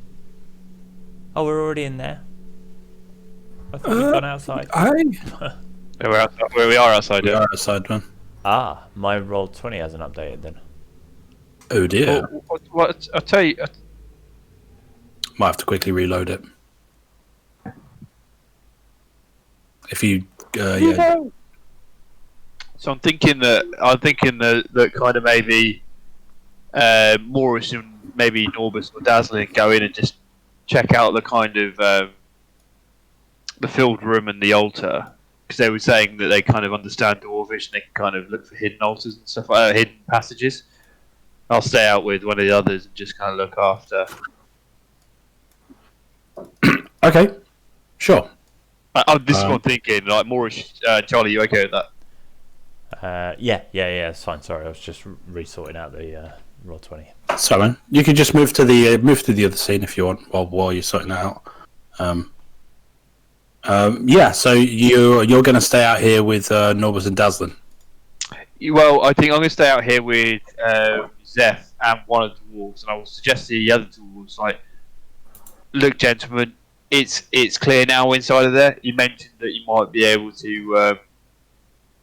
Oh, we're already in there. I thought we'd gone outside. Where we are outside. We are outside, man. Ah, my roll 20 hasn't updated then. Oh dear. What I'll tell you. Might have to quickly reload it. If you, yeah. So I'm thinking that kind of maybe Morris and maybe Norbus or Dazzlin go in and just check out the kind of the filled room and the altar, because they were saying that they kind of understand Dwarvish and they can kind of look for hidden altars and stuff, hidden passages. I'll stay out with one of the others and just kind of look after. Okay, sure. This is what I'm thinking. Like Morris, Charlie, you okay with that? Yeah, it's fine. Sorry, I was just resorting out the roll 20. So man, you can just move to the other scene if you want while you're sorting that out. Yeah. So you're going to stay out here with Norbus and Dazzlin. Well, I think I'm going to stay out here with Zeph and one of the dwarves, and I will suggest to the other dwarves, like, look, gentlemen, it's clear now inside of there. You mentioned that you might be able to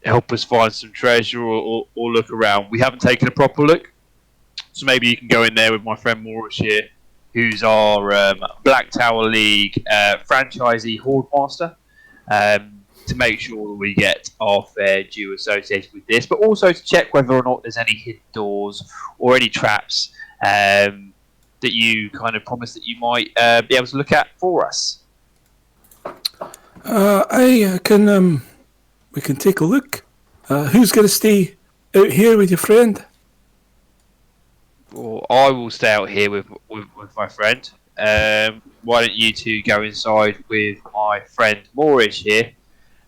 help us find some treasure or look around. We haven't taken a proper look, so maybe you can go in there with my friend Morris here, who's our Blacktower League franchisee horde master. to make sure that we get our fair due associated with this, but also to check whether or not there's any hidden doors or any traps that you kind of promised that you might be able to look at for us. I can. We can take a look. Who's going to stay out here with your friend? Well, I will stay out here with my friend. Why don't you two go inside with my friend Moorish here,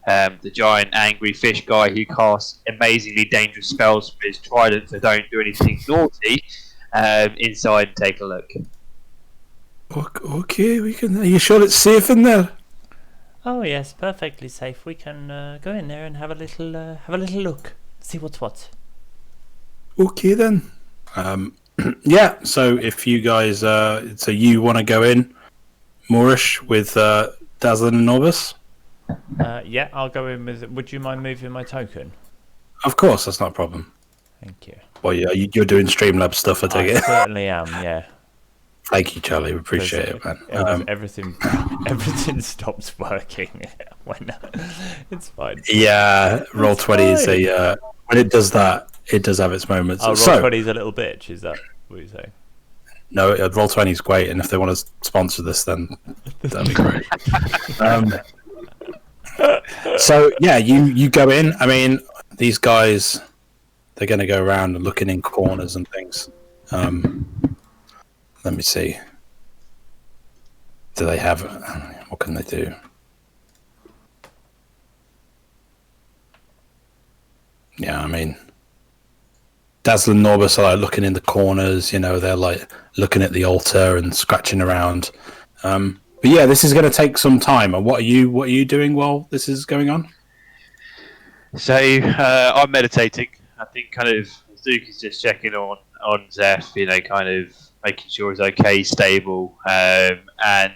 the giant angry fish guy who casts amazingly dangerous spells with his trident, so don't do anything naughty. Inside and take a look. Okay, we can. Are you sure it's safe in there? Oh yes, perfectly safe. We can go in there and have a little look, see what's what. Okay then. Yeah. So if you guys, so you want to go in, Moorish with Dazzlin and Norbus? Yeah, I'll go in with. Would you mind moving my token? Of course, that's not a problem. Thank you. Well, yeah, you're doing Streamlab stuff, I take I it. certainly am. Yeah. Thank you, Charlie. We appreciate it, man. Everything stops working when it's fine. Yeah, Roll20 is a when it does that, it does have its moments. Oh, Roll20 is a little bitch. Is that what you say? No, Roll20 is great, and if they want to sponsor this, then that'd be great. So yeah, you go in. I mean, these guys, they're going to go around and looking in corners and things. Let me see. Do they have? What can they do? Yeah, I mean, Dazzle and Norbus are like looking in the corners. You know, they're like looking at the altar and scratching around. But yeah, this is going to take some time. And what are you doing while this is going on? So I'm meditating. I think kind of Duke is just checking on Zeph, you know, kind of making sure he's okay, stable, and I'm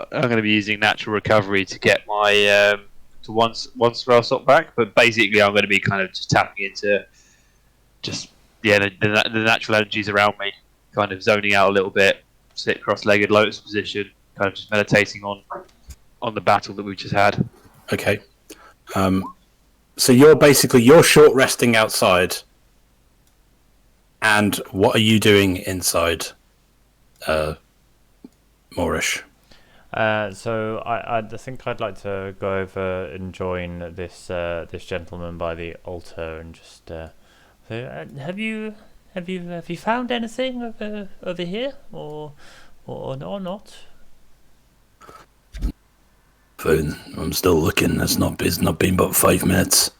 going to be using natural recovery to get my to one spell slot back. But basically, I'm going to be kind of just tapping into just the natural energies around me, kind of zoning out a little bit, sit cross-legged, lotus position, kind of just meditating on the battle that we just had. Okay. So you're short resting outside. And what are you doing inside, Moorish? So I think I'd like to go over and join this gentleman by the altar and just. So have you found anything over here or not? Fine. I'm still looking. It's not been but 5 minutes.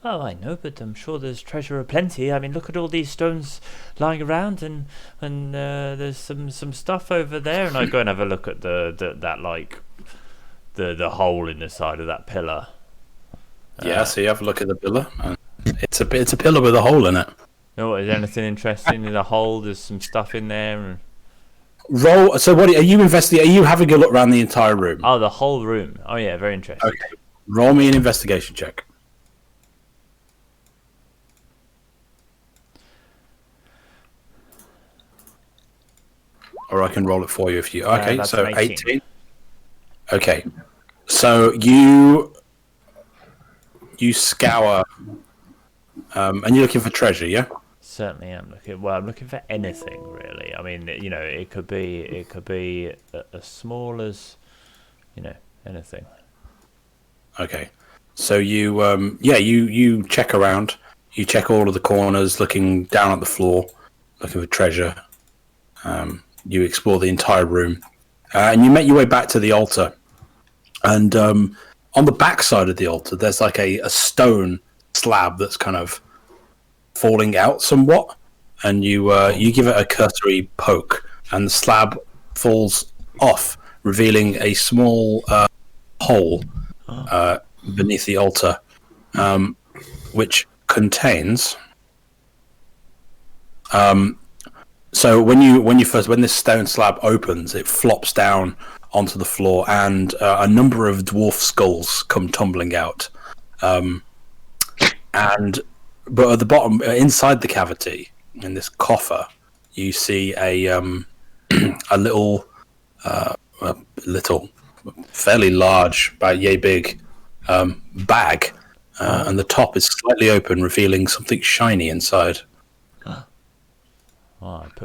Oh, I know, but I'm sure there's treasure aplenty. I mean, look at all these stones lying around, and there's some stuff over there. And I go and have a look at the hole in the side of that pillar. Yeah, so you have a look at the pillar. It's a pillar with a hole in it. No, is there anything interesting in the hole? There's some stuff in there. And... Roll. So what are you investigating? Are you having a look around the entire room? Oh, the whole room. Oh yeah, very interesting. Okay. Roll me an investigation check. Or I can roll it for you if you... Okay, so 18. Okay. So you scour, and you're looking for treasure, yeah? Certainly am looking. Well, I'm looking for anything, really. I mean, you know, it could be as small as, you know, anything. Okay. So you check around. You check all of the corners, looking down at the floor, looking for treasure. You explore the entire room, and you make your way back to the altar. And on the back side of the altar, there's like a stone slab that's kind of falling out somewhat. And you give it a cursory poke, and the slab falls off, revealing a small hole beneath the altar, which contains. So when this stone slab opens, it flops down onto the floor, and a number of dwarf skulls come tumbling out. But at the bottom, inside the cavity, in this coffer, you see a little, fairly large, about yay big, bag, and the top is slightly open, revealing something shiny inside.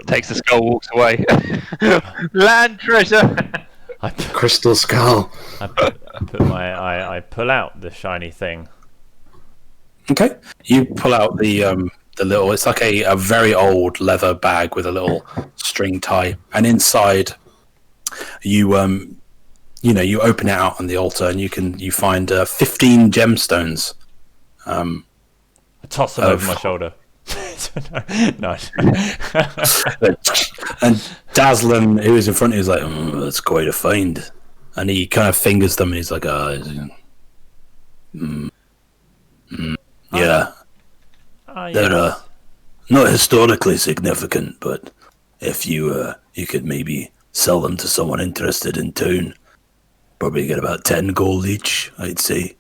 Takes the skull, walks away. Land treasure. Crystal skull. I pull out the shiny thing. Okay, you pull out the little. It's like a very old leather bag with a little string tie, and inside, you you open it out on the altar, and you find 15 gemstones. I toss them over my shoulder. No. And Daslin, who is in front of you, is like, "That's quite a find," and he kind of fingers them, and he's like, "Yeah, they're not historically significant, but if you could maybe sell them to someone interested in town, probably get about 10 gold each, I'd say."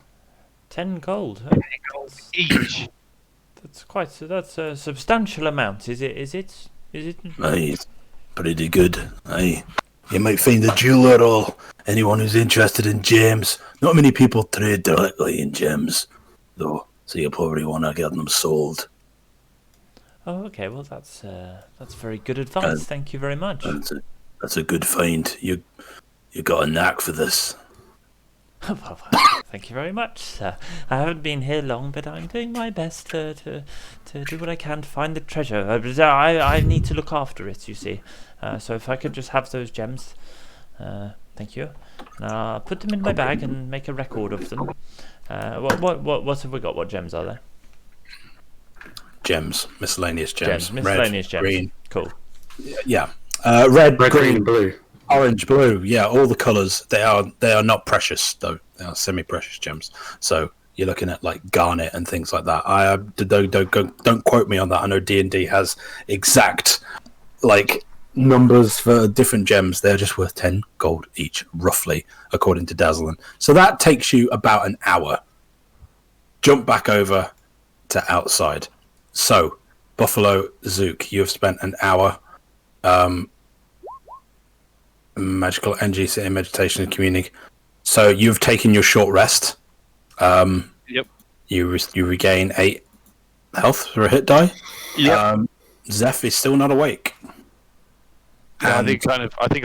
10 gold. 10 gold each. That's a substantial amount. Is it? Aye, it's pretty good. Aye, you might find a jeweler or anyone who's interested in gems. Not many people trade directly in gems, though, so you'll probably want to get them sold. Oh, okay. Well, that's very good advice. Thank you very much. That's a good find. You got a knack for this. Well, thank you very much, sir. I haven't been here long, but I'm doing my best to do what I can to find the treasure. I need to look after it, you see. So if I could just have those gems, thank you. And I'll put them in my bag and make a record of them. What have we got? What gems are there? Gems, miscellaneous gems. Miscellaneous red, gems. green. Cool. Yeah. Red, Green, blue. orange, blue. Yeah, all the colours. They are not precious though. They are semi-precious gems. So you're looking at like garnet and things like that. Don't quote me on that. I know D&D has exact like numbers for different gems. They're just worth 10 gold each, roughly, according to Dazzlin. So that takes you about an hour. Jump back over to outside. So, Buffalo Zook, you have spent an hour magical energy, sitting, meditation, and communing. So you've taken your short rest. Yep. You regain 8 health for a hit die. Yep. Zeph is still not awake. Yeah, I think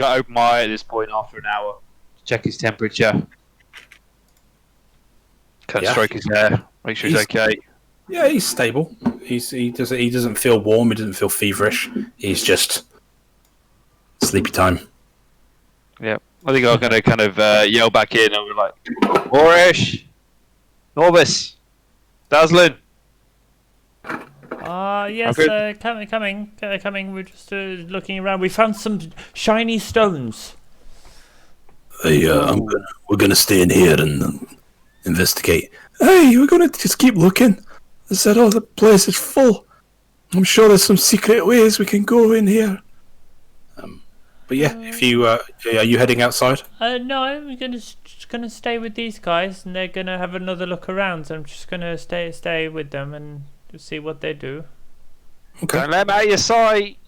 I open my eye at this point after an hour to check his temperature. Stroke his hair, make sure he's okay. Yeah, he's stable. He doesn't feel warm. He doesn't feel feverish. He's just sleepy time. Yeah, I think I'm gonna kind of yell back in and be like, "Morish, Norbus, Daslin." Yes, coming. We're just looking around. We found some shiny stones. Hey, we're gonna stay in here and investigate. Hey, we're gonna just keep looking. I said, the place is full. I'm sure there's some secret ways we can go in here. But yeah, if you are you heading outside? No, I'm just gonna stay with these guys, and they're gonna have another look around. So I'm just gonna stay with them and see what they do. Okay. Don't let them out of your sight.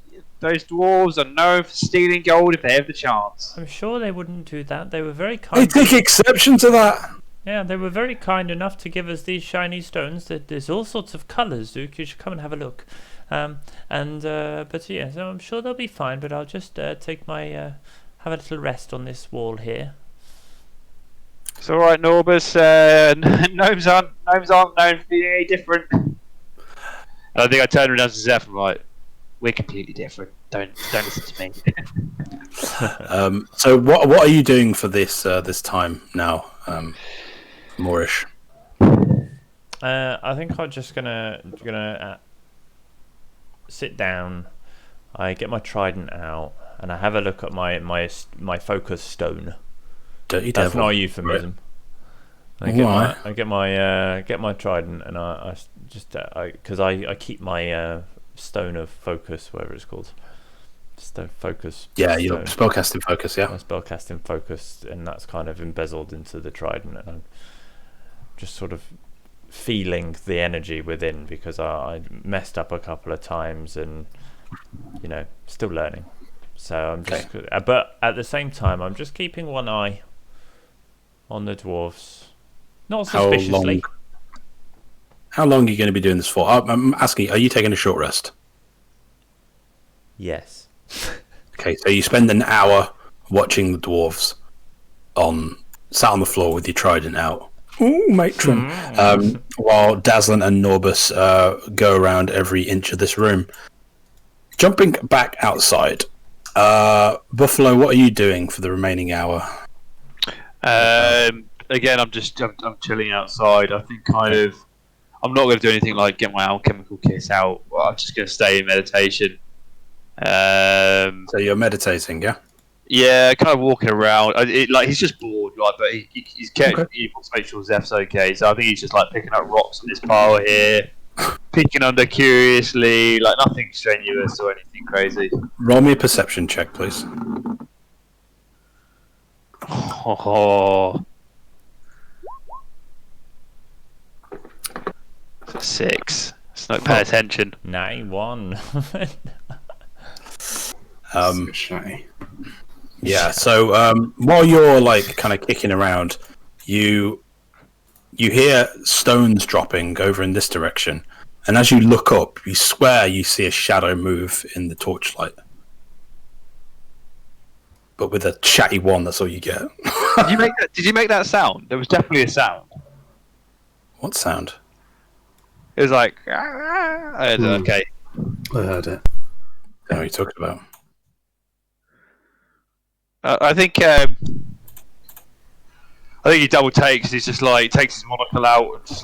Those dwarves are known for stealing gold if they have the chance. I'm sure they wouldn't do that. They were very kind. I take exception to that. Yeah, they were very kind enough to give us these shiny stones. There's all sorts of colours, Duke. You should come and have a look. But yeah, so I'm sure they'll be fine. But I'll just take my have a little rest on this wall here. It's all right, Norbus. Gnomes aren't known for being any different. And I think I turned around to Zeph and I'm like, "We're completely different. Don't listen to me." So what are you doing for this time now, Moorish? I think I'm just gonna sit down. I get my trident out and I have a look at my focus stone. Dirty That's devil. not a euphemism. I get my trident and I keep my stone of focus, whatever it's called. Stone focus. Yeah, your spellcasting focus. Yeah, my spellcasting focus, and that's kind of embezzled into the trident, and I'm just sort of feeling the energy within because I messed up a couple of times, and still learning. So I'm just, okay. But at the same time, I'm just keeping one eye on the dwarves, Not How suspiciously. How long are you going to be doing this for? I'm asking, are you taking a short rest? Yes. Okay, so you spend an hour watching the dwarves sat on the floor with your trident out. Ooh, matron. While Dazzlin and Norbus go around every inch of this room. Jumping back outside, Buffalo, what are you doing for the remaining hour? Again, I'm chilling outside. I think I'm not going to do anything like get my alchemical kit out. I'm just going to stay in meditation. So you're meditating, yeah? Yeah, kind of walking around. He's just bored, but he's kept. He wants to make sure Zeph's okay. So I think he's just picking up rocks in this pile here, peeking under curiously, nothing strenuous or anything crazy. Roll me a perception check, please. Oh. 6. It's not paying attention. 9-1. Shy. Yeah, so while you're kind of kicking around, you hear stones dropping over in this direction, and as you look up, you swear you see a shadow move in the torchlight. But with a chatty one, that's all you get. Did you make that sound? There was definitely a sound. What sound? It was like, okay. I heard it. What are you talking about? I think he double takes. He's just takes his monocle out and just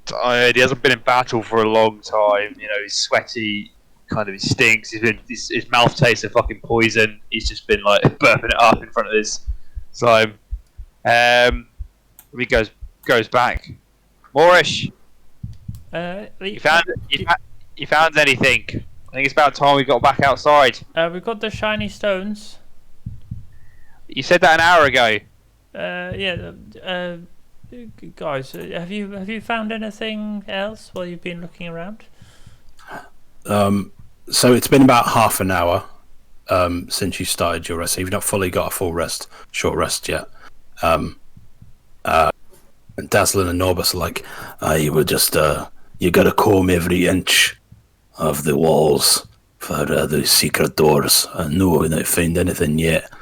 tired. He hasn't been in battle for a long time. He's sweaty. He stinks. His mouth tastes of fucking poison. He's just been burping it up in front of his slime. He goes back. Moorish, you found anything? I think it's about time we got back outside. We got the shiny stones. You said that an hour ago. Guys, have you found anything else while you've been looking around? So it's been about half an hour since you started your rest. So you've not fully got a full rest, short rest yet. And Dazzlin and Norbus are you were just you got to comb every inch of the walls for the secret doors. No, we don't find anything yet.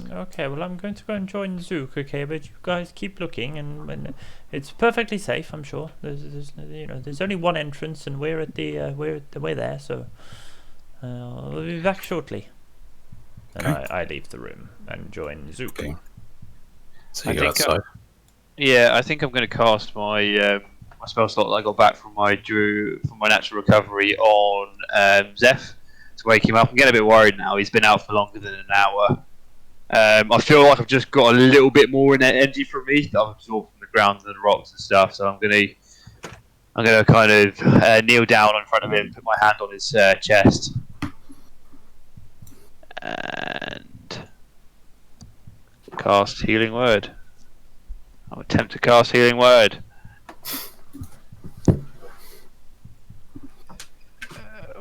Okay, well, I'm going to go and join Zook, okay? But you guys keep looking, and it's perfectly safe, I'm sure. There's only one entrance, and we're the way there, so we'll be back shortly. And Okay. I leave the room and join Zook. Okay. So you go outside. I think I'm going to cast my my spell slot that I got back from my natural recovery on Zeph to wake him up. I'm getting a bit worried now. He's been out for longer than an hour. I feel like I've just got a little bit more in that energy from me that I've absorbed from the ground and the rocks and stuff. So I'm gonna kind of kneel down in front of him, put my hand on his chest, and cast Healing Word. I'll attempt to cast Healing Word.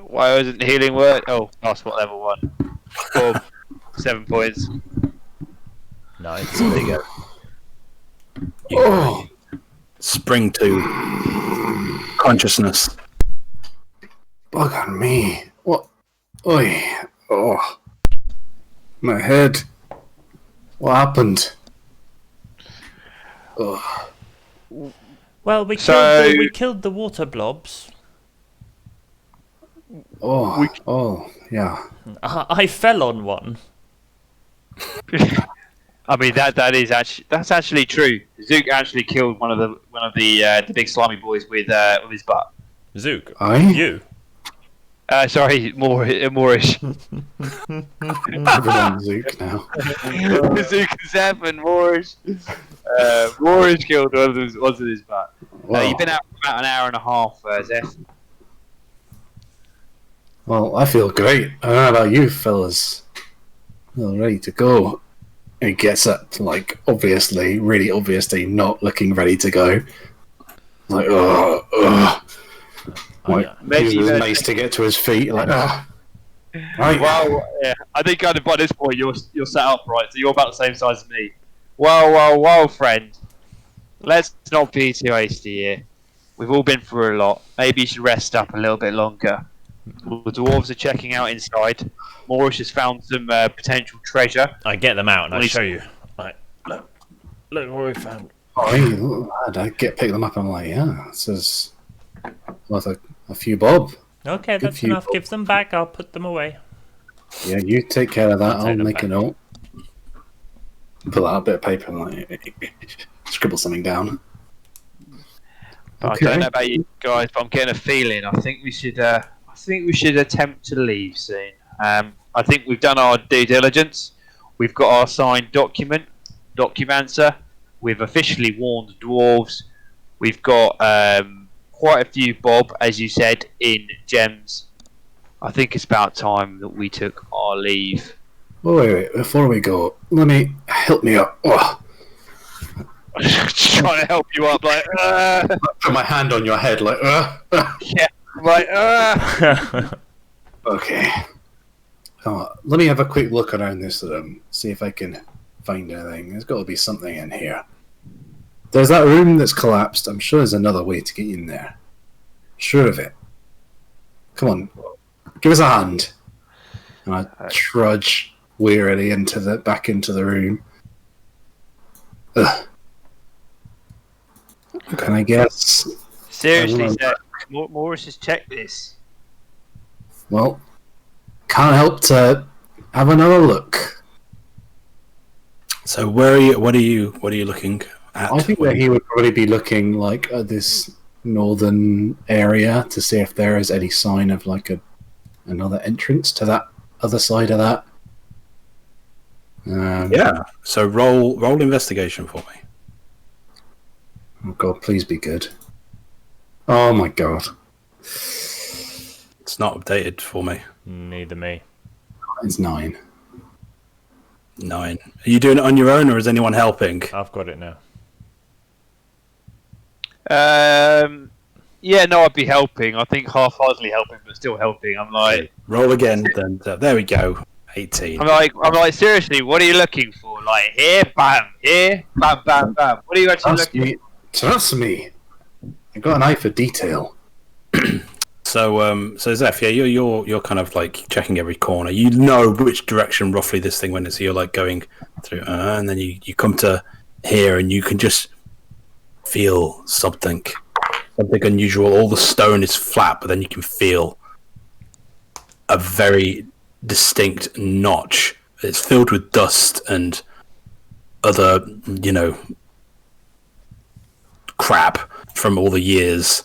Why wasn't Healing Word? Oh, passport level 1. 4, 7 points. Nice. There you go. Spring to consciousness. Bug on me. What? Oi. Oh. My head. What happened? Oh. Well, we killed the water blobs. Oh, yeah. I fell on one. I mean that's actually true. Zook actually killed one of the big slimy boys with his butt. Zook, Aye? you. Sorry, Moorish. Everyone's Zook now. Zook and Zeph and Moorish. Moorish killed one of them with his butt. Wow. You've been out for about an hour and a half, Zeph. Well, I feel great. I don't know about you, fellas. All ready to go. He gets up, really obviously not looking ready to go. Maybe uses his mace to get to his feet. Right. Well, yeah, I think kind of by this point you're set up right, so you're about the same size as me. Well, friend. Let's not be too hasty here. We've all been through a lot. Maybe you should rest up a little bit longer. The dwarves are checking out inside. Morris has found some potential treasure. I get them out and I show you. Right, look what we found. I pick them up and I'm like, yeah, this is worth a few bob. Okay, that's enough. Give them back. I'll put them away. Yeah, you take care of that. I'll them make back. a note. Pull out a bit of paper and like scribble something down. I don't know about you guys, but I'm getting a feeling. I think we should attempt to leave soon. I think we've done our due diligence. We've got our signed documancer. We've officially warned the dwarves. We've got quite a few bob, as you said, in gems. I think it's about time that we took our leave. Oh, wait. Before we go, help me up. Oh. Trying to help you up, like. Put my hand on your head, like. Yeah, like. Okay. Let me have a quick look around this room, see if I can find anything. There's got to be something in here. There's that room that's collapsed. I'm sure there's another way to get in there. Sure of it. Come on, give us a hand. And I trudge wearily back into the room. Ugh. Can I guess? Seriously, sir. Morris has checked this. Well, can't help to have another look. So where are you? What are you looking at? I think that he would probably be looking like at this northern area to see if there is any sign of like another entrance to that other side of that. Yeah. So roll investigation for me. Oh God, please be good. Oh my God. It's not updated for me. Neither me. It's 9. 9. Are you doing it on your own, or is anyone helping? I've got it now. Yeah, no, I'd be helping. I think half-heartedly helping, but still helping. I'm like, Roll again. Then there we go. 18. I'm like, seriously, what are you looking for? Like here, bam, bam. What are you actually looking for? Trust me. I got an eye for detail. So Zeph, yeah, you're kind of like checking every corner. You know which direction roughly this thing went, so you're like going through, and then you come to here, and you can just feel something unusual. All the stone is flat, but then you can feel a very distinct notch. It's filled with dust and other, crap from all the years.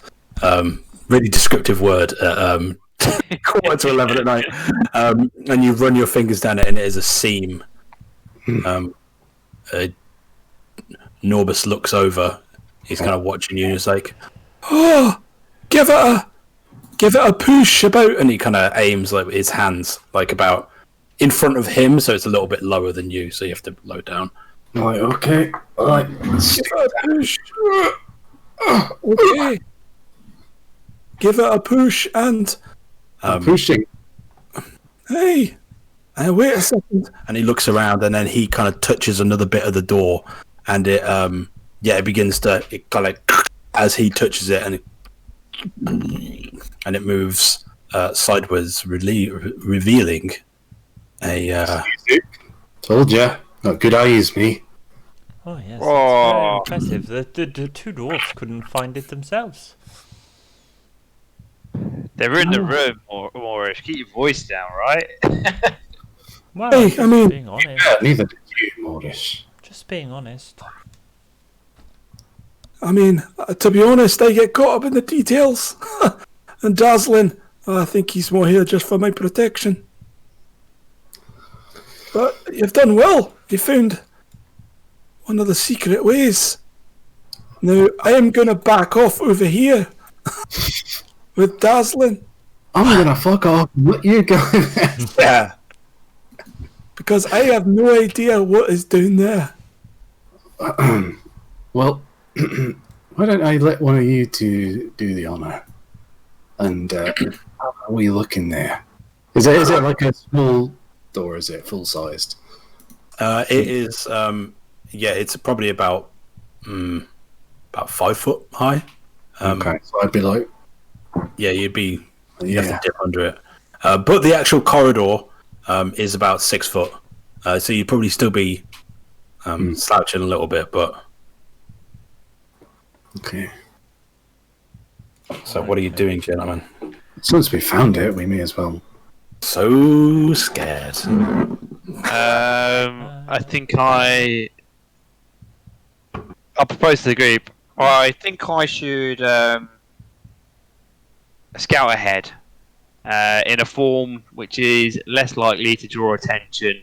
Really descriptive word at 11:15 at night. And you run your fingers down it, and it is a seam. Norbus looks over. He's kind of watching you, and he's like, "Oh, give it a push about." And he kind of aims like with his hands, like about in front of him, so it's a little bit lower than you. So you have to low down. Right, okay. Right. Give it a push. Okay. Give it a push and Pushing. hey, wait a second. And he looks around, and then he kind of touches another bit of the door, and it it begins to kind of as he touches it, and it moves sideways, revealing a. Told ya. Got good eyes, me. Oh yes, Oh. that's very impressive. The two dwarfs couldn't find it themselves. They're in the room, Morris. Keep your voice down, right? Well, Hey, just I mean- being honest. Yeah, neither did you, Morris. Just being honest. I mean, to be honest, I get caught up in the details. And Dazzling, I think he's more here just for my protection. But you've done well. You found one of the secret ways. Now, I am going to back off over here with Dazzling. I'm gonna fuck off. Let you go. Yeah. Because I have no idea what is down there. Well, why don't I let one of you two do the honour? And how are we looking there? Is it like a small door? Is it full sized? It is. Yeah, it's probably about 5 foot high. Okay, so I'd be like, Yeah, you have to yeah. dip under it. But the actual corridor is about 6 foot. So you'd probably still be slouching a little bit, but. Okay. So what are you doing, gentlemen? Since we found it, we may as well. So scared. I think I'll propose to the group. I think I should scout ahead in a form which is less likely to draw attention.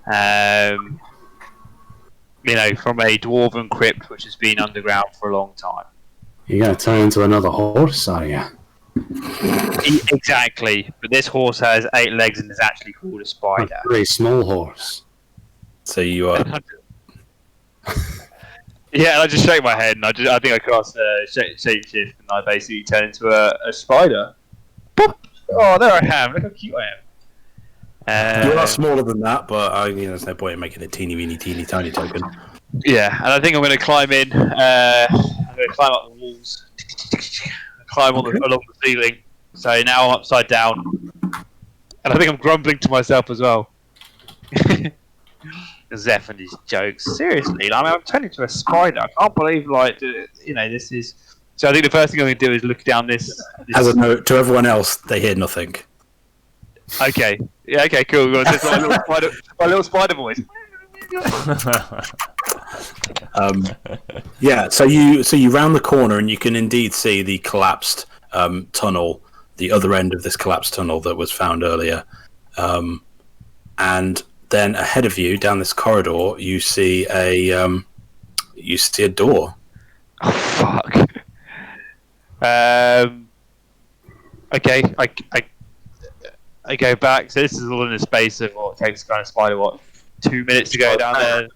From a dwarven crypt which has been underground for a long time. You're going to turn into another horse, are you? Exactly, but this horse has 8 legs and is actually called a spider. A very small horse. So you are. Yeah, and I just shake my head, and I think I cast shapeshift, and I basically turn into a spider. Boop! Oh, there I am. Look how cute I am. You're a lot smaller than that, but there's no point in making a teeny tiny token. Yeah, and I think I'm going to climb in. I'm going to climb up the walls, climb along the ceiling. So now I'm upside down, and I think I'm grumbling to myself as well. Zeph and his jokes. Seriously, I'm turning into a spider. I can't believe, this is. So I think the first thing I'm going to do is look down this. As a note to everyone else, they hear nothing. Okay. Yeah. Okay. Cool. Well, just my little spider voice. Yeah. So you round the corner and you can indeed see the collapsed tunnel, the other end of this collapsed tunnel that was found earlier, and then ahead of you down this corridor you see a door. Oh fuck. Okay. I go back. So this is all in the space of what takes kind of spider 2 minutes to go down there.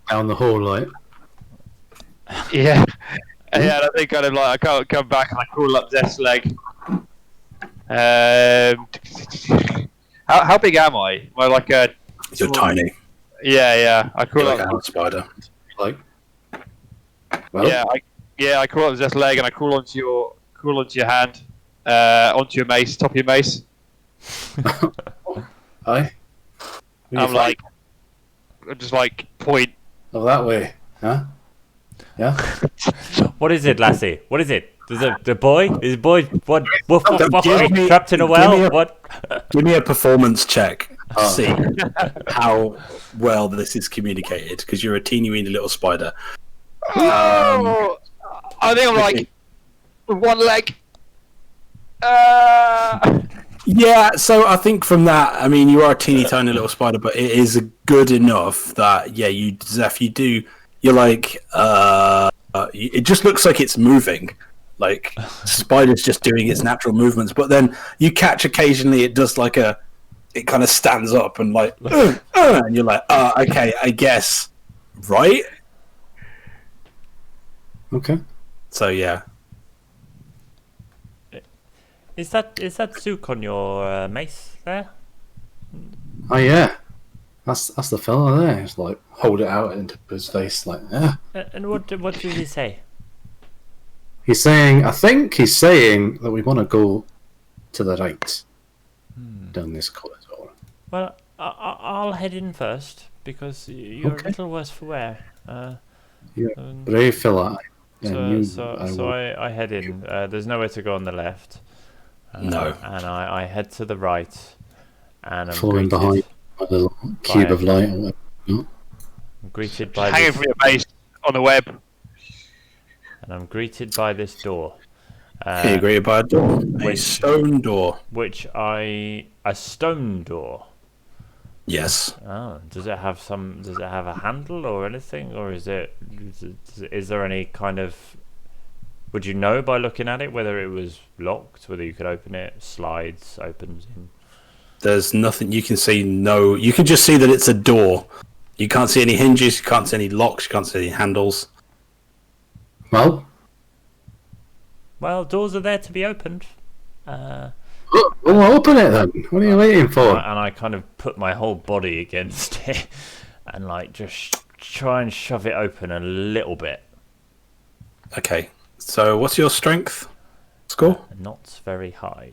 Down the hall, like. Yeah. And I think kind of I can't come back and I crawl up Zeph's leg. How big am I? Am I like a? You're tiny. Yeah. I crawl You're like up. a spider. Like. Well. I crawl up Zeph's leg and I crawl onto your hand, onto your mace, top of your mace. Hi. I'm just point. Oh, that way, huh? Yeah. What is it, lassie? What is it? Is the boy? Is the boy what? Woof, Give me- trapped in a give well? me a- What? Give me a performance check to see how well this is communicated, because you're a teeny weeny little spider. I think I'm with one leg. Yeah, so I think from that, I mean, you are a teeny tiny little spider, but it is good enough that, yeah, Zeph, you're like, it just looks like it's moving. Like, spider's just doing its natural movements, but then you catch occasionally it does it kind of stands up and and you're like, okay, I guess, right? Okay. So, yeah. Is that Zook on your mace there? Oh yeah. That's the fella there. Just hold it out into his face, yeah. And what did he say? I think he's saying that we want to go to the right down this corridor. Well, I'll head in first because you're Okay. a little worse for wear. Brave fella. I head in. There's nowhere to go on the left. No. And I head to the right, and I'm Following behind a little cube of light. Or whatever. I'm greeted by Hanging this, from your base on the web. and I'm greeted by this door. He agreed by a door. A stone door. A stone door. Yes. Oh, does it have a handle or anything, or is there any kind of? Would you know by looking at it whether it was locked, whether you could open it, slides, opens in? There's nothing you can see. No, you can just see that it's a door. You can't see any hinges. You can't see any locks. You can't see any handles. Well, Well, doors are there to be opened. Well, open it then. What are you waiting for? And I kind of put my whole body against it and like just try and shove it open a little bit. Okay. So what's your strength score? Not very high.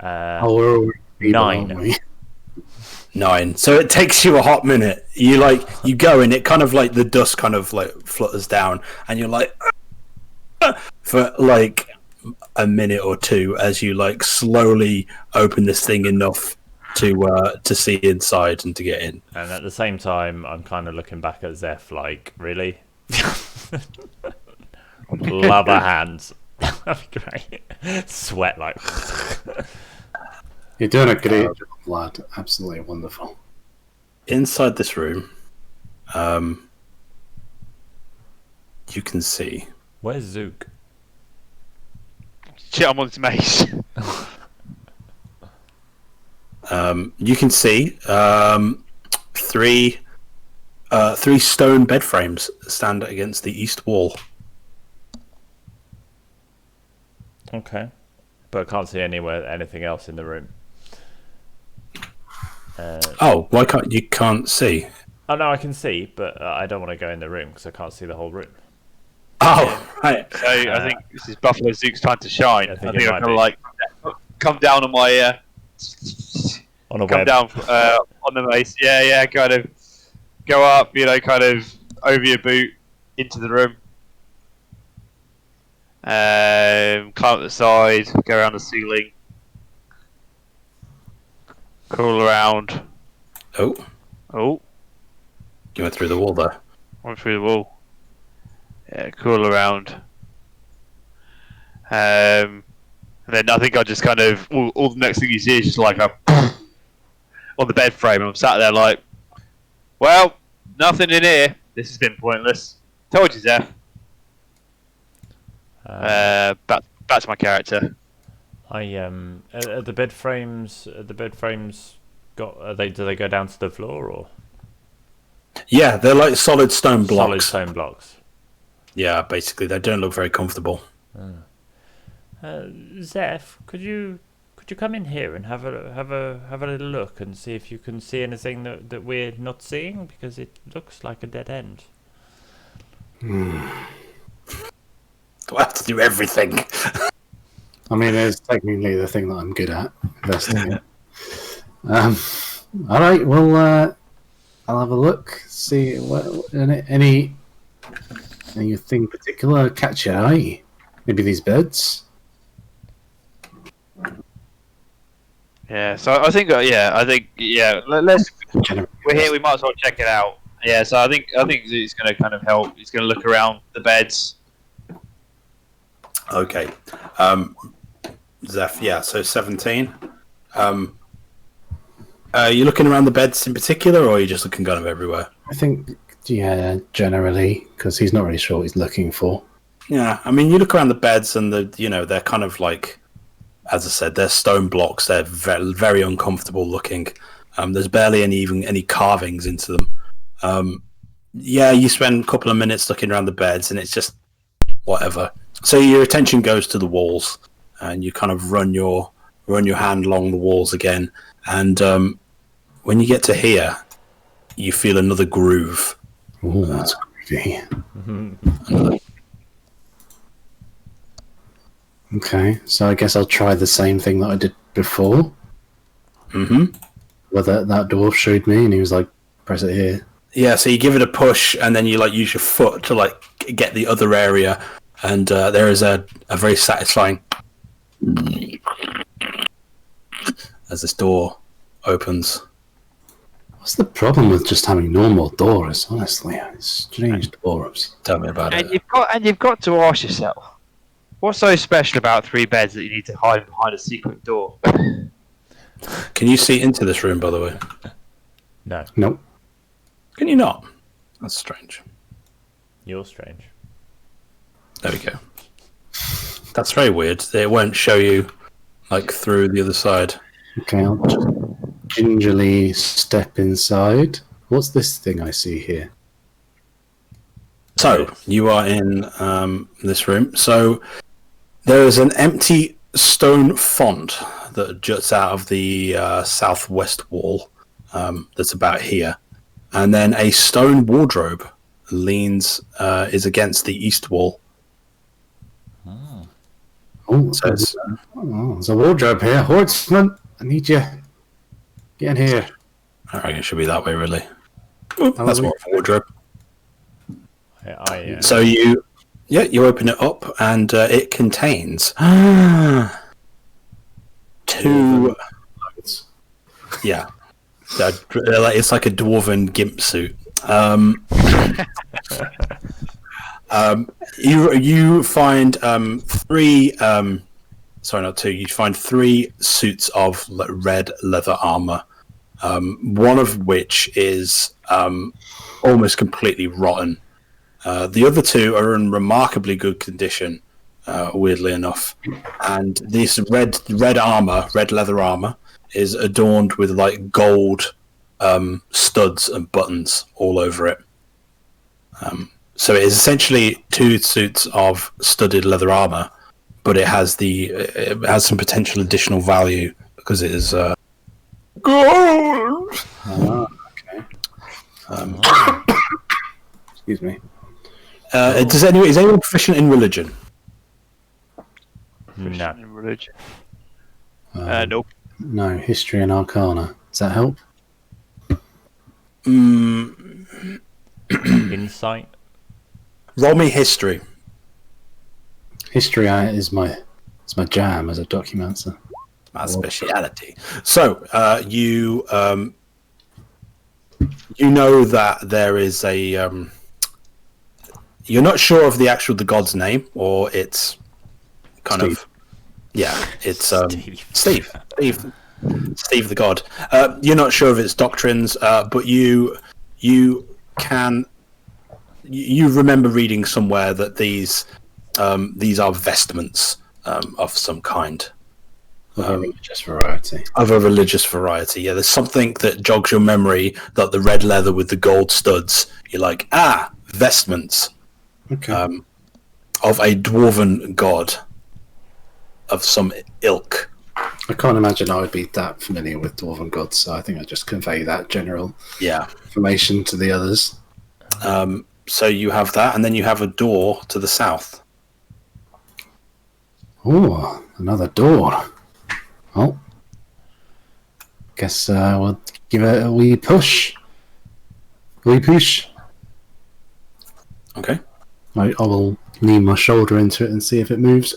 We're all 9. aren't we? 9. So it takes you a hot minute. You go and it kind of like the dust kind of like flutters down, and you're like for like a minute or two as you like slowly open this thing enough to see inside and to get in. And at the same time, I'm kind of looking back at Zeph like, really? Lava hands. That'd be great. Sweat like. You're doing a great job, lad. Absolutely wonderful. Inside this room, you can see. Where's Zook? Shit, I'm on his mace. You can see three stone bed frames stand against the east wall. Okay, but I can't see anything else in the room. Why can't see? Oh no, I can see, but I don't want to go in the room because I can't see the whole room. Oh, right. So I think this is Buffalo Zook's time to shine. I I think think it I'm might gonna like come down on my On a come web. down on the mace. Yeah, kind of go up, kind of over your boot into the room. Climb up the side, go around the ceiling, crawl around. Oh, Oh, you went through the wall there. went through the wall. Yeah, crawl around. And then I think I just kind of all the next thing you see is just like a on the bed frame. I'm sat there like, well, nothing in here. This has been pointless. Told you, Zeph. Back to my character. Are the bed frames got? Do they go down to the floor or Yeah, they're like solid stone blocks. solid stone blocks? Yeah, basically, they don't look very comfortable. Zeph, could you come in here and have a little look and see if you can see anything that we're not seeing, because it looks like a dead end. Do I have to do everything? I mean, it's technically the thing that I'm good at, investing in. All right, well, I'll have a look, see what anything particular catch your eye. Maybe these beds. Yeah, so I think let's we're here. We might as well check it out. Yeah, so I think it's going to kind of help. He's going to look around the beds. Okay. Zeph, yeah, so 17. Are you looking around the beds in particular, or are you just looking kind of everywhere? I think, yeah, generally, because he's not really sure what he's looking for. Yeah, I mean, you look around the beds and they're kind of like, as I said, they're stone blocks. They're very, very uncomfortable looking. There's barely any carvings into them. Yeah, you spend a couple of minutes looking around the beds and it's just whatever. So your attention goes to the walls and you kind of run your hand along the walls again. And when you get to here, you feel another groove. Oh, that's groovy. Okay, so I guess I'll try the same thing that I did before. Mm-hmm. Where that dwarf showed me, and he was like, "Press it here." Yeah, so you give it a push, and then you like use your foot to like get the other area, and there is a very satisfying as this door opens. What's the problem with just having normal doors? Honestly, it's strange doors. Tell me about it. You've got to ask yourself, what's so special about 3 beds that you need to hide behind a secret door? Can you see into this room, by the way? No, Nope. Can you not? That's strange. you're strange. There we go. That's very weird. It won't show you like through the other side. Okay, I'll just gingerly step inside. What's this thing I see here? So you are in this room. So there is an empty stone font that juts out of the southwest wall. That's about here, and then a stone wardrobe is against the east wall. Oh, So it's, there's a wardrobe here. Horseman, I need you. Get in here. I reckon it should be that way, really. Oh, that's more of a wardrobe. So you open it up, and it contains two. Yeah, it's like a dwarven gimp suit. You find three. Sorry, not two. You find three suits of red leather armor. One of which is almost completely rotten. The other two are in remarkably good condition, weirdly enough. And this red leather armor, is adorned with like gold studs and buttons all over it. So it is essentially two suits of studded leather armor, but it has some potential additional value because it is gold. Okay. Excuse me. Is anyone proficient in religion? No. In religion. Nope. No, history and arcana. Does that help? Insight. Roll me history. History is my jam as a documancer. My speciality. So you know that there is a. You're not sure of the god's name, or it's kind Steve. of. Yeah, it's Steve. Steve the god. You're not sure of its doctrines, but you remember reading somewhere that these are vestments of some kind. Of a religious variety. Of a religious variety, yeah. There's something that jogs your memory, that the red leather with the gold studs. You're like, vestments. Okay. Of a dwarven god of some ilk. I can't imagine I would be that familiar with dwarven gods, so I think I just convey that general information to the others. So you have that, and then you have a door to the south. Oh, another door. Oh. Guess we'll give it a wee push. Okay. I will lean my shoulder into it and see if it moves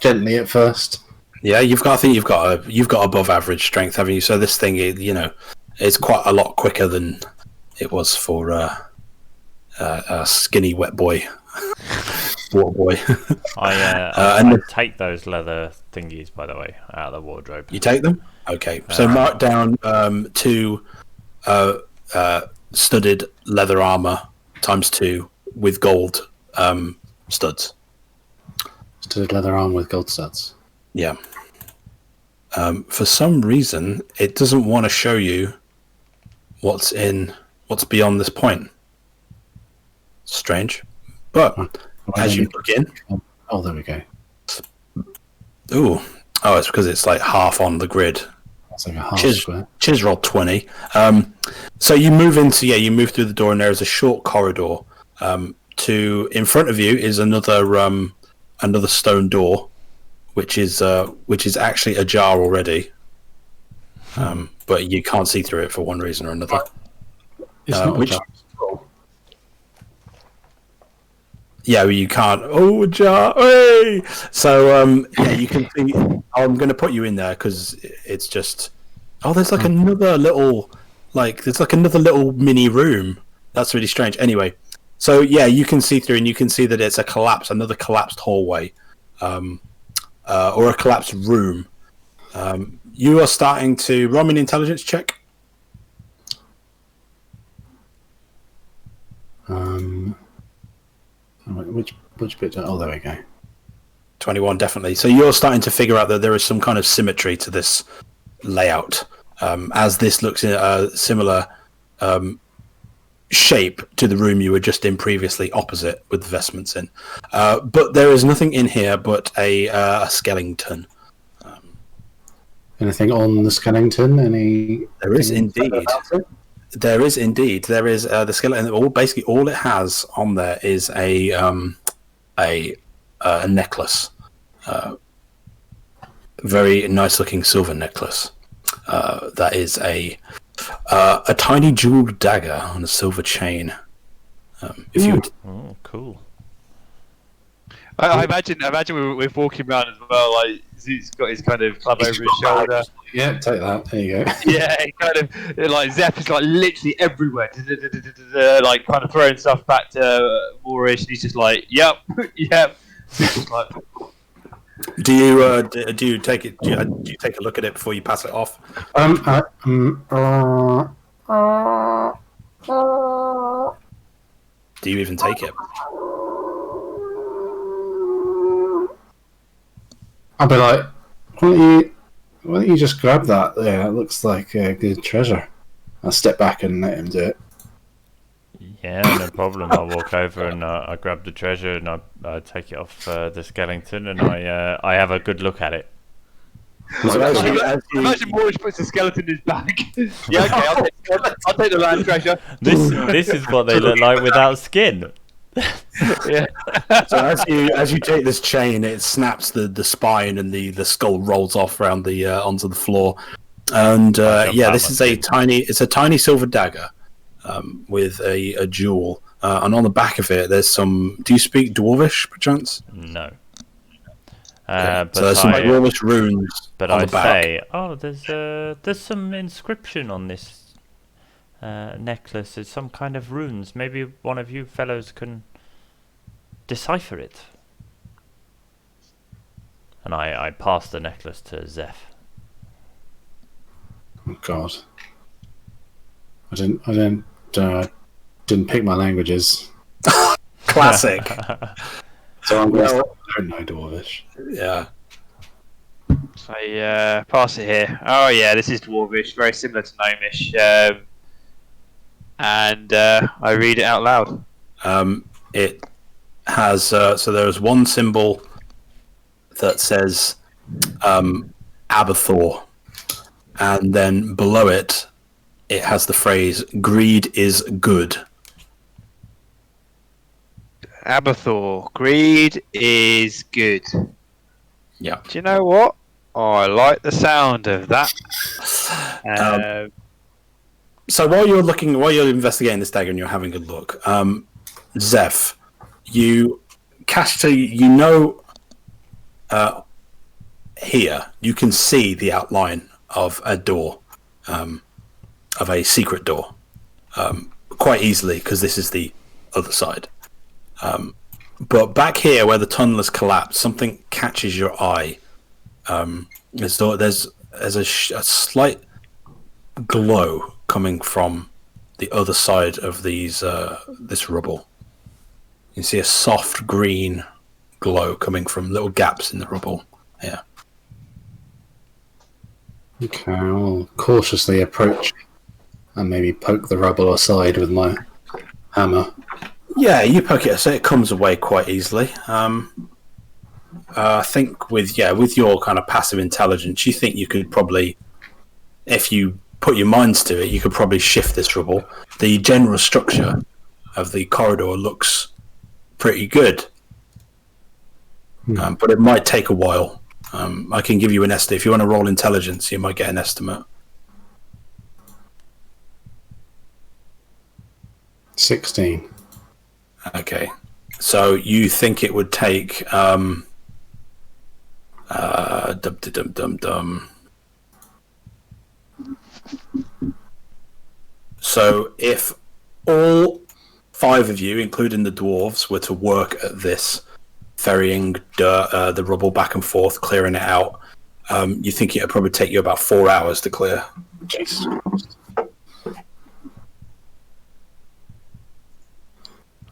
gently at first. Yeah, I think you've got above average strength, haven't you? So this thing, is quite a lot quicker than it was for a skinny wet boy, water boy. I take those leather thingies, by the way, out of the wardrobe. You take them? Okay. So mark down 2 studded leather armor ×2 with gold studs. Studded leather arm with gold studs. Yeah. For some reason, it doesn't want to show you what's beyond this point. Strange. But as you look in... Oh, there we go. Oh, it's because it's like half on the grid. That's like a half square. Chiz rolled 20. So you move through the door, and there is a short corridor. In front of you is another stone door, which is actually ajar already, but you can't see through it for one reason or another. It's not ajar. Yeah, you can't. Oh, ajar! Hey! So you can see. I'm going to put you in there because it's just. Oh, there's like another little mini room. That's really strange. Anyway, so you can see through, and you can see that it's another collapsed hallway. Or a collapsed room. You are starting to roll me an intelligence check. Which bit? Oh, there we go. 21, definitely. So you're starting to figure out that there is some kind of symmetry to this layout, as this looks in a similar shape to the room you were just in previously, opposite, with the vestments in. But there is nothing in here but a skeleton. Anything on the skeleton? There is indeed. There is indeed. There is the skeleton. Basically, all it has on there is a necklace. Very nice looking silver necklace. That is a tiny jeweled dagger on a silver chain. If you would, Oh, cool. I imagine we're walking around as well. Like he's got his kind of club over his shoulder. Yeah, take that. There you go. Yeah, he kind of like Zeph is like literally everywhere, like kind of throwing stuff back to Moorish. And he's just like, "Yep, yep." He's just like, do you take it? Do you take a look at it before you pass it off? Do you even take it? I'll be like, why don't you just grab that there? It looks like a good treasure. I'll step back and let him do it. Yeah, no problem. I walk over and I grab the treasure and I take it off the skeleton and I have a good look at it. imagine Moorish puts a skeleton in his bag. Yeah, okay, I'll take the land treasure. This is what they look like without skin. Yeah. So as you take this chain, it snaps the spine and the skull rolls off around the onto the floor. And this is a tiny silver dagger with a jewel. And on the back of it, there's some. Do you speak Dwarvish, perchance? No. But so there's some Dwarvish runes. But on I the back. say, there's some inscription on this necklace. It's some kind of runes. Maybe one of you fellows can decipher it. And I pass the necklace to Zeph. Oh God, I didn't pick my languages. Classic. So I'm I don't know Dwarvish. Yeah. So pass it here. Oh yeah, this is Dwarvish, very similar to Gnomish. And I read it out loud. It has so there's one symbol that says Abathor, and then below it has the phrase "Greed is good." Abathor, greed is good. Yeah. Do you know what? I like the sound of that. So while you're investigating this dagger and you're having a look, Zeph, you here you can see the outline of a door, of a secret door, quite easily because this is the other side. But back here where the tunnel has collapsed, something catches your eye. There's a slight glow coming from the other side of this rubble. You can see a soft green glow coming from little gaps in the rubble. Yeah. Okay, I'll cautiously approach and maybe poke the rubble aside with my hammer. Yeah, you poke it, so it comes away quite easily. I think with your kind of passive intelligence, you think you could probably, if you put your minds to it, you could probably shift this rubble. The general structure of the corridor looks pretty good, but it might take a while. I can give you an estimate. If you want to roll intelligence, you might get an estimate. 16. Okay, so you think it would take So if all 5 of you, including the dwarves, were to work at this, ferrying the rubble back and forth, clearing it out, you think it would probably take you about 4 hours to clear. Jesus.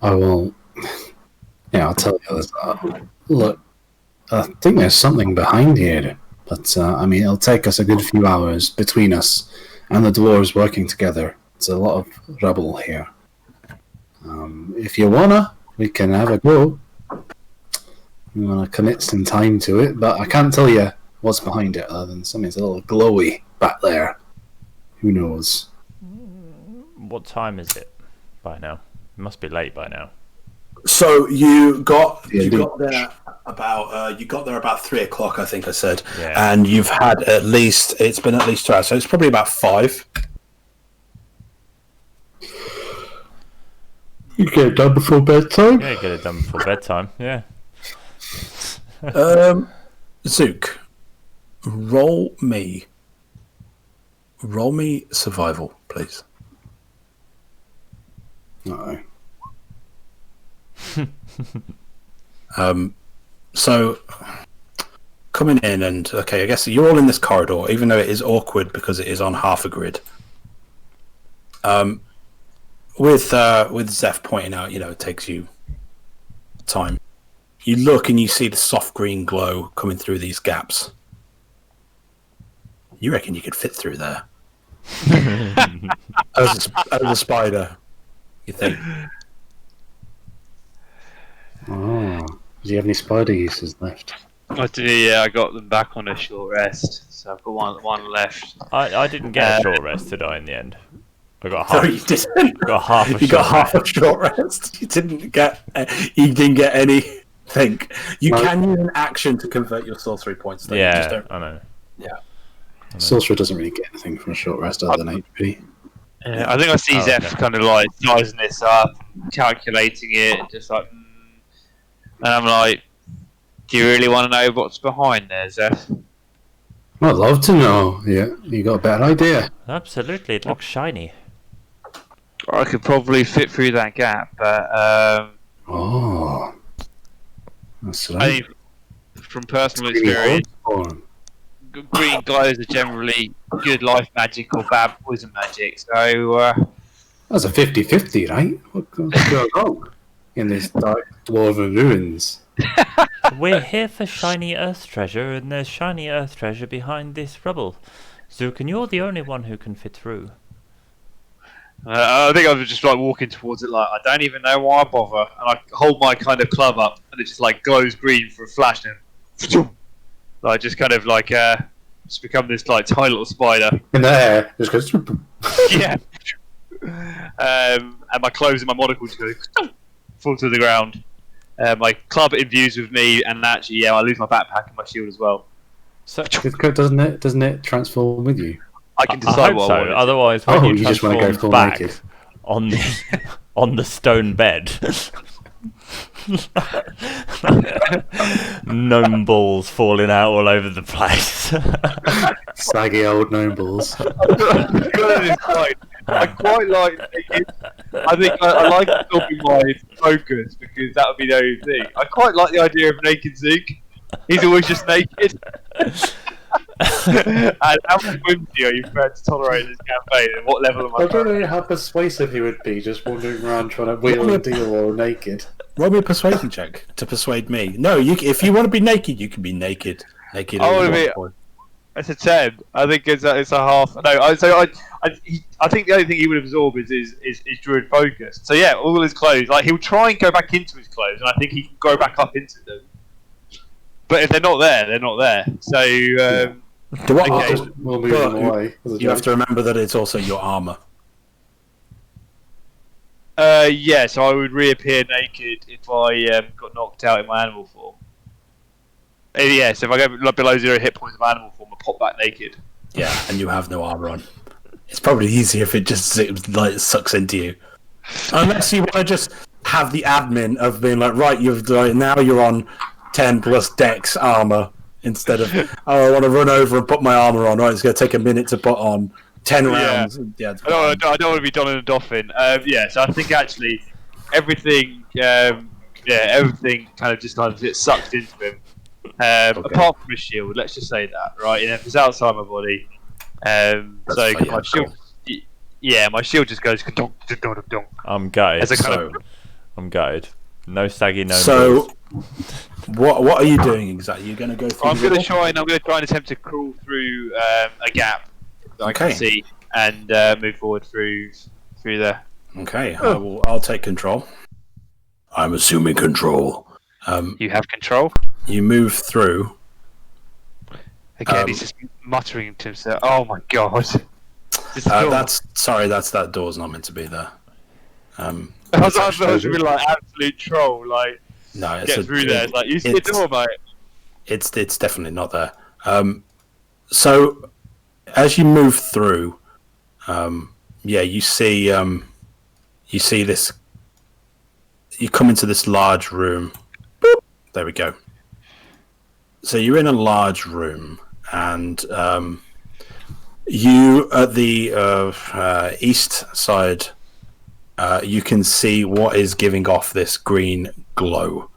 I will. Yeah, I'll tell you this. Look, I think there's something behind here, but it'll take us a good few hours between us and the dwarves working together. It's a lot of rubble here. If you wanna, we can have a go. We wanna commit some time to it, but I can't tell you what's behind it other than something's a little glowy back there. Who knows? What time is it by now? It must be late by now. So you got there about 3 o'clock, I think I said, and you've had it's been at least 2 hours, so it's probably about 5. You get it done before bedtime? Yeah, get it done before bedtime. Yeah. Zook, roll me survival, please. No. So coming in and I guess you're all in this corridor, even though it is awkward because it is on half a grid. With Zeph pointing out, it takes you time. You look and you see the soft green glow coming through these gaps. You reckon you could fit through there? as a spider, you think? Oh, do you have any spider uses left? I do. Yeah, I got them back on a short rest, so I've got one left. I didn't get a short rest, did I? In the end, I got half. No, you didn't. Got half. You got half a short rest. You didn't get. You didn't get anything. You can use an action to convert your sorcery points. Though. Yeah, you just don't... I know. Yeah. Sorcerer doesn't really get anything from a short rest other than HP. I think I see Zeph kind of like sizing this up, calculating it, just like, and I'm like, do you really want to know what's behind there, Zeph? I'd love to know. Yeah, you got a better idea. Absolutely, it looks shiny. I could probably fit through that gap, but Oh, that's I right. think from personal experience, green glows are generally good life magic or bad poison magic. So That's a 50-50, right? What could go wrong in these dark dwarven ruins? We're here for shiny earth treasure, and there's shiny earth treasure behind this rubble. Zook, and you're the only one who can fit through. I think I was just like walking towards it, like I don't even know why I bother, and I hold my kind of club up, and it just like glows green for a flash, and like just kind of like just become this like tiny little spider. In the air, just goes. Yeah. And my clothes and my monocle just go fall to the ground. My club imbues with me, and actually, I lose my backpack and my shield as well. So Doesn't it transform with you? I can I decide hope what so. I want. Otherwise, when you just want to go transform full back naked. on the on the stone bed, gnome balls falling out all over the place. Saggy old gnome balls. I quite like. I think I like stopping my focus because that would be the only thing. I quite like the idea of naked Zook. He's always just naked. And how much whimsy are you prepared to tolerate in this campaign? And what level am I? I don't know how persuasive he would be, just wandering around trying to wheel and deal all naked. Roll me a persuasion check to persuade me. No, if you want to be naked, you can be naked. Naked. I want to be. It's a 10. I think it's a half. No, I think the only thing he would absorb is druid focus. So yeah, all his clothes. Like he'll try and go back into his clothes, and I think he can go back up into them. But if they're not there, they're not there. So okay. We'll move them away. You have to remember that it's also your armor. Yeah. So I would reappear naked if I got knocked out in my animal form. Yeah, so if I go below 0 hit points of animal form, I pop back naked. Yeah, and you have no armor on. It's probably easier if it just sucks into you. Unless you want to just have the admin of being like, right, now you're on 10 plus dex armor instead of, I want to run over and put my armor on. Right, it's going to take a minute to put on 10 rounds. Yeah, I don't want to be Don and Doffin. So I think actually everything, everything kind of gets sucked into him. Apart from his shield, let's just say that, right? If it's outside my body, my shield, my shield just goes. I'm gutted. I'm gutted. No saggy, no. So, what are you doing exactly? You're going to go through. I'm going to try and attempt to crawl through a gap that I can see and move forward through there. Okay, I'll take control. I'm assuming control. You have control. You move through. Again, he's just muttering to himself. Oh my god! That door's not meant to be there. I was supposed to be like absolute troll, like no, get through there. It's like you see the door, mate. It's definitely not there. So as you move through, you see this. You come into this large room. Boop. There we go. So you're in a large room, and you at the east side, you can see what is giving off this green glow.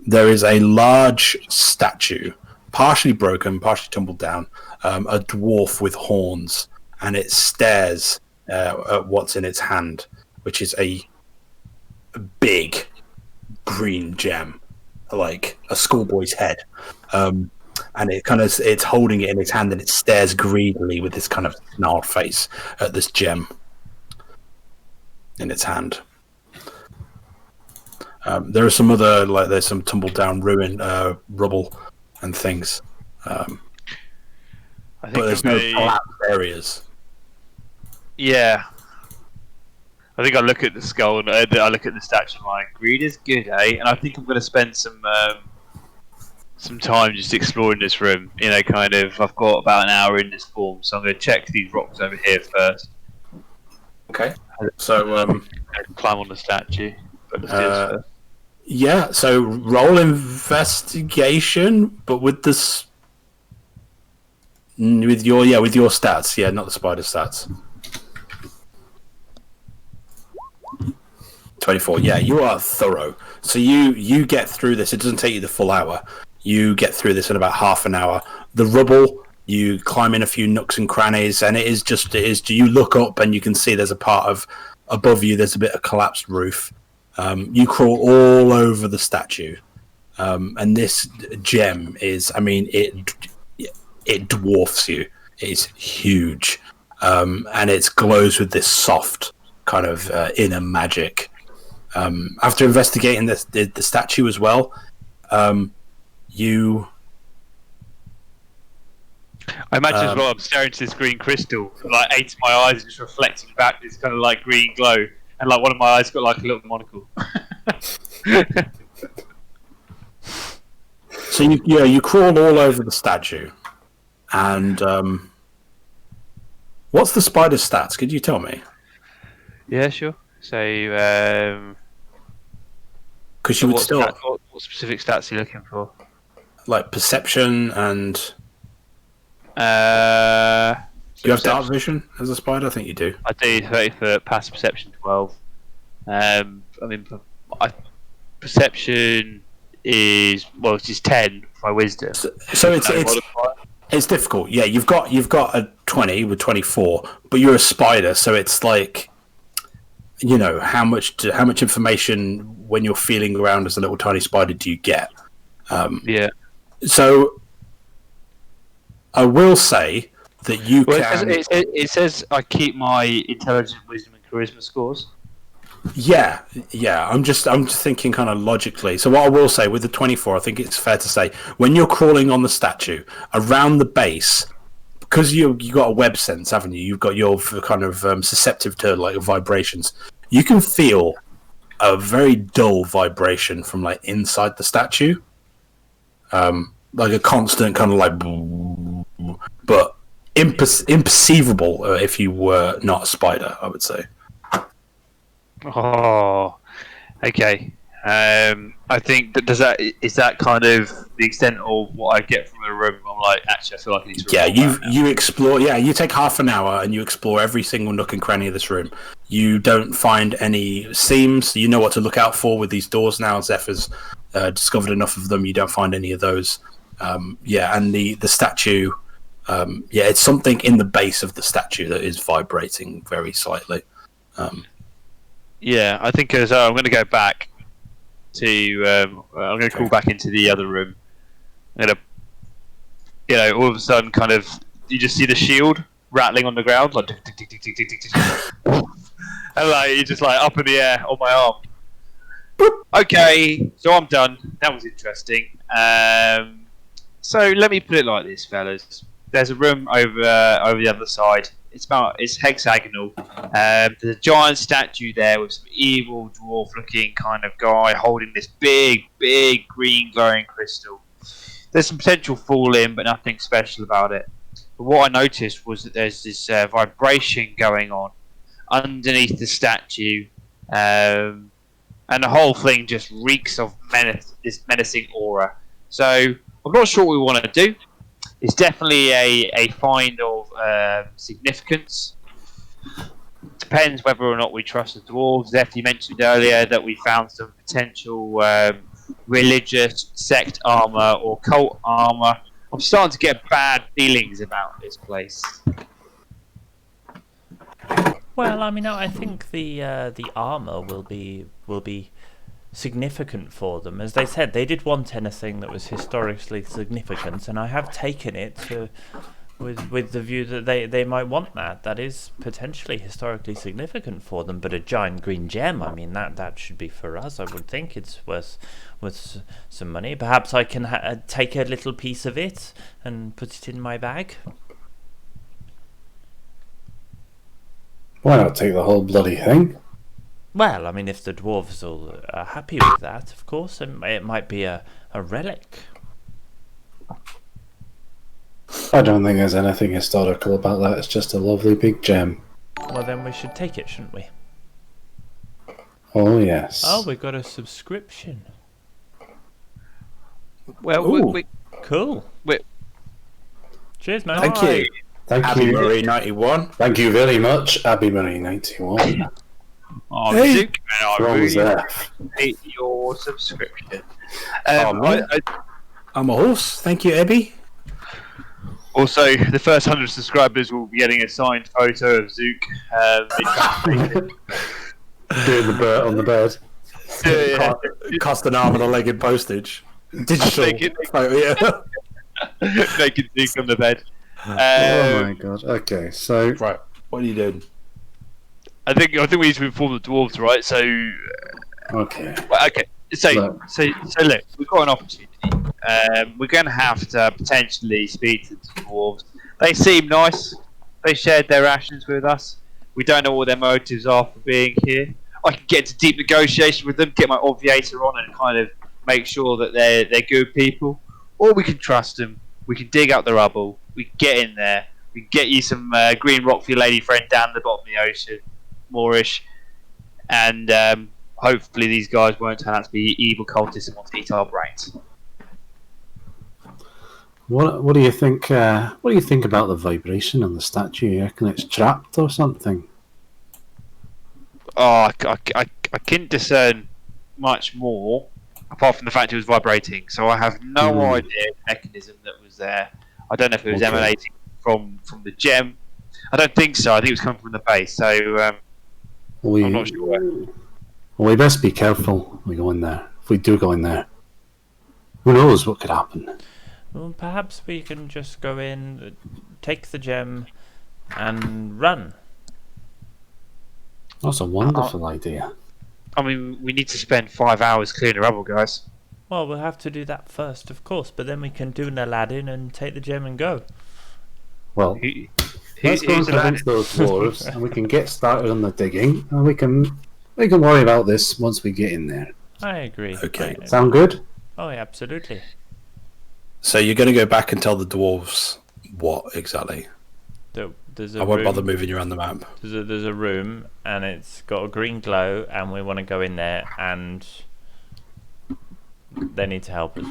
There is a large statue, partially broken, partially tumbled down, a dwarf with horns, and it stares at what's in its hand, which is a big green gem, like a schoolboy's head. And it's holding it in its hand, and it stares greedily with this kind of snarled face at this gem in its hand. There are some other, there's some tumbled down ruin, rubble and things. But there's no collapsed areas. Yeah. I think I look at the skull and I look at the statue and I'm like, greed is good, eh? And I think I'm going to spend some time just exploring this room. You know, kind of, I've got about an hour in this form, so I'm going to check these rocks over here first. Okay. So, climb on the statue. Yeah, so roll investigation, but with this, with your stats, not the spider stats. 24. Yeah, you are thorough. So you get through this. It doesn't take you the full hour. You get through this in about half an hour. The rubble, you climb in a few nooks and crannies, and it is. You look up and you can see there's a part of above you. There's a bit of collapsed roof. You crawl all over the statue, and this gem is. I mean, it dwarfs you. It's huge, and it glows with this soft kind of inner magic. After investigating the statue as well, you. I imagine as well. I'm staring to this green crystal, like eight of my eyes just reflecting back this kind of like green glow, and like one of my eyes got like a little monocle. So you crawl all over the statue, and what's the spider's stats? Could you tell me? Yeah, sure. So, because you would still. What specific stats are you looking for? Like perception and. Do you have dark vision as a spider? I think you do. I do. 30 for passive perception, 12. Perception is it's just 10 for my wisdom. So it's difficult. Yeah, you've got a 20 with 24, but you're a spider, so it's like. You know, how much information when you're feeling around as a little tiny spider do you get? Yeah. So I will say that you can. It says I keep my intelligence, wisdom, and charisma scores. Yeah. I'm just thinking kind of logically. So what I will say with the 24, I think it's fair to say when you're crawling on the statue around the base. Because you got a web sense, haven't you? You've got your kind of susceptive to like vibrations. You can feel a very dull vibration from like inside the statue, like a constant kind of like, but imperceivable if you were not a spider, I would say. Oh, okay. I think that is that kind of the extent of what I get from the room. I'm like, actually, I feel like I need to. You explore. Yeah, you take half an hour and you explore every single nook and cranny of this room. You don't find any seams. You know what to look out for with these doors now. Zephyr's discovered enough of them. You don't find any of those. And the statue. It's something in the base of the statue that is vibrating very slightly. Yeah, I think as I'm going to go back. I'm going to crawl back into the other room. I'm going to, all of a sudden, kind of, you just see the shield rattling on the ground, like, tick, tick, tick, tick, tick, tick, tick, tick. And like, you're just like up in the air on my arm. Boop. Okay, so I'm done. That was interesting. So let me put it like this, fellas. There's a room over the other side. It's hexagonal. There's a giant statue there with some evil dwarf-looking kind of guy holding this big green glowing crystal. There's some potential fall in, but nothing special about it. But what I noticed was that there's this vibration going on underneath the statue, and the whole thing just reeks of this menacing aura. So I'm not sure what we want to do. It's definitely a find of significance. Depends whether or not we trust the dwarves. Zeph, you mentioned earlier that we found some potential religious sect armor or cult armor. I'm starting to get bad feelings about this place. Well, I mean, I think the armor will be significant for them. As they said, they did want anything that was historically significant, and I have taken it with the view that they might want that. That is potentially historically significant for them. But a giant green gem, I mean, that should be for us. I would think it's worth some money. Perhaps I can take a little piece of it and put it in my bag. Why not take the whole bloody thing? Well, I mean, if the dwarves are happy with that, of course, it might be a relic. I don't think there's anything historical about that. It's just a lovely big gem. Well, then we should take it, shouldn't we? Oh, yes. Oh, we got a subscription. Well, Cool. Cheers, man. Thank you. Thank Abby you. Murray 91. Thank you very much, Abby Murray 91. Oh, Hey. Zook, man, I Wrong really there. appreciate your subscription. man. I'm a horse. Thank you, Abby. Also, the first 100 subscribers will be getting a signed photo of Zook. Doing the bird on the bed. Cost an arm and a leg in postage. Digital photo, yeah. Naked Zook on the bed. Oh my god. Okay, so Right, what are you doing? I think we need to inform the dwarves, right? So, okay. okay. So Look. Look, we've got an opportunity. We're going to have to potentially speak to the dwarves. They seem nice. They shared their rations with us. We don't know what their motives are for being here. I can get into deep negotiation with them, get my obviator on, and kind of make sure that they're good people. Or we can trust them. We can dig up the rubble. We can get in there. We can get you some green rock for your lady friend down the bottom of the ocean, Moorish, and hopefully these guys won't turn out to be evil cultists and want to eat our brains. What do you think? What do you think about the vibration on the statue? You reckon it's trapped or something? Oh, I couldn't discern much more apart from the fact it was vibrating. So I have no idea the mechanism that was there. I don't know if it was emanating from the gem. I don't think so. I think it was coming from the base. So I'm not sure. Well, we best be careful when we go in there. If we do go in there, who knows what could happen? Well, perhaps we can just go in, take the gem, and run. That's a wonderful idea. I mean, we need to spend 5 hours clearing the rubble, guys. Well, we'll have to do that first, of course, but then we can do an Aladdin and take the gem and go. Well, let's go and convince those dwarves, and we can get started on the digging, and we can worry about this once we get in there. I agree. Okay. Sound good? Oh, yeah, absolutely. So you're going to go back and tell the dwarves what exactly? There's a I won't room, bother moving you around the map. there's a room, and it's got a green glow, and we want to go in there, and they need to help us.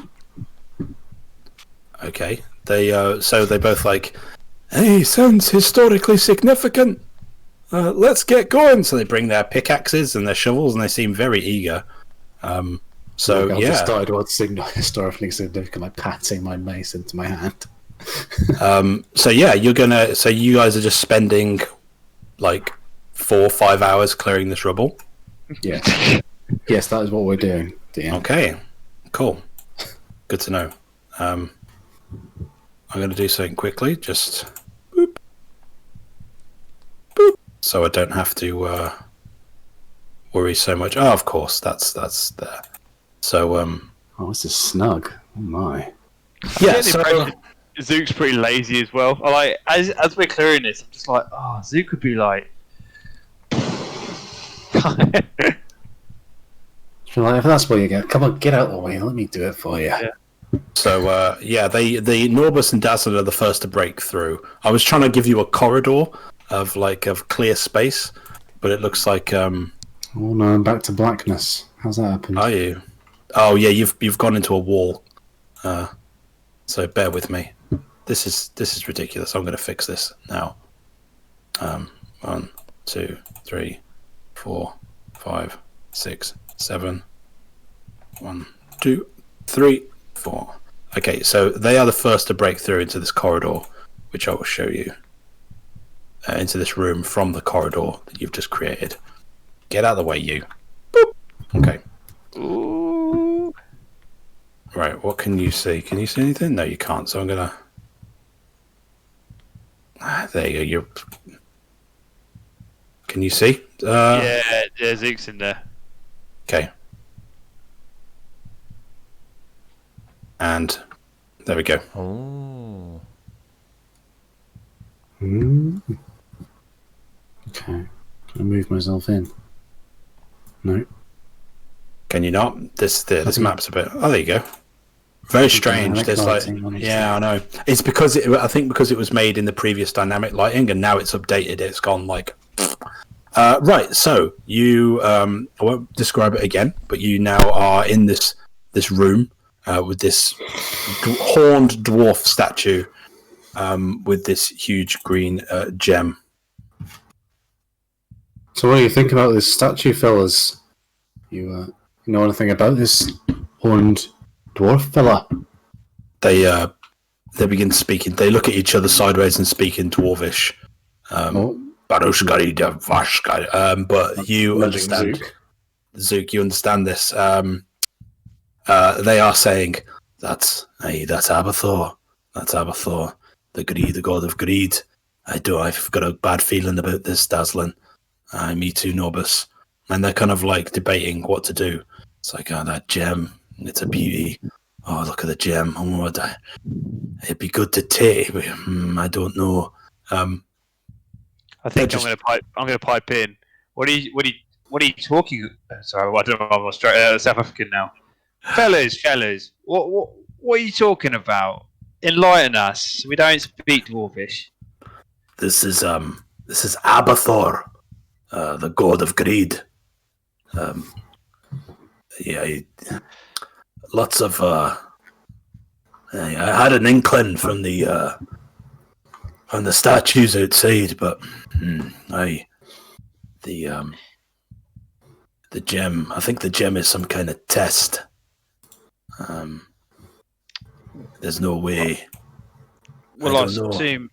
Okay. They so they both like, hey, sounds historically significant. Let's get going. So they bring their pickaxes and their shovels, and they seem very eager. So I've yeah. just started what's historically significant, like patting my mace into my hand. So yeah, so you guys are just spending like 4 or 5 hours clearing this rubble. Yeah. Yes, that is what we're doing. DM. Okay, cool. Good to know. I'm going to do something quickly, just boop, boop, so I don't have to worry so much. Oh, of course, that's there. So Oh, this is snug. Oh my. Yeah, Get the so impression Zook's pretty lazy as well. I like as we're clearing this, I'm just like, oh, Zook could be like. So like, if that's what you get, come on, get out of the way. Let me do it for you. Yeah. So the Norbus and Dazzler are the first to break through. I was trying to give you a corridor of clear space, but it looks like Oh no, I'm back to blackness. How's that happened? are you? Oh yeah, you've gone into a wall. So bear with me. This is ridiculous. I'm going to fix this now. 1, 2, 3, 4, 5, 6, 7. 1, 2, 3, 4. Okay, so they are the first to break through into this corridor, which I will show you. Into this room from the corridor that you've just created. Get out of the way, you. Boop. Okay. Ooh. Right, what can you see? Can you see anything? No, you can't, so I'm gonna... there you go, Can you see? Yeah, Zook's in there. Okay. And there we go. Oh. Okay. Can I move myself in? No. Can you not? This map's a bit... Oh, there you go. Very strange. There's I know. It's because I think because it was made in the previous dynamic lighting, and now it's updated. It's gone like... right, so you... I won't describe it again, but you now are in this room with this horned dwarf statue with this huge green gem. So what do you think about this statue, fellas? You know anything about this horned dwarf fella? They begin speaking. They look at each other sideways and speak in Dwarvish. But you understand, Zook. You understand this. They are saying that's Abathor. That's Abathor, the god of greed. I've got a bad feeling about this, Dazzlin. Me too, Norbus. And they're kind of like debating what to do. It's like, oh, that gem, it's a beauty. Oh, look at the gem. Oh, it'd be good to take. I don't know. I think I'm gonna pipe in. What are you talking? Sorry, I don't know. I'm South African now. Fellas, what are you talking about? Enlighten us. We don't speak Dwarvish. This is Abathor, the god of greed. Lots of. I had an inkling from the statues outside, but the gem. I think the gem is some kind of test. There's no way. Well, I assume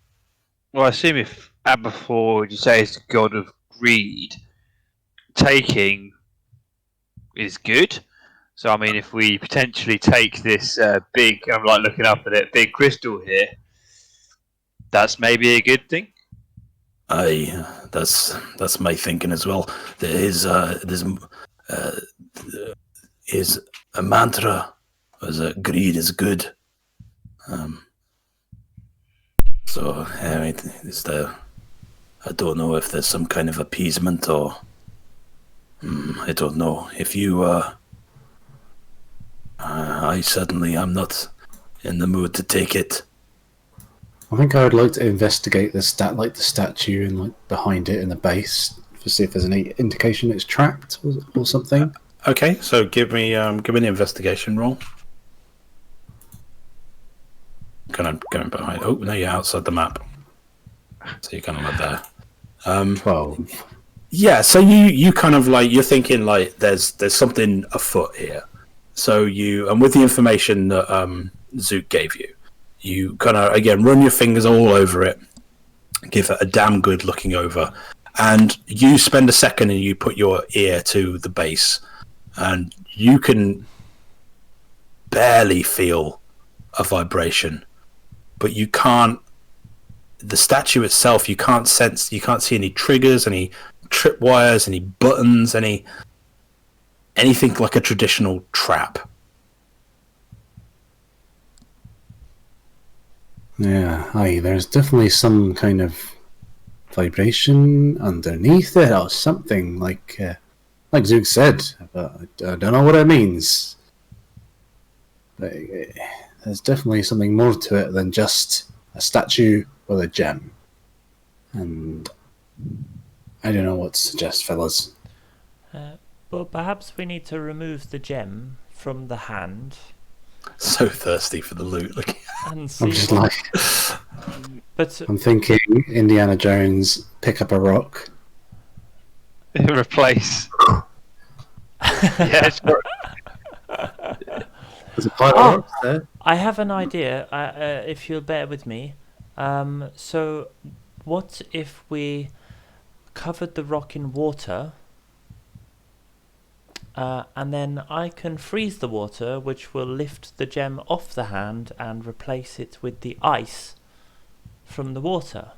if Abathor, would you say, is the god of greed, taking is good. So I mean, if we potentially take this big, I'm like looking up at it, big crystal here, that's maybe a good thing. That's my thinking as well. His a mantra was greed is good. So I mean, I don't know if there's some kind of appeasement or I don't know. If you I certainly am not in the mood to take it. I think I would like to investigate the statue and like behind it in the base to see if there's any indication it's trapped or something. Okay, so give me an investigation roll. Kind of going behind. Oh no, you're outside the map, so you're kind of like there. 12. Yeah, so you kind of like you're thinking like there's something afoot here. So and with the information that Zook gave you, you kind of again run your fingers all over it, give it a damn good looking over, and you spend a second and you put your ear to the base, and you can barely feel a vibration, but you can't. The statue itself, you can't sense. You can't see any triggers, any tripwires, any buttons, anything like a traditional trap. Yeah, aye, there's definitely some kind of vibration underneath it, or something like Zook said, but I don't know what it means. But there's definitely something more to it than just a statue with a gem. And I don't know what to suggest, fellas. Well, perhaps we need to remove the gem from the hand So thirsty for the loot. Like, and see. I'm just like, But I'm thinking Indiana Jones, pick up a rock. Replace. Yeah, sure. There's a pile of rocks there. I have an idea. If you'll bear with me. So, what if we covered the rock in water? And then I can freeze the water, which will lift the gem off the hand and replace it with the ice from the water,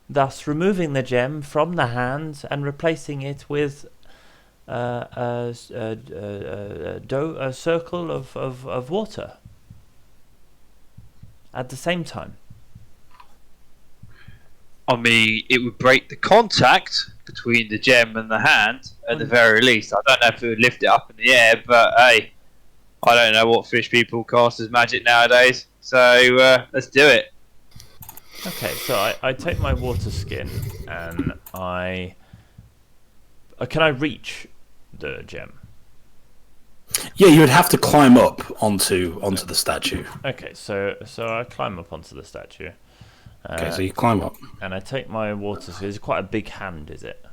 thus removing the gem from the hand and replacing it with a circle of water at the same time. I mean, it would break the contact between the gem and the hand, at the very least. I don't know if it would lift it up in the air, but hey, I don't know what fish people cast as magic nowadays. So let's do it. Okay, so I take my water skin and I can I reach the gem? yeah, you would have to climb up onto the statue. Okay, so I climb up onto the statue. Okay, so you climb up. And I take my water skin. It's quite a big hand, is it?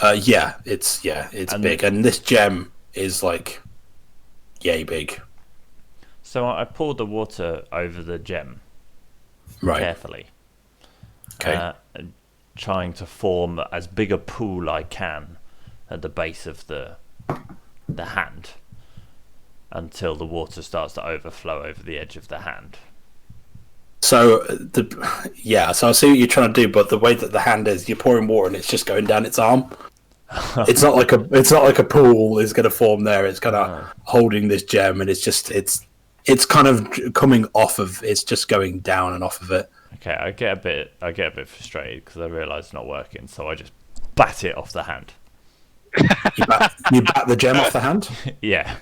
Yeah, it's And- big, and this gem is like yay big. So I pour the water over the gem Right. carefully, Okay. trying to form as big a pool I can at the base of the hand until the water starts to overflow over the edge of the hand. So so I see what you're trying to do, but the way that the hand is, you're pouring water and it's just going down its arm. It's not like a pool is going to form there. It's kind of holding this gem, and it's kind of coming off of. It's just going down and off of it. Okay, I get a bit frustrated because I realise it's not working, so I just bat it off the hand. You bat the gem off the hand. Yeah.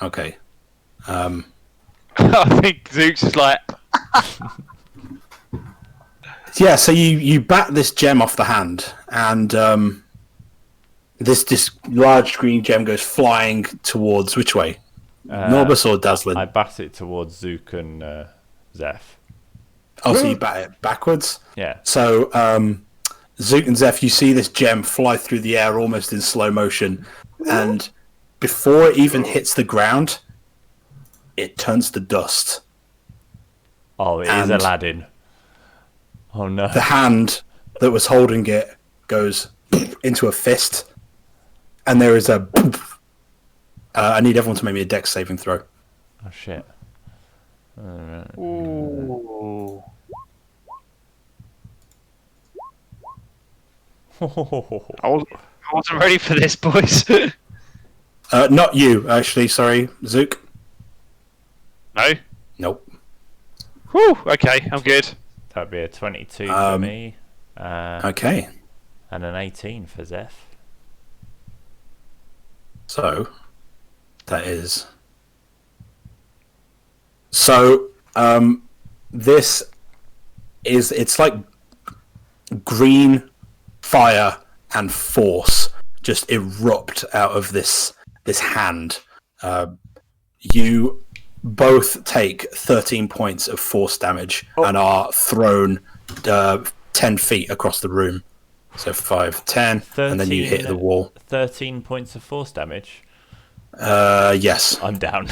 Okay. I think Zook's is like, Yeah. So you bat this gem off the hand, and this large green gem goes flying towards which way? Norbus or Dazzlin? I bat it towards Zook and Zeph. Oh, so you bat it backwards. Yeah. So, Zook and Zeph, you see this gem fly through the air almost in slow motion, and before it even hits the ground, it turns to dust. Oh, it is And- Aladdin. Oh no. The hand that was holding it goes into a fist, and there is a... I need everyone to make me a dex saving throw. Oh shit. ooh. I wasn't ready for this, boys. Not you, actually, sorry. Zook? No? Nope. Whew, okay, I'm good. That'd be a 22 for me, Okay. and an 18 for Zeph. So, that is... So, this is... It's like green fire and force just erupt out of this hand. You both take 13 points of force damage and are thrown 10 feet across the room. So 5, 10, and then you hit the wall. 13 points of force damage. Yes. I'm down.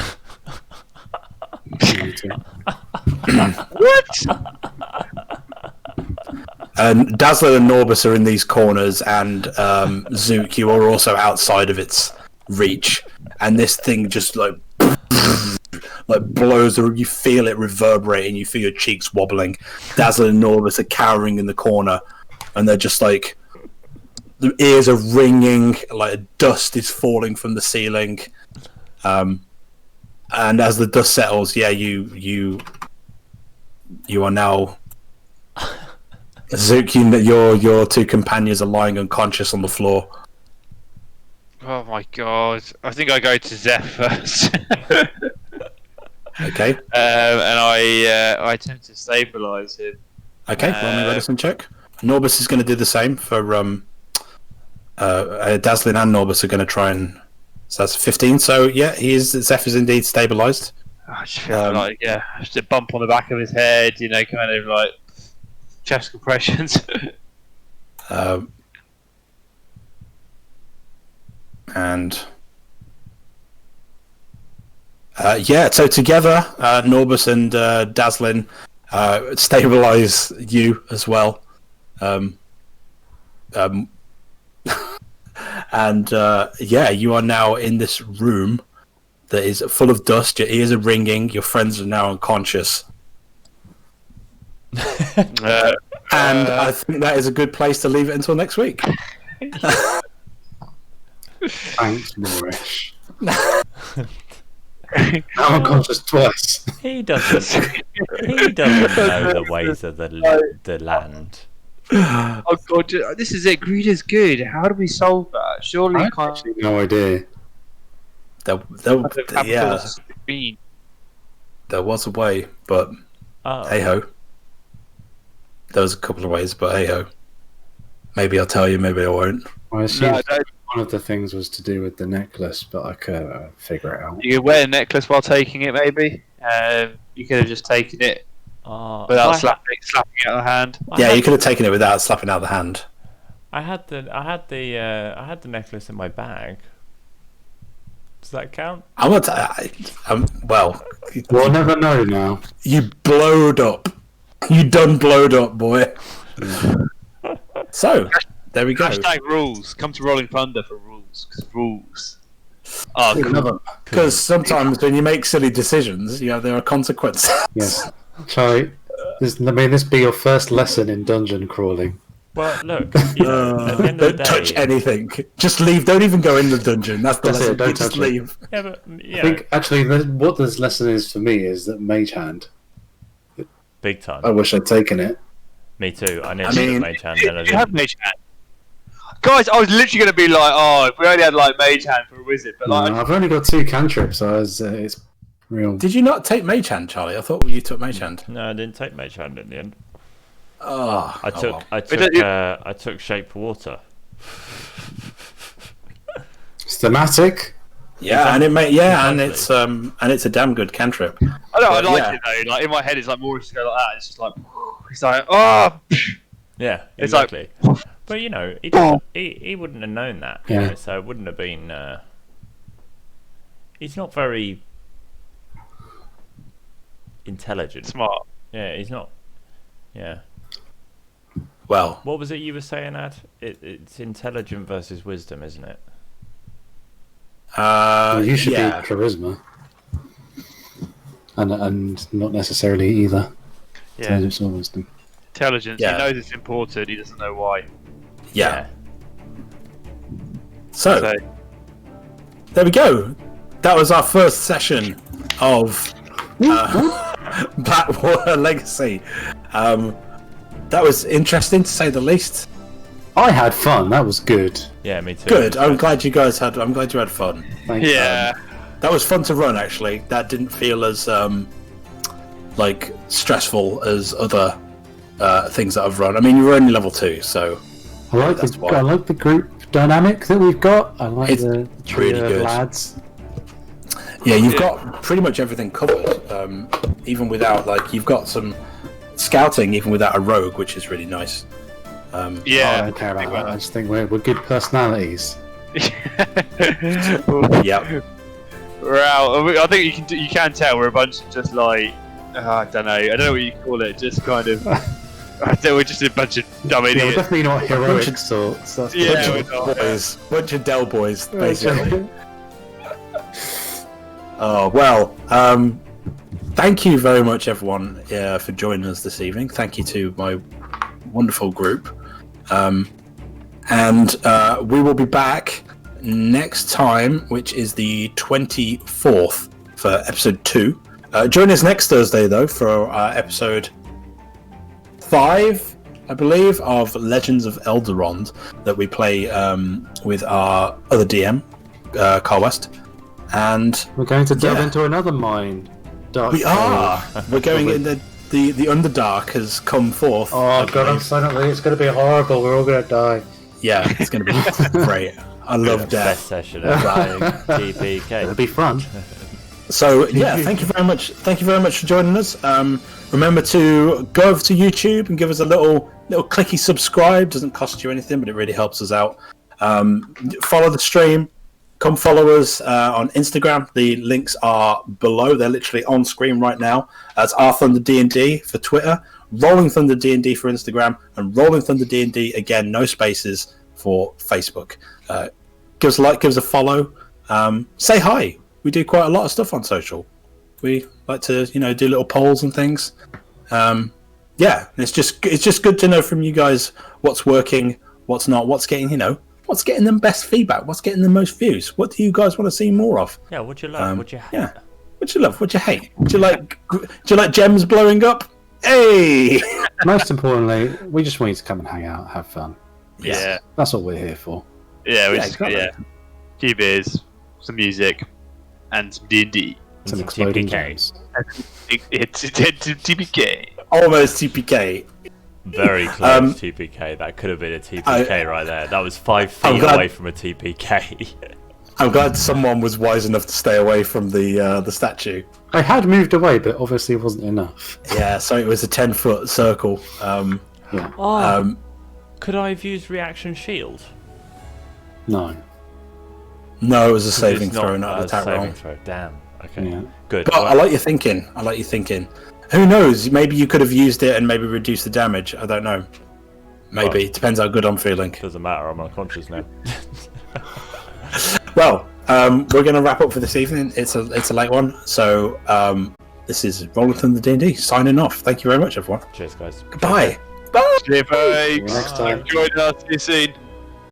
What? And Dazzler and Norbus are in these corners, and Zook, you are also outside of its reach. And this thing just like blows, or you feel it reverberating, you feel your cheeks wobbling. Dazzler and Norbus are cowering in the corner, and they're just like, the ears are ringing, like dust is falling from the ceiling. And And as the dust settles, you are now Zuki. That your two companions are lying unconscious on the floor. Oh my god! I think I go to Zeph first. Okay. And I attempt to stabilise him. Okay. Roll me a medicine check. Norbus is going to do the same for Dazzlin and Norbus are going to try and. So that's 15. So yeah, Zeph is indeed stabilised. I just feel like just a bump on the back of his head, kind of like chest compressions. And so together, Norbus and Dazzlin stabilise you as well. And you are now in this room that is full of dust. Your ears are ringing. Your friends are now unconscious. And I think that is a good place to leave it until next week. Thanks, Moorish. I'm unconscious twice. He doesn't know the ways of the land. Oh god, this is it. Greed is good. How do we solve that? Surely I you can't. actually no idea. There was a way, but hey ho. There was a couple of ways, but hey ho. Maybe I'll tell you, maybe I won't. I assume one of the things was to do with the necklace, but I could figure it out. You could wear a necklace while taking it, maybe. You could have just taken it without slapping it out of the hand. You could have taken it without slapping out the hand. I had the necklace in my bag. Does that count? We'll never know now. You blowed up. You done blowed up, boy. So there we go. Hashtag rules. Come to Rolling Thunder for rules. 'Cause rules. Oh, cool. Because sometimes when you make silly decisions, there are consequences. Yes, Charlie. May this be your first lesson in dungeon crawling. Well, look. At the end of the day, don't touch anything. Just leave. Don't even go in the dungeon. That's the lesson. Don't just touch leave. Yeah, but I think actually what this lesson is for me is that Mage Hand. big time. I wish I'd taken it. Me too. I need to do Mage Hand. Then I You have Mage Hand. Guys, I was literally going to be like, if we only had like Mage Hand for a wizard, but like, No, I've only got 2 cantrips, so it's real. Did you not take Mage Hand, Charlie? I thought you took Mage Hand. No, I didn't take Mage Hand in the end. I took Shape Water. It's thematic. Yeah, Exactly. and it's a damn good cantrip. I know, I like it though. Like in my head, it's like more to go like that. It's just like, Yeah, It's exactly. But he wouldn't have known that. Yeah. So it wouldn't have been. He's not very intelligent. smart. Yeah, he's not. Yeah. Well, What was it you were saying, Ad? It's intelligent versus wisdom, isn't it? You should be yeah. charisma, and not necessarily either. Yeah, Intelligence or wisdom. intelligence. Yeah. He knows it's important. He doesn't know why. Yeah. So there we go. That was our first session of Blackwater Legacy. That was interesting to say the least. I had fun. That was good. Yeah, me too. Good. I'm glad you had fun. Thanks. Yeah. That was fun to run. Actually, that didn't feel as stressful as other things that I've run. I mean, you were only level 2, so I like the group dynamic that we've got. I like the trio really of good. lads. yeah, you've got pretty much everything covered. Even without you've got some scouting, even without a rogue, which is really nice. I Yeah. don't care about that. I just think we're good personalities. Yeah. We're out. I think you can tell we're a bunch of just like I don't know what you call it. Just kind of. I think we're just a bunch of dumb Yeah, we're idiots. definitely not heroic sorts. That's Yeah, for we're sure. not. Bunch of Del boys, basically. Oh well. Thank you very much, everyone, for joining us this evening. Thank you to my wonderful group, and we will be back next time, which is the 24th for episode 2. Join us next Thursday, though, for episode 5, I believe, of Legends of Elderond that we play with our other DM, Carl West. And we're going to delve into another mine. We are. We're going in the Underdark has come forth. Oh god, I'm suddenly it's going to be horrible. We're all going to die. Yeah, it's going to be great. I love death. Best session of playing TPK. It'll be fun. So yeah, thank you very much. Thank you very much for joining us. Remember to go over to YouTube and give us a little clicky subscribe. Doesn't cost you anything, but it really helps us out. Follow the stream. Come follow us on Instagram. The links are below. They're literally on screen right now. That's R Thunder D&D for Twitter, Rolling Thunder D&D for Instagram, and Rolling Thunder D&D again, no spaces, for Facebook. Give us a like, give us a follow. Say hi. We do quite a lot of stuff on social. We like to, do little polls and things. Yeah, it's just good to know from you guys what's working, what's not, what's getting, what's getting them best feedback, what's getting the most views. What do you guys want to see more of? Yeah, what do you love? What do you hate? Yeah, what do you love? What do you hate? Do you like gems blowing up? Hey! Most importantly, we just want you to come and hang out, have fun. Yeah, that's what we're here for. Yeah, exactly. Few beers, some music, and some D&D. Some exploding TPK. gems. It's TPK. Almost TPK. Very close TPK. That could have been a TPK right there. That was 5 feet away from a TPK. I'm glad someone was wise enough to stay away from the statue. I had moved away, but obviously it wasn't enough. Yeah, so it was a 10-foot circle. Could I have used reaction shield? No. No, it was a saving It's throw, not an a attack roll. saving throw. Damn. Okay. Yeah. Good. But I like your thinking. Who knows? Maybe you could have used it and maybe reduced the damage. I don't know. Maybe. Depends how good I'm feeling. Doesn't matter. I'm unconscious now. Well, we're going to wrap up for this evening. It's a late one. So this is Rolling Thunder D&D signing off. Thank you very much, everyone. Cheers, guys. Goodbye. Bye. Bye. Next time. Enjoyed us. See you soon.